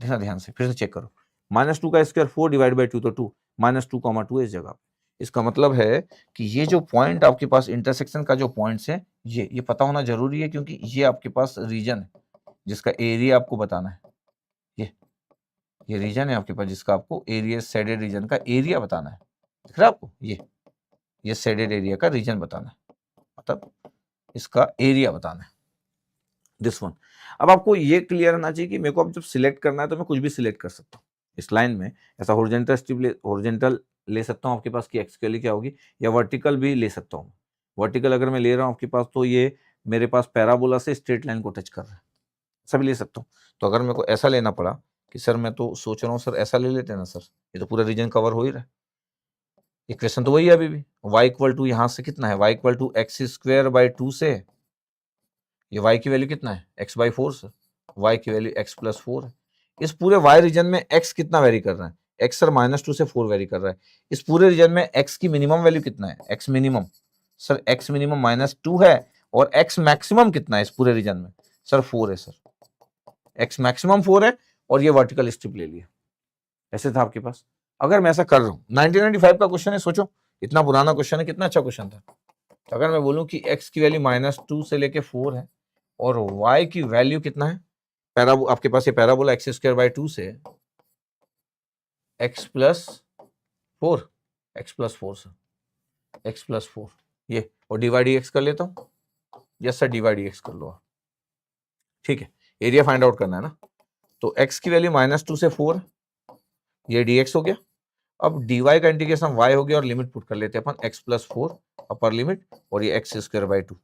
देखना ध्यान से, फिर से चेक करो, -2 का स्क्वायर 4 / 2 तो 2, -2,2 है इस जगह पे, इसका मतलब है कि ये जो पॉइंट आपके पास इंटरसेक्शन का जो पॉइंट्स है, ये पता होना जरूरी है, क्योंकि ये आपके पास रीजन है जिसका एरिया आपको बताना है, ये रीजन है आपके पास जिसका आपको एरिया, शेडेड रीजन का एरिया बताना है, दिख रहा है आपको, ये शेडेड एरिया का रीजन बताना है, मतलब इसका एरिया बताना है, दिस वन। अब आपको ये क्लियर होना चाहिए कि मेरे को अब जब सिलेक्ट करना है तो मैं कुछ भी सिलेक्ट कर सकता हूँ इस लाइन में। ऐसा होरिजेंटल स्ट्रिप होरिजेंटल ले सकता हूँ आपके पास की एक्स की वैल्यू क्या होगी, या वर्टिकल भी ले सकता हूँ। वर्टिकल अगर मैं ले रहा हूँ आपके पास तो ये मेरे पास पैराबोला से स्ट्रेट लाइन को टच कर रहा है, ऐसा भी ले सकता हूँ। तो अगर मेरे को ऐसा लेना पड़ा कि सर मैं तो सोच रहा हूँ सर ऐसा ले लेते हैं ना सर, ये तो पूरा रीजन कवर हो ही रहा है। इक्वेशन तो वही है अभी भी, y इक्वल टू यहाँ से कितना है, y equal to x square by 2 से ये y की वैल्यू कितना है x बाई 4 से, y की वैल्यू x प्लस 4 है। इस पूरे y रीजन में x कितना वेरी कर रहा है, x सर -2 से 4 वेरी कर रहा है। इस पूरे रीजन में x की मिनिमम वैल्यू कितना है, x minimum, sir x minimum -2 है, और x मैक्सिमम कितना है इस पूरे रीजन में, सर 4 है सर, x मैक्सिमम 4 है, और ये वर्टिकल स्ट्रिप ले लिया। ऐसे था आपके पास। अगर मैं ऐसा कर रहा हूँ, 1995 का क्वेश्चन है, सोचो इतना पुराना क्वेश्चन है, कितना अच्छा क्वेश्चन था। तो अगर मैं बोलूं कि x की वैल्यू -2 से लेके 4 है, और y की वैल्यू कितना है, आपके पास ये पैराबोला एक्स स्क्वायर बाई 2 से x plus 4, x plus 4 sir, x plus 4 ये, और डिवाइड dx कर लेता हूँ। यस सर, डिवाइड dx कर लो आप, ठीक है। एरिया फाइंड आउट करना है ना, तो x की वैल्यू -2 से 4, ये dx हो गया। अब dy का इंटीग्रेशन y हो गया, और लिमिट पुट कर लेते हैं अपन x प्लस 4 अपर लिमिट, और ये एक्स स्क्वायर बाई 2,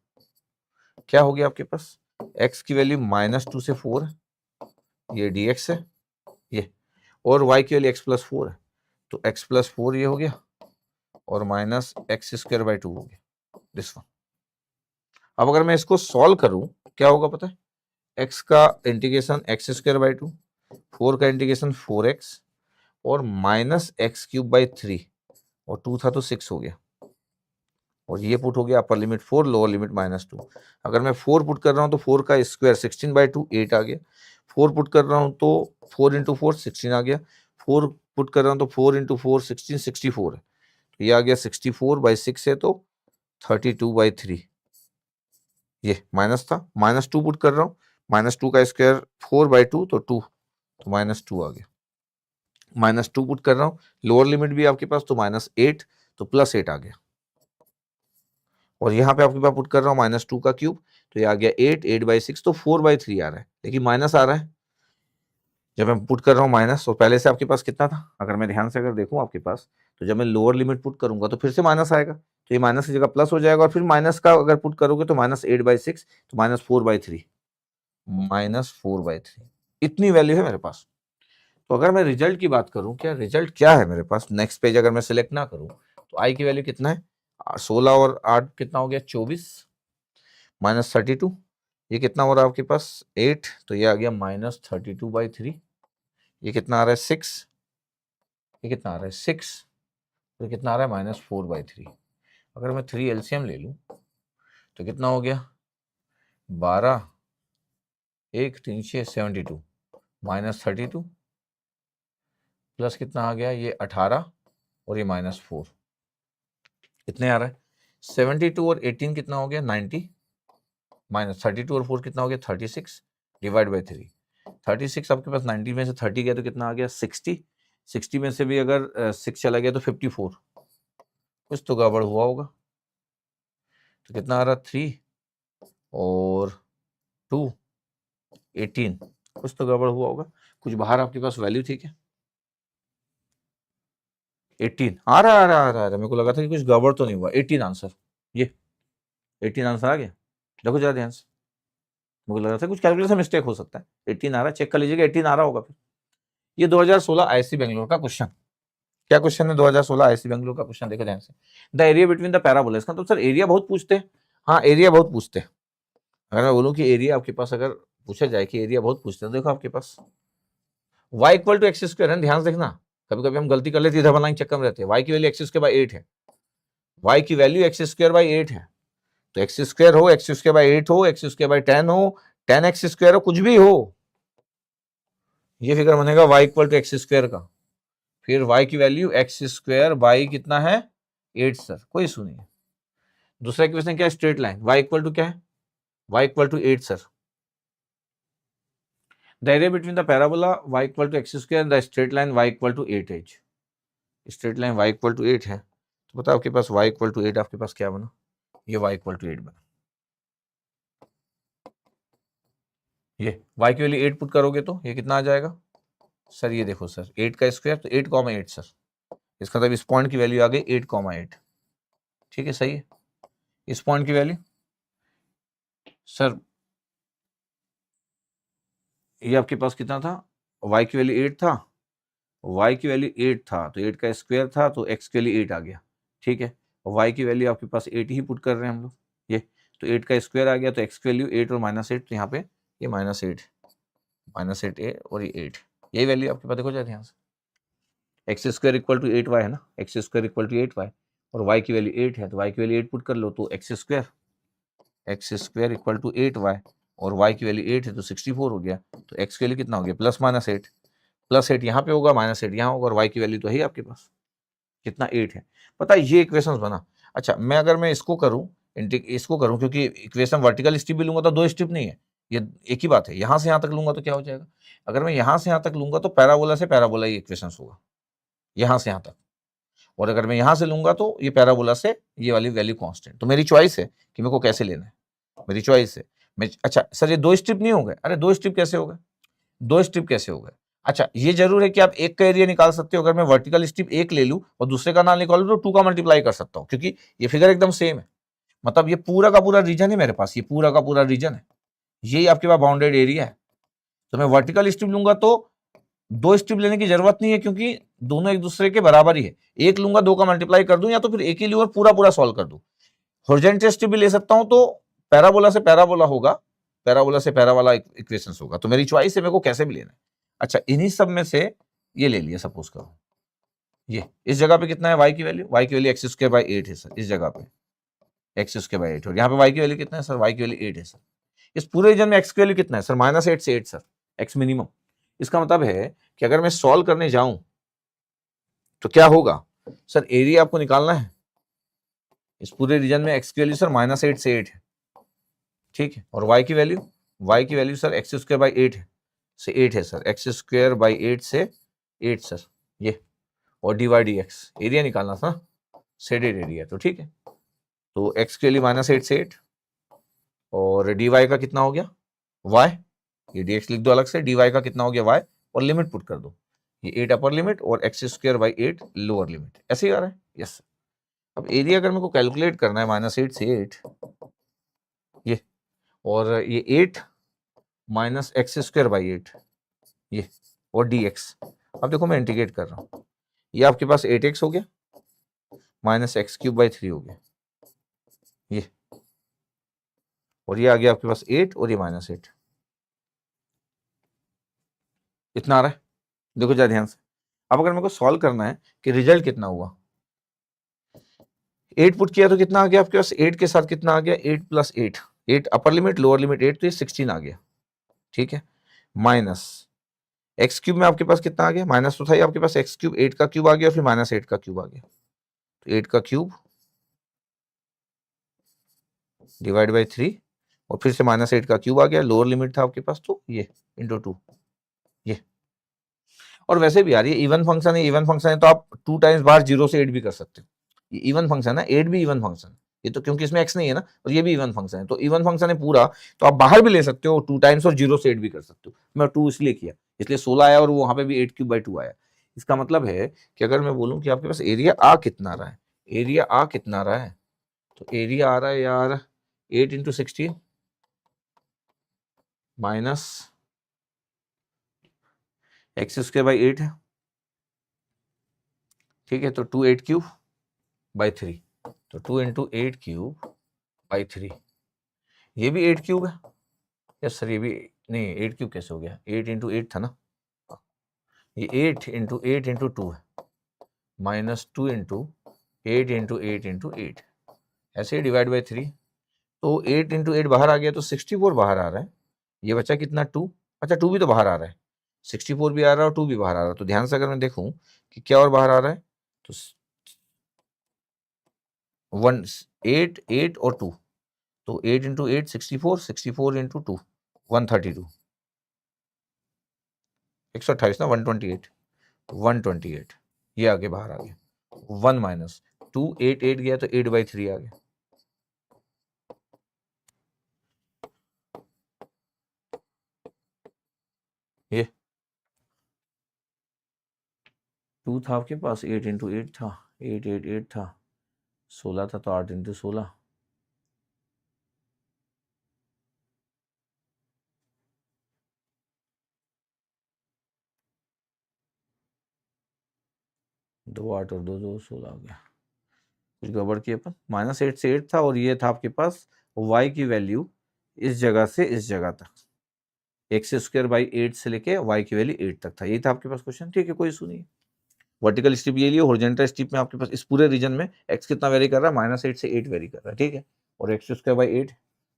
क्या हो गया आपके पास, x की वैल्यू -2 से 4 है, ये dx है ये, और y की वैल्यू x प्लस 4 है, तो x प्लस 4 ये हो गया, और माइनस एक्स स्क्वायर बाई 2 हो गया, दिस वन। अब अगर मैं इसको सॉल्व करूं क्या होगा पता है, x का इंटीग्रेशन एक्स स्क्वायर बाई 2, 4 का इंटीग्रेशन 4x, और माइनस एक्स क्यूब बाई 3, और 2 था तो 6 हो गया, और ये पुट हो गया अपर लिमिट 4, लोअर लिमिट -2। अगर मैं 4 पुट कर रहा हूँ तो 4 का स्क्वायर 16 बाई 2 8 आ गया, 4 पुट कर रहा हूँ तो 4 इंटू 4 16 आ गया, 4 पुट कर रहा हूँ तो 4 इंटू 4 16 64 है, तो ये आ गया 64 बाई 6 है तो 32 बाई 3, ये माइनस था, -2 पुट कर रहा हूँ, -2 का स्क्वायर 4 बाई 2 तो 2, तो -2 आ गया, -2 पुट कर रहा हूँ, लोअर लिमिट भी आपके पास तो -8 तो +8 आ गया, और यहाँ पे आपके पास पुट कर रहा हूँ -2 का क्यूब, तो ये आ गया 8 बाई 6 तो 4 बाई 3 आ रहा है, लेकिन माइनस आ रहा है जब मैं पुट कर रहा हूँ माइनस, और पहले से आपके पास कितना था, अगर मैं ध्यान से अगर देखूँ आपके पास, तो जब मैं लोअर लिमिट पुट करूंगा तो फिर से माइनस आएगा, तो ये माइनस की जगह प्लस हो जाएगा, और फिर माइनस का अगर पुट करोगे तो -8 बाई 6 तो -4 बाई 3, -4 बाई 3, इतनी वैल्यू है मेरे पास। तो अगर मैं रिजल्ट की बात करूं, क्या रिजल्ट क्या है मेरे पास, नेक्स्ट पेज अगर मैं सिलेक्ट ना करूं तो आई की वैल्यू कितना है, 16 और 8 कितना हो गया 24, -32, ये कितना हो रहा है आपके पास 8, तो ये आ गया -32 बाई 3, ये कितना आ रहा है 6, ये कितना आ रहा है 6, तो कितना आ रहा है -4 बाई 3। अगर मैं 3 एलसीएम ले लूं तो कितना हो गया 12, 1 3 6 72, -32 प्लस कितना आ गया ये 18, और ये -4, कितने आ रहा है 72 और 18 कितना हो गया 90, -32 और 4 कितना हो गया 36, डिवाइड बाई 3, 36 आपके पास 90 में से 30 गया तो कितना आ गया 60, 60 में से भी अगर 6 चला गया तो 54, कुछ तो गड़बड़ हुआ होगा, तो कितना आ रहा 3 और 2 18, कुछ तो गड़बड़ हुआ होगा, कुछ बाहर आपके पास वैल्यू थी क्या, 18 आ रहा मेरे को लगा था कि कुछ गड़बड़ तो नहीं हुआ, 18 आंसर, ये 18 आंसर आ गया, देखो जरा ध्यान से, मुझे लग रहा था कुछ कैलकुलेशन मिस्टेक हो सकता है, 18 आ रहा है, चेक कर लीजिएगा 18 आ रहा होगा। फिर ये 2016 आईआईसी बेंगलोर का क्वेश्चन, क्या क्वेश्चन है 2016 आईआईसी बेंगलोर का क्वेश्चन, देखो ध्यान से, the area between the parabola, इसका तो सर एरिया बहुत पूछते हैं, हाँ एरिया बहुत पूछते हैं। अगर मैं बोलूँ कि एरिया आपके पास अगर पूछा जाए कि एरिया बहुत पूछते हैं, देखो आपके पास y equal to x square है, ध्यान से देखना, कभी कभी हम गलती कर लेते हैं, डबल लाइन चक्कर में रहते हैं, y की वैल्यू एक्स स्क्वायर बाई 8 है, y की वैल्यू एक्स स्क्वायर बाई 8 है, तो एक्स स्क्वायर हो, एक्स स्क्वायर बाई 8 हो, एक्स स्क्वायर बाई 10 हो, 10x स्क्वायर हो, कुछ भी हो, ये फिगर बनेगा y equal to x square का, फिर y की वैल्यू एक्स स्क्वायर बाई कितना है 8 सर, कोई इशू नहीं है। दूसरा इक्वेशन क्या है, straight line, y equal to क्या है, y equal to 8 sir, the area between the parabola y equal to x square, the straight line y equal to 8h, straight line y equal to 8 है, तो बताओ आपके पास y equal to 8 आपके पास क्या बना, ये y इक्वल टू 8 बना, ये y की वैल्यू 8 पुट करोगे तो ये कितना आ जाएगा सर, ये देखो सर 8 का स्क्वायर तो 8,8 सर, इसका मतलब इस पॉइंट की वैल्यू आ गई 8,8। ठीक है, सही है। इस पॉइंट की वैल्यू सर, ये आपके पास कितना था, y की वैल्यू 8 था, y की वैल्यू 8 था तो 8 का स्क्वायर था तो x के लिए 8 आ गया। ठीक है, और y की वैल्यू आपके पास 8 ही पुट कर रहे हैं हम लोग, ये तो 8 का स्क्वायर आ गया तो x की वैल्यू 8 और -8, तो यहाँ पे ये -8 a और ये 8, यही वैल्यू आपके पास देखो जाए ध्यान से, x square equal to 8y है ना, x square equal to 8y और y की वैल्यू 8 है तो y की वैल्यू 8 पुट कर लो तो x square equal to 8y और y की वैल्यू 8 है तो 64 हो गया, तो x की वैल्यू कितना हो गया +-8, +8 यहाँ पे होगा, -8 यहाँ होगा और y की वैल्यू तो है आपके पास कितना 8 है। पता है ये इक्वेशन बना। अच्छा मैं अगर मैं इसको करूँ, इसको करूँ, क्योंकि इक्वेशन वर्टिकल स्ट्रिप भी लूंगा तो 2 स्ट्रिप नहीं है, ये एक ही बात है। यहाँ से यहाँ तक लूंगा तो क्या हो जाएगा, अगर मैं यहाँ से यहाँ तक लूंगा तो पैराबोला से पैराबोला ये इक्वेशन होगा, यहाँ से यहाँ तक, और अगर मैं यहाँ से लूंगा तो ये पैराबोला से ये वाली वैल्यू कांस्टेंट। तो मेरी चॉइस है कि मेरे को कैसे लेना है, मेरी चॉइस है। मैं अच्छा सर ये 2 स्ट्रिप नहीं हो गए, अरे 2 स्ट्रिप कैसे हो गए, 2 स्ट्रिप कैसे हो गए। अच्छा ये जरूर है कि आप एक का एरिया निकाल सकते हो, अगर मैं वर्टिकल स्ट्रिप एक ले लूं और दूसरे का ना निकालूं तो 2 का मल्टीप्लाई कर सकता हूं, क्योंकि ये फिगर एकदम सेम है। मतलब ये पूरा का पूरा रीजन है मेरे पास, ये पूरा का पूरा रीजन है, यही आपके पास बाउंडेड एरिया है। तो मैं वर्टिकल स्ट्रिप लूंगा तो 2 स्ट्रिप लेने की जरूरत नहीं है, क्योंकि दोनों एक दूसरे के बराबर ही है। एक लूंगा 2 का मल्टीप्लाई कर दूं, या तो फिर एक ही लूं और पूरा पूरा सॉल्व कर दूं। हॉरिजॉन्टल स्ट्रिप भी ले सकता हूं तो पैराबोला से पैराबोला होगा, पैराबोला से पैराबोला इक्वेशन होगा। तो मेरी चॉइस है, मेरे को कैसे भी लेना है। अच्छा इन्हीं सब में से ये ले लिया, सपोज करो ये इस जगह पे कितना है y की वैल्यू एक्स स्क्वायर बाई 8 है सर, इस जगह पे एक्स स्क्वायर बाई 8 और यहाँ पे y की वैल्यू कितना है सर, y की वैल्यू 8 है सर। इस पूरे रीजन में x की वैल्यू कितना है सर, -8 से 8 सर, x मिनिमम। इसका मतलब है कि अगर मैं सॉल्व करने जाऊं तो क्या होगा सर, एरिया आपको निकालना है इस पूरे रीजन में, x की वैल्यू सर -8 से 8 है। ठीक है, और y की value sir x square by 8 है, से 8 है सर, एक्स स्क्वायर बाई 8 से 8 सर, ये और डिवाइड एक्स, एरिया निकालना था, शेडेड एरिया। तो ठीक है, तो x के लिए -8 से 8 और dy का कितना हो गया y, ये dx लिख दो अलग से, dy का कितना हो गया y और लिमिट पुट कर दो, ये 8 अपर लिमिट और x square by 8 lower limit, ऐसे ही आ रहा है। यस, अब एरिया अगर मेरे को कैलकुलेट करना है -8 से 8 ये, और ये 8 माइनस एक्स स्क्वायर बाई 8 ये, और dx, अब देखो मैं इंटीग्रेट कर रहा हूँ, ये आपके पास 8x हो गया माइनस x³/3 हो गया ये, और ये आ गया आपके पास 8 और ये -8, इतना आ रहा है। देखो जरा ध्यान से, अब अगर मेरे को सॉल्व करना है कि रिजल्ट कितना हुआ, 8 पुट किया तो कितना आ गया आपके पास, 8 के साथ कितना आ गया, 8 + 8, 8 अपर लिमिट लोअर लिमिट 8 तो ये 16 आ गया। ठीक है, माइनस x³ में आपके पास कितना आ गया, माइनस तो था ही आपके पास, x³, 8 का क्यूब आ गया, फिर -8 का क्यूब आ गया, तो 8 का क्यूब डिवाइड बाई 3 और फिर से -8 का क्यूब आ गया, लोअर लिमिट था आपके पास तो ये इंटू 2 ये। और वैसे भी यार ये इवन फंक्शन है तो आप 2 टाइम्स बाहर 0 से 8 भी कर सकते हो, ये इवन फंक्शन है, 8 भी इवन फंक्शन है ये तो, क्योंकि इसमें x नहीं है ना, और ये भी इवन फंक्शन है, तो इवन फंक्शन है पूरा, तो आप बाहर भी ले सकते हो 2 टाइम्स और 0 से 8 भी कर सकते हो। मैं 2 इसलिए किया, इसलिए 16 आया और वहां पे भी 8³/2 आया। इसका मतलब है कि अगर मैं बोलूं कि आपके पास एरिया आ कितना रहा है, एरिया आ कितना रहा है, तो एरिया आ रहा है यार 8 × 16 माइनस x²/8 है। ठीक है, तो 2 8³/3, तो 2 × 8³/3, ये भी 8³ है। यस सर, ये भी नहीं, 8³ कैसे हो गया, 8 × 8 था ना, ये 8 × 8 × 2 है, -2 × 8 × 8 × 8, ऐसे ही डिवाइड बाई 3, तो 8 × 8 बाहर आ गया तो 64 बाहर आ रहा है, ये बचा कितना 2, अच्छा 2 भी तो बाहर आ रहा है, 64 भी आ रहा है और 2 भी बाहर आ रहा है, तो ध्यान से अगर मैं देखूं कि क्या और बाहर आ रहा है, तो 1 8 8 और 2, तो 8 × 8 64, 64 × 2 132, 128 ना, 128, 128 ये आगे बाहर आ गया, 1 माइनस 2 8 8 गया तो 8/3 आ गया। ये 2 था आपके पास, 8 इंटू 8 था, 8 था, 16 था, तो 8 इंटू 16, दो 8 और 2 2 16 आ गया। कुछ गड़बड़ की अपन, -8 से 8 था, और ये था आपके पास y की वैल्यू इस जगह से इस जगह तक, एक्स स्क्वायर बाई 8 से लेके y की वैल्यू 8 तक था, यही था आपके पास क्वेश्चन। ठीक है, कोई इशू नहीं है। वर्टिकल स्ट्रिप ये लिए, हॉरिजॉन्टल स्ट्रिप में आपके पास इस पूरे रीजन में x कितना वेरी कर रहा है, -8 से 8 वेरी कर रहा है। ठीक है, और x square by 8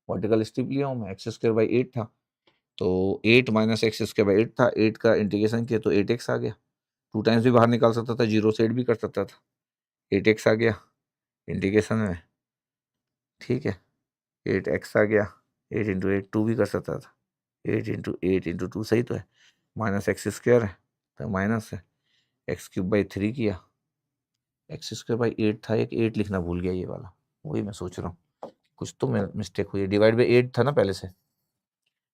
vertical strip लिया हूँ मैं, एक्स स्क्वायर बाई 8 था, तो 8 माइनस एक्स स्क्वायर बाई 8 था, 8 का इंटीग्रेशन किया तो 8x आ गया। 2 टाइम्स भी बाहर निकाल सकता था, 0 से 8 भी कर सकता था, 8x आ गया इंटीग्रेशन में। ठीक है, 8x आ गया, 8 इंटू 8 2 भी कर सकता था, 8 इंटू 2 सही तो है, माइनस एक्स स्क्वायर है तो माइनस है, एक्स क्यूब बाई 3 किया, एक्स स्क्वायर बाई 8 था, एक 8 लिखना भूल गया ये वाला, वही मैं सोच रहा हूँ कुछ तो मिस्टेक हुई है। डिवाइड बाई 8 था ना पहले से,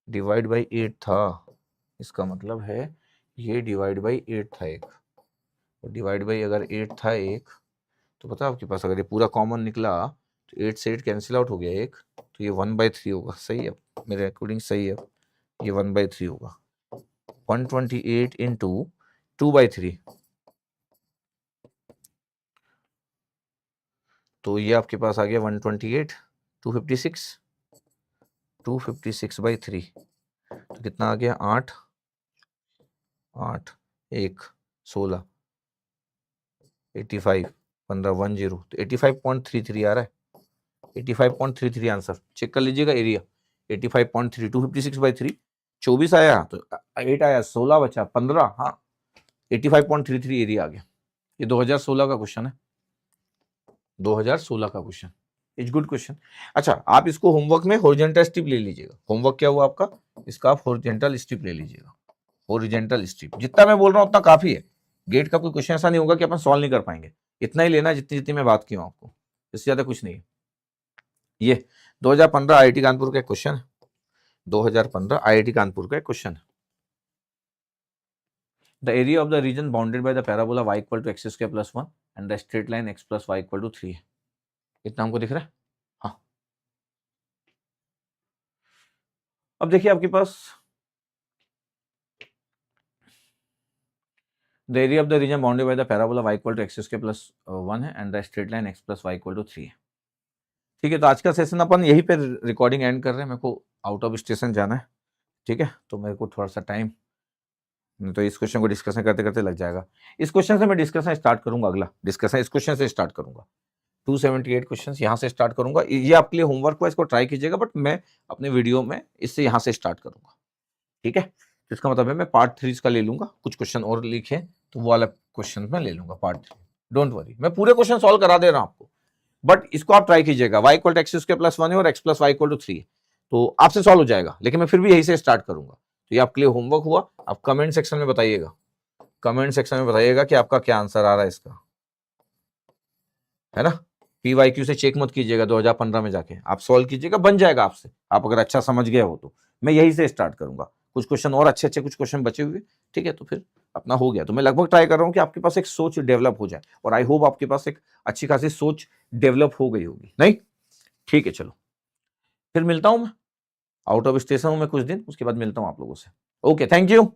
डिवाइड बाई 8 था, इसका मतलब है ये डिवाइड बाई 8 था एक, और डिवाइड बाई अगर 8 था एक, तो पता है आपके पास अगर ये पूरा कॉमन निकला तो 8 से 8 कैंसिल आउट हो गया एक, तो ये 1/3 होगा। सही है, मेरे अकॉर्डिंग सही है, ये 1/3 होगा। 128 इंटू 2/3, तो ये आपके पास आ गया 128, 256, 256/3, तो कितना आ गया 8, 8 1 16, 85 15 10, तो 85.33 आ रहा है, 85.33 आंसर। चेक कर लीजिएगा एरिया, 85.3, 256/3, 24 आया तो 8 आया, 16 बचा, 15, हाँ 85.33 एरिया आ गया। ये 2016 का क्वेश्चन है, 2016 का क्वेश्चन, इट्स गुड क्वेश्चन। अच्छा, आप इसको होमवर्क में हॉरिजॉन्टल स्ट्रिप ले लीजिएगा। होमवर्क क्या हुआ आपका, इसका आप हॉरिजॉन्टल स्ट्रिप ले लीजिएगा, हॉरिजॉन्टल स्ट्रिप। जितना मैं बोल रहा हूँ उतना काफी है, गेट का कोई क्वेश्चन ऐसा नहीं होगा कि अपन सॉल्व नहीं कर पाएंगे, इतना ही लेना जितनी जितनी मैं बात की हूँ आपको, इससे ज्यादा कुछ नहीं है। ये 2015 आईआईटी कानपुर का क्वेश्चन है, 2015 आईआईटी कानपुर का क्वेश्चन है। The area of the region bounded by the parabola y equal to x square plus 1 and the straight line x plus y equal to 3 है। इतना हमको दिख रहा है। हाँ, अब देखिए आपके पास the area of the region bounded by the parabola y equal to x square plus 1 है and the straight line x plus y equal to 3 है। ठीक है, तो आज का सेशन अपन यहीं पे रिकॉर्डिंग एंड कर रहे हैं, मेरे को आउट ऑफ स्टेशन जाना है। ठीक है, तो मेरे को थोड़ा सा टाइम, नहीं तो इस क्वेश्चन को डिस्कशन करते करते लग जाएगा। इस क्वेश्चन से मैं डिस्कशन स्टार्ट करूंगा, अगला डिस्कशन इस क्वेश्चन से स्टार्ट करूंगा, 278 क्वेश्चंस यहाँ से स्टार्ट करूंगा। ये आपके लिए होमवर्क हुआ, इसको ट्राई कीजिएगा, बट मैं अपने वीडियो में इससे यहाँ से स्टार्ट करूंगा। ठीक है, तो इसका मतलब है मैं पार्ट 3 का ले लूंगा, कुछ क्वेश्चन और लिखे तो वो वाला क्वेश्चन मैं ले लूंगा पार्ट 3। डोंट वरी, मैं पूरे क्वेश्चन सॉल्व करा दे रहा हूँ आपको, बट इसको आप ट्राई कीजिएगा। y equal to x square plus 1 है और x plus y equal to 3 है, तो आपसे सॉल्व हो जाएगा, लेकिन मैं फिर भी यही से स्टार्ट करूंगा। तो ये आपके लिए होमवर्क हुआ। आप कमेंट सेक्शन में बताइएगा, कमेंट सेक्शन में बताइएगा कि आपका क्या आंसर आ रहा है इसका, है ना। PYQ से चेक मत कीजिएगा, 2015 में जाके आप सॉल्व कीजिएगा, बन जाएगा आपसे, आप अगर अच्छा समझ गए हो तो। मैं यही से स्टार्ट करूंगा, कुछ क्वेश्चन और अच्छे अच्छे कुछ क्वेश्चन बचे हुए, ठीक है, तो फिर अपना हो गया। तो मैं लगभग ट्राई कर रहा हूँ कि आपके पास एक सोच डेवलप हो जाए, और आई होप आपके पास एक अच्छी खासी सोच डेवलप हो गई होगी, नहीं? ठीक है, चलो फिर मिलता हूँ मैं, आउट ऑफ स्टेशन हूँ मैं कुछ दिन, उसके बाद मिलता हूँ आप लोगों से। Okay, thank you.